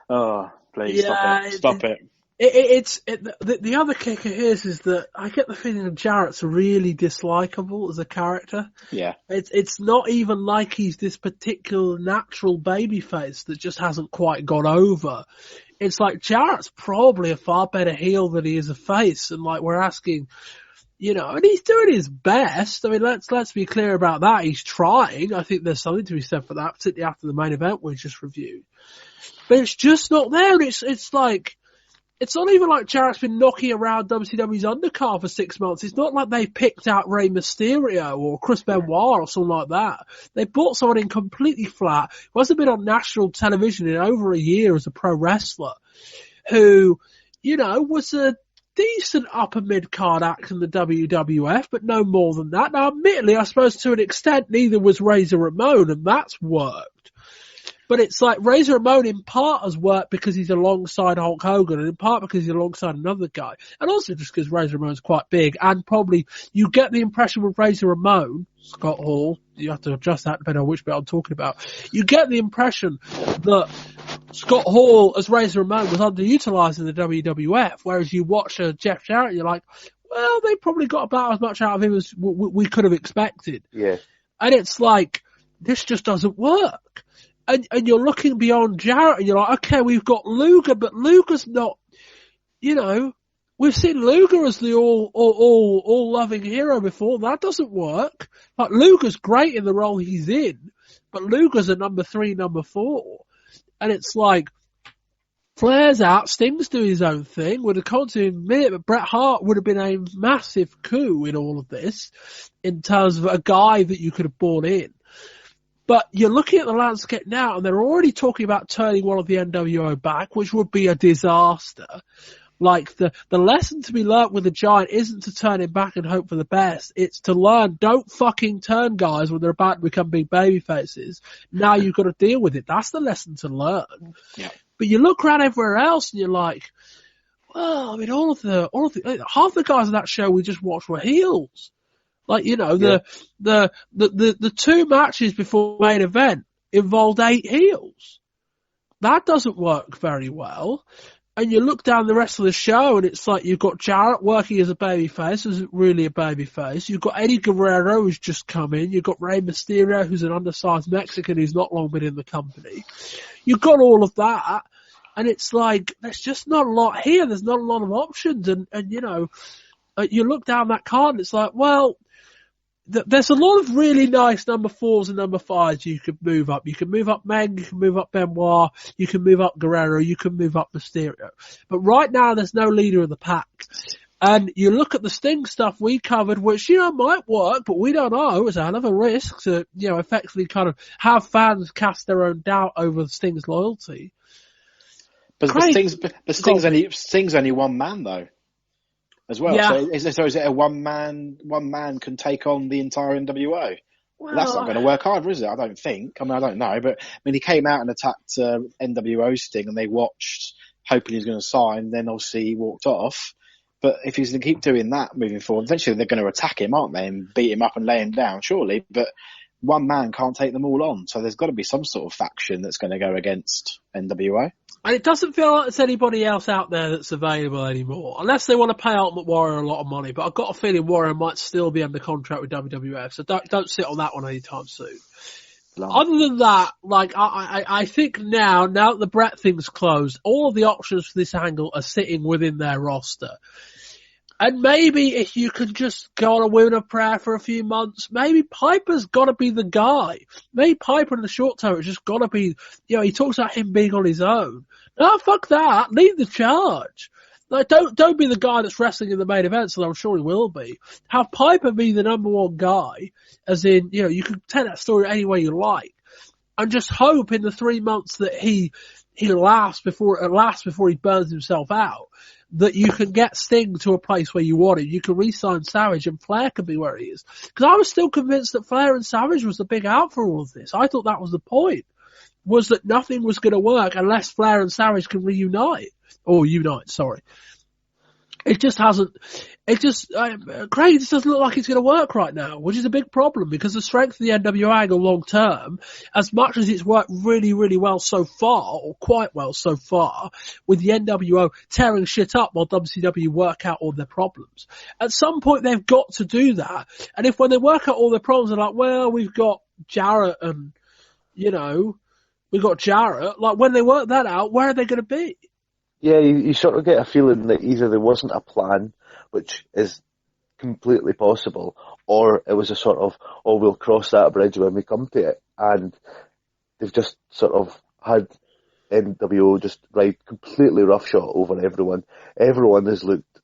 stop it. The other kicker here is that I get the feeling that Jarrett's really dislikable as a character. Yeah. It's not even like he's this particular natural babyface that just hasn't quite got over. It's like Jarrett's probably a far better heel than he is a face, and like we're asking, and he's doing his best. I mean, let's be clear about that. He's trying. I think there's something to be said for that, particularly after the main event we just reviewed. But it's just not there. It's like, it's not even like Jarrett's been knocking around WCW's undercard for 6 months. It's not like they picked out Rey Mysterio or Chris Benoit or something like that. They brought someone in completely flat, who hasn't been on national television in over a year as a pro wrestler, who, was a decent upper mid-card act in the WWF, but no more than that. Now, admittedly, I suppose to an extent, neither was Razor Ramon, and that's worked. But it's like Razor Ramon in part has worked because he's alongside Hulk Hogan, and in part because he's alongside another guy. And also just because Razor Ramon's quite big, and probably you get the impression with Razor Ramon, Scott Hall, you have to adjust that depending on which bit I'm talking about, you get the impression that Scott Hall as Razor Ramon was underutilised in the WWF, whereas you watch Jeff Jarrett, you're like, well, they probably got about as much out of him as we could have expected. Yeah. And it's like, this just doesn't work. And you're looking beyond Jarrett and you're like, okay, we've got Luger, but Luger's not, we've seen Luger as the all loving hero before. That doesn't work. Like, Luger's great in the role he's in, but Luger's a number 3, number 4. And it's like, Flair's out, Sting's doing his own thing. Would have continued in a minute, but Bret Hart would have been a massive coup in all of this in terms of a guy that you could have brought in. But you're looking at the landscape now, and they're already talking about turning one of the NWO back, which would be a disaster. Like, the lesson to be learnt with the Giant isn't to turn him back and hope for the best. It's to learn, don't fucking turn guys when they're about to become big baby faces. Now you've got to deal with it. That's the lesson to learn. Yeah. But you look around everywhere else, and you're like, well, I mean, all of the half the guys on that show we just watched were heels. Like, the 2 matches before the main event involved 8 heels. That doesn't work very well. And you look down the rest of the show and it's like you've got Jarrett working as a babyface, isn't really a babyface. You've got Eddie Guerrero who's just come in. You've got Rey Mysterio who's an undersized Mexican who's not long been in the company. You've got all of that. And it's like, there's just not a lot here. There's not a lot of options. And you look down that card and it's like, well, there's a lot of really nice number 4s and number 5s you could move up. You can move up Meg, you can move up Benoit, you can move up Guerrero, you can move up Mysterio. But right now there's no leader of the pack. And you look at the Sting stuff we covered, which, might work, but we don't know. It's a hell of a risk to, effectively kind of have fans cast their own doubt over Sting's loyalty. But Sting's only one man though. As well, yeah. So is it a one man can take on the entire NWO? Well, that's not going to work either, is it? I don't think. I mean, I don't know, but he came out and attacked NWO Sting, and they watched, hoping he was going to sign. Then obviously he walked off. But if he's going to keep doing that moving forward, eventually they're going to attack him, aren't they, and beat him up and lay him down, surely. But one man can't take them all on, so there's got to be some sort of faction that's going to go against NWO. And it doesn't feel like there's anybody else out there that's available anymore, unless they want to pay Ultimate Warrior a lot of money. But I've got a feeling Warrior might still be under contract with WWF, so don't sit on that one anytime soon. Other than that, like, I think now that the Bret thing's closed, all of the options for this angle are sitting within their roster. And maybe if you can just go on a women of prayer for a few months, maybe Piper's got to be the guy. Maybe Piper in the short term has just got to be, he talks about him being on his own. No, fuck that. Lead the charge. Like, don't be the guy that's wrestling in the main event, so I'm sure he will be. Have Piper be the number 1 guy, as in, you can tell that story any way you like. And just hope in the 3 months that he lasts before he burns himself out, that you can get Sting to a place where you want him. You can re-sign Savage and Flair can be where he is. Because I was still convinced that Flair and Savage was the big out for all of this. I thought that was the point. Was that nothing was going to work unless Flair and Savage can reunite. Or unite, sorry. It just hasn't, Craig, this doesn't look like it's going to work right now, which is a big problem because the strength of the NWO angle long term, as much as it's worked really, really well so far, or quite well so far, with the NWO tearing shit up while WCW work out all their problems. At some point they've got to do that, and if when they work out all their problems they're like, well, we've got Jarrett and, we've got Jarrett, like when they work that out, where are they going to be? Yeah, you sort of get a feeling that either there wasn't a plan, which is completely possible, or it was a sort of, we'll cross that bridge when we come to it. And they've just sort of had NWO just ride completely roughshod over everyone. Everyone has looked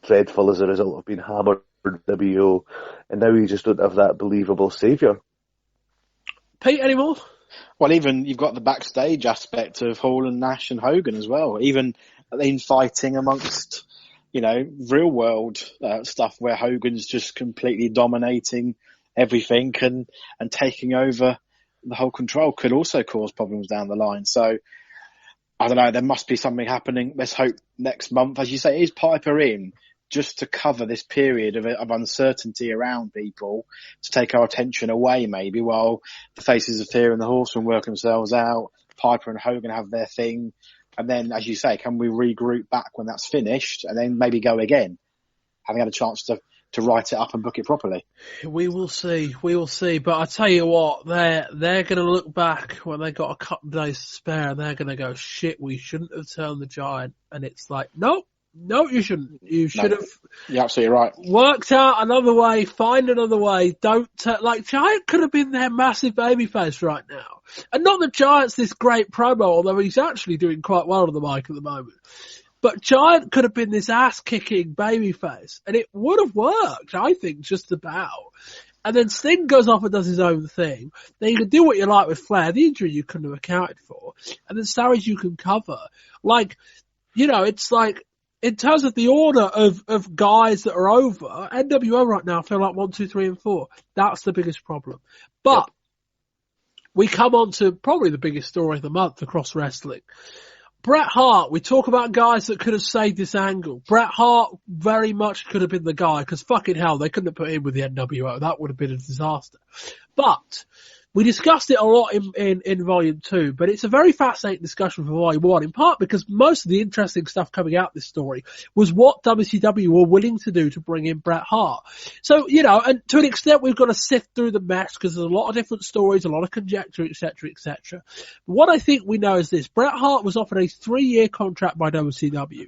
dreadful as a result of being hammered for WO, and now you just don't have that believable saviour. Pete, any more? Well, even you've got the backstage aspect of Hall and Nash and Hogan as well. Even in fighting amongst, real world stuff where Hogan's just completely dominating everything and taking over the whole control could also cause problems down the line. So I don't know, there must be something happening. Let's hope next month, as you say, is Piper in just to cover this period of uncertainty around people, to take our attention away maybe while the Faces of Fear and the Horsemen work themselves out, Piper and Hogan have their thing, and then, as you say, can we regroup back when that's finished and then maybe go again, having had a chance to write it up and book it properly? We will see. But I tell you what, they're going to look back when they got a couple of days to spare and they're going to go, shit, we shouldn't have turned the Giant. And it's like, no, you shouldn't. You should have. You're absolutely right. Worked out another way, find another way. Giant could have been their massive babyface right now. And not that Giant's this great promo, although he's actually doing quite well on the mic at the moment. But Giant could have been this ass-kicking babyface, and it would have worked, I think, just about. And then Sting goes off and does his own thing. Then you can do what you like with Flair, the injury you couldn't have accounted for. And then stories you can cover. It's like, in terms of the order of guys that are over, NWO right now feel like 1, 2, 3, and 4. That's the biggest problem. But we come on to probably the biggest story of the month across wrestling. Bret Hart, we talk about guys that could have saved this angle. Bret Hart very much could have been the guy, because fucking hell, they couldn't have put him with the NWO. That would have been a disaster. But we discussed it a lot in Volume 2, but it's a very fascinating discussion for Volume 1, in part because most of the interesting stuff coming out this story was what WCW were willing to do to bring in Bret Hart. So, and to an extent we've got to sift through the mess because there's a lot of different stories, a lot of conjecture, etc., etc. What I think we know is this: Bret Hart was offered a 3-year contract by WCW,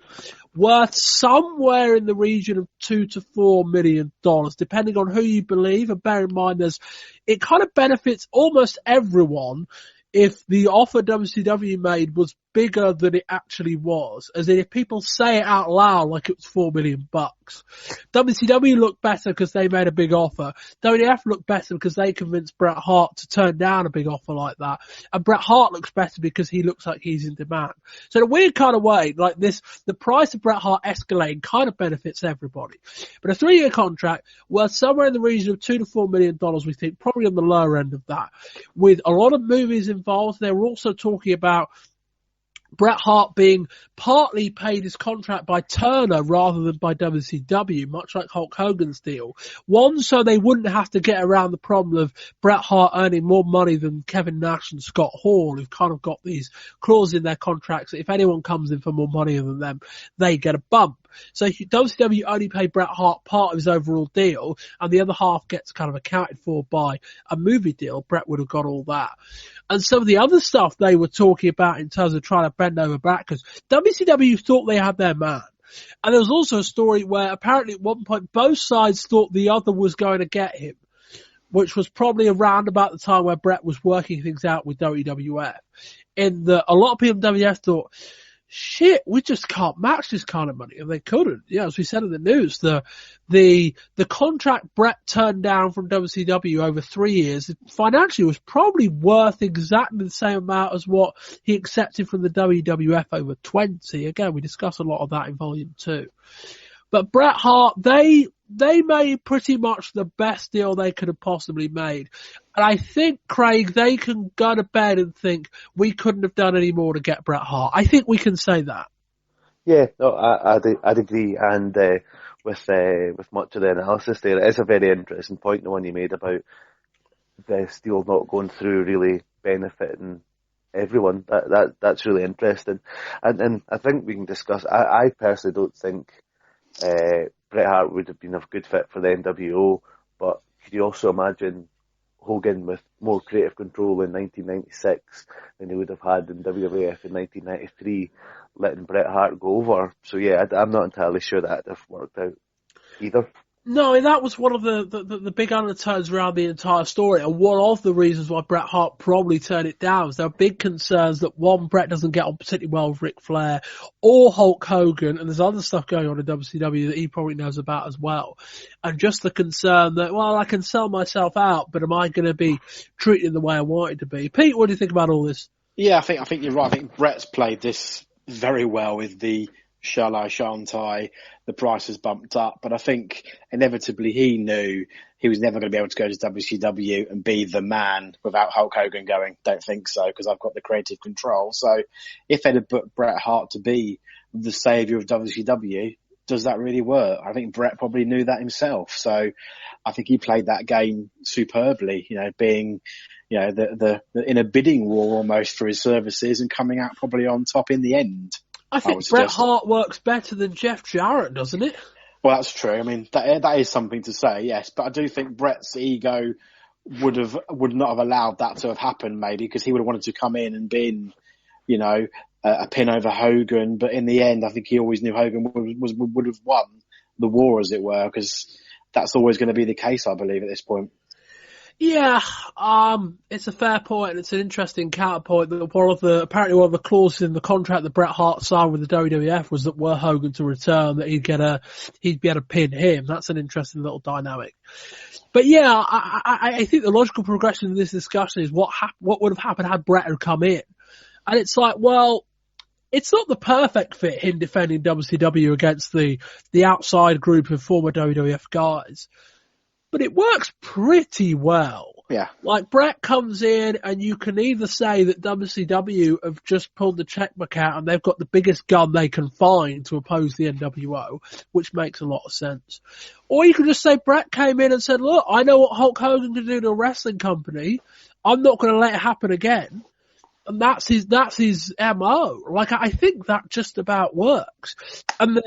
worth somewhere in the region of $2 to $4 million, depending on who you believe. And bear in mind, it kind of benefits almost everyone if the offer WCW made was bigger than it actually was. As in, if people say it out loud like it was $4 million. WCW looked better because they made a big offer. WWF looked better because they convinced Bret Hart to turn down a big offer like that. And Bret Hart looks better because he looks like he's in demand. So in a weird kind of way, like this, the price of Bret Hart escalating kind of benefits everybody. But a 3-year contract worth somewhere in the region of $2 to $4 million, we think, probably on the lower end of that. With a lot of movies involved, they were also talking about Bret Hart being partly paid his contract by Turner rather than by WCW, much like Hulk Hogan's deal. One, so they wouldn't have to get around the problem of Bret Hart earning more money than Kevin Nash and Scott Hall, who've kind of got these clauses in their contracts that if anyone comes in for more money than them, they get a bump. So WCW only paid Bret Hart part of his overall deal, and the other half gets kind of accounted for by a movie deal. Bret would have got all that. And some of the other stuff they were talking about in terms of trying to bend over backwards, WCW thought they had their man. And there was also a story where apparently at one point both sides thought the other was going to get him, which was probably around about the time where Bret was working things out with WWF. In that a lot of people in WWF thought, shit, we just can't match this kind of money. And they couldn't. Yeah, as we said in the news, the contract Bret turned down from WCW over 3 years financially was probably worth exactly the same amount as what he accepted from the WWF over 20. Again, we discussed a lot of that in Volume 2. But Bret Hart, they made pretty much the best deal they could have possibly made. And I think, Craig, they can go to bed and think we couldn't have done any more to get Bret Hart. I think we can say that. Yeah, no, I'd agree. And with much of the analysis there, it is a very interesting point, the one you made about this deal not going through really benefiting everyone. That's really interesting. And I think we can discuss, I personally don't think Bret Hart would have been a good fit for the NWO, but could you also imagine Hogan with more creative control in 1996 than he would have had in WWF in 1993, letting Bret Hart go over? So yeah, I'm not entirely sure that would have worked out either. No, and that was one of the big undertones around the entire story, and one of the reasons why Bret Hart probably turned it down was there are big concerns that, one, Bret doesn't get on particularly well with Ric Flair or Hulk Hogan, and there's other stuff going on in WCW that he probably knows about as well. And just the concern that, well, I can sell myself out, but am I going to be treated the way I wanted to be? Pete, what do you think about all this? Yeah, I think you're right. I think Bret's played this very well with the shall I, shan't I, the price has bumped up. But I think inevitably he knew he was never going to be able to go to WCW and be the man without Hulk Hogan going, don't think so, because I've got the creative control. So if they'd have booked Bret Hart to be the saviour of WCW, does that really work? I think Bret probably knew that himself. So I think he played that game superbly, being, the in a bidding war almost for his services and coming out probably on top in the end. I think Bret Hart works better than Jeff Jarrett, doesn't it? Well, that's true. I mean, that is something to say, yes. But I do think Bret's ego would not have allowed that to have happened, maybe, because he would have wanted to come in and been, a pin over Hogan. But in the end, I think he always knew Hogan would have won the war, as it were, because that's always going to be the case, I believe, at this point. Yeah, it's a fair point, and it's an interesting counterpoint that apparently one of the clauses in the contract that Bret Hart signed with the WWF was that were Hogan to return, that he'd be able to pin him. That's an interesting little dynamic. But yeah, I think the logical progression of this discussion is what would have happened had Bret had come in. And it's like, well, it's not the perfect fit, him defending WCW against the outside group of former WWF guys. But it works pretty well. Yeah. Like, Bret comes in and you can either say that WCW have just pulled the checkbook out and they've got the biggest gun they can find to oppose the NWO, which makes a lot of sense. Or you can just say Bret came in and said, look, I know what Hulk Hogan can do to a wrestling company. I'm not going to let it happen again. And that's his MO. Like, I think that just about works. And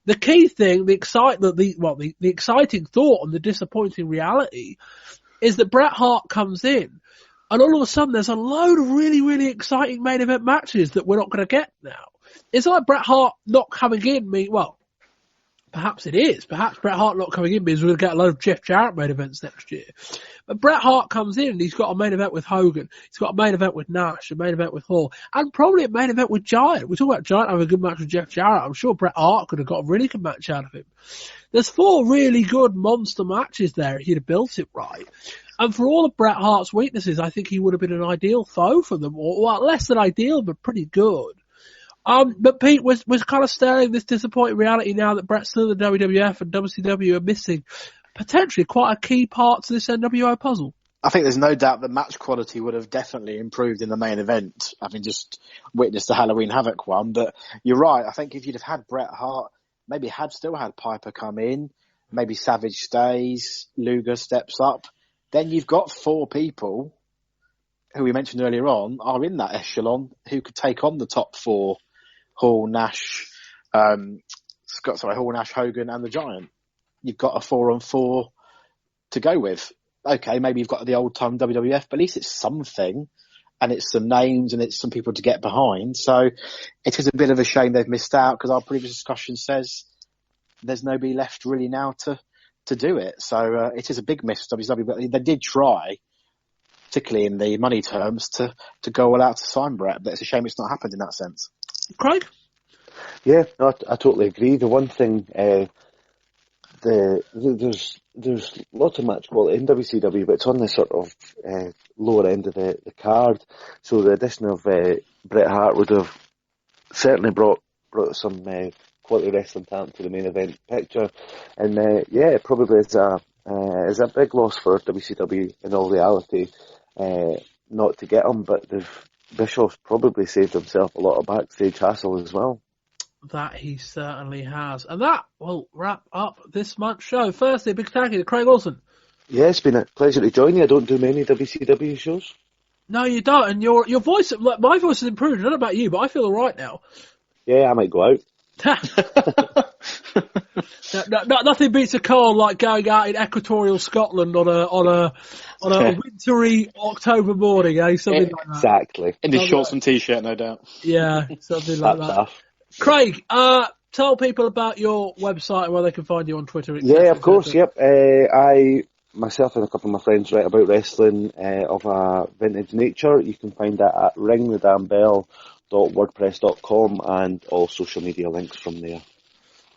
the key thing, the exciting thought and the disappointing reality is that Bret Hart comes in and all of a sudden there's a load of really, really exciting main event matches that we're not going to get now. It's like Bret Hart not coming in perhaps it is. Perhaps Bret Hart not coming in means we're going to get a load of Jeff Jarrett main events next year. But Bret Hart comes in and he's got a main event with Hogan. He's got a main event with Nash, a main event with Hall, and probably a main event with Giant. We talk about Giant having a good match with Jeff Jarrett. I'm sure Bret Hart could have got a really good match out of him. There's 4 really good monster matches there if he'd have built it right. And for all of Bret Hart's weaknesses, I think he would have been an ideal foe for them. Or less than ideal, but pretty good. But Pete, we're kind of staring this disappointing reality now that Bret's still in the WWF and WCW are missing potentially quite a key part to this NWO puzzle. I think there's no doubt that match quality would have definitely improved in the main event, having just witnessed the Halloween Havoc one. But you're right. I think if you'd have had Bret Hart, maybe still had Piper come in, maybe Savage stays, Luger steps up, then you've got 4 people who we mentioned earlier on are in that echelon who could take on the top 4. Hall, Nash, Hogan and the Giant. You've got a 4-on-4 to go with. Okay, maybe you've got the old time WWF, but at least it's something, and it's some names and it's some people to get behind. So it is a bit of a shame they've missed out because our previous discussion says there's nobody left really now to do it. So it is a big miss for WCW, but they did try, particularly in the money terms, to go all out to sign Bret, but it's a shame it's not happened in that sense. Craig? Yeah, no, I totally agree. The one thing, there's lots of match quality in WCW, but it's on the sort of lower end of the card. So the addition of Bret Hart would have certainly brought some quality wrestling talent to the main event picture, and it probably is a big loss for WCW in all reality, not to get him, but Bischoff's probably saved himself a lot of backstage hassle as well. That he certainly has. And that will wrap up this month's show. Firstly, a big thank you to Craig Wilson. Yeah, it's been a pleasure to join you. I don't do many WCW shows. No, you don't. And your voice, my voice has improved. I don't know about you, but I feel all right now. Yeah, I might go out. Nothing beats a cold like going out in equatorial Scotland on a wintry October morning, eh? Something like that. Exactly. In his shorts and t-shirt, no doubt. Yeah, something like that. Tough. Craig, tell people about your website and where they can find you on Twitter. Yeah, of course. Yep. I myself and a couple of my friends write about wrestling of a vintage nature. You can find that at ringthedambell.wordpress.com and all social media links from there.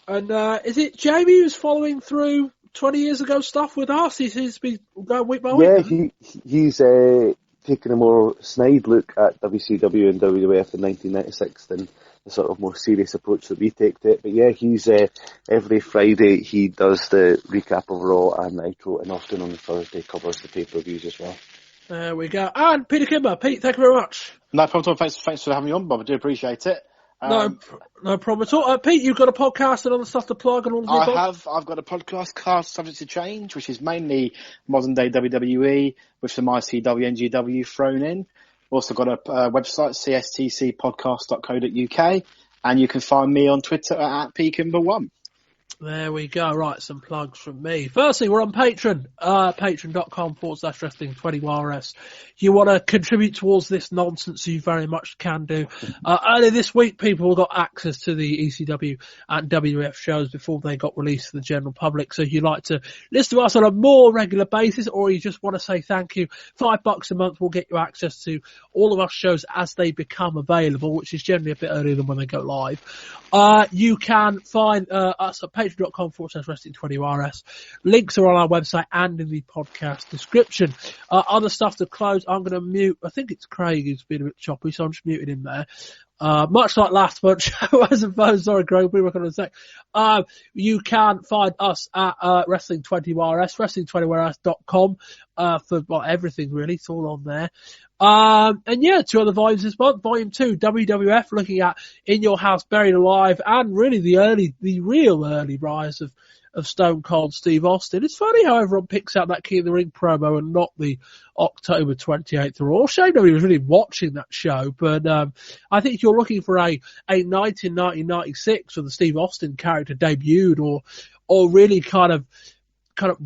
And is it Jamie who's following through 20 years ago stuff with us? He seems to be going week by week. Yeah, he's taken a more snide look at WCW and WWF in 1996 than the sort of more serious approach that we take to it. But yeah, he's every Friday he does the recap of Raw and Nitro, and often on the Thursday covers the pay-per-views as well. There we go. And Peter Kimber. Pete, thank you very much. No problem at all. Thanks for having me on, Bob. I do appreciate it. No problem at all. Pete, you've got a podcast and other stuff to plug and all of that? I've got a podcast cast subject to change, which is mainly modern day WWE with some ICW, NGW thrown in. Also got a website, cstcpodcast.co.uk, and you can find me on Twitter at pkimber1. There we go. Right, some plugs from me. Firstly, we're on Patreon, patreon.com/wrestling20rs. You want to contribute towards this nonsense, you very much can do. Earlier this week, people got access to the ECW and WWF shows before they got released to the general public. So if you'd like to listen to us on a more regular basis, or you just want to say thank you, $5 a month will get you access to all of our shows as they become available, which is generally a bit earlier than when they go live. You can find us at patreon.com/wrestling20rs. Links are on our website and in the podcast description. Other stuff to close, I'm going to mute. I think it's Craig who's been a bit choppy, so I'm just muting him there. Much like last month, I suppose, sorry Craig, we'll be working on a sec. You can find us at Wrestling20rs, Wrestling20rs.com, for everything really, it's all on there. And yeah, 2 other volumes this month. Volume 2, WWF, looking at In Your House, Buried Alive, and really the real early rise of Stone Cold Steve Austin. It's funny how everyone picks out that King of the Ring promo and not the October 28th Raw. Shame nobody was really watching that show, but I think if you're looking for a 1996 where the Steve Austin character debuted or really kind of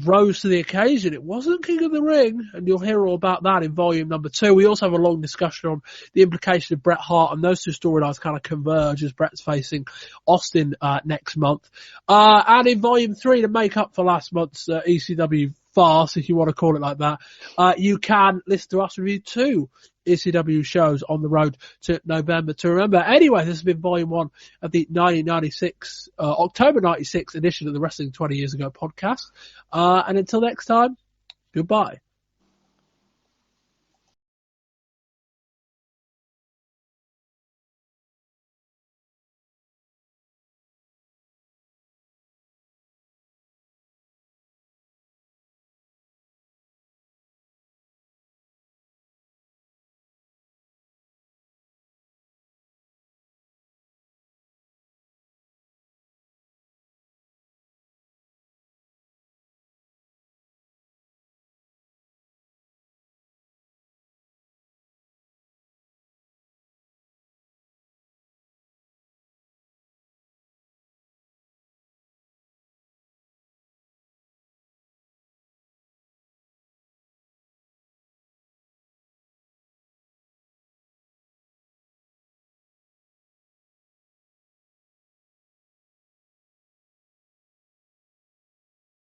rose to the occasion, it wasn't King of the Ring, and you'll hear all about that in volume number 2. We also have a long discussion on the implication of Bret Hart, and those two storylines kind of converge as Bret's facing Austin next month. And in volume 3, to make up for last month's ECW farce, if you want to call it like that, you can listen to us review 2 ECW shows on the road to November to remember. Anyway, this has been volume 1 of the 1996, October 96 edition of the Wrestling 20 Years Ago podcast. And until next time, goodbye.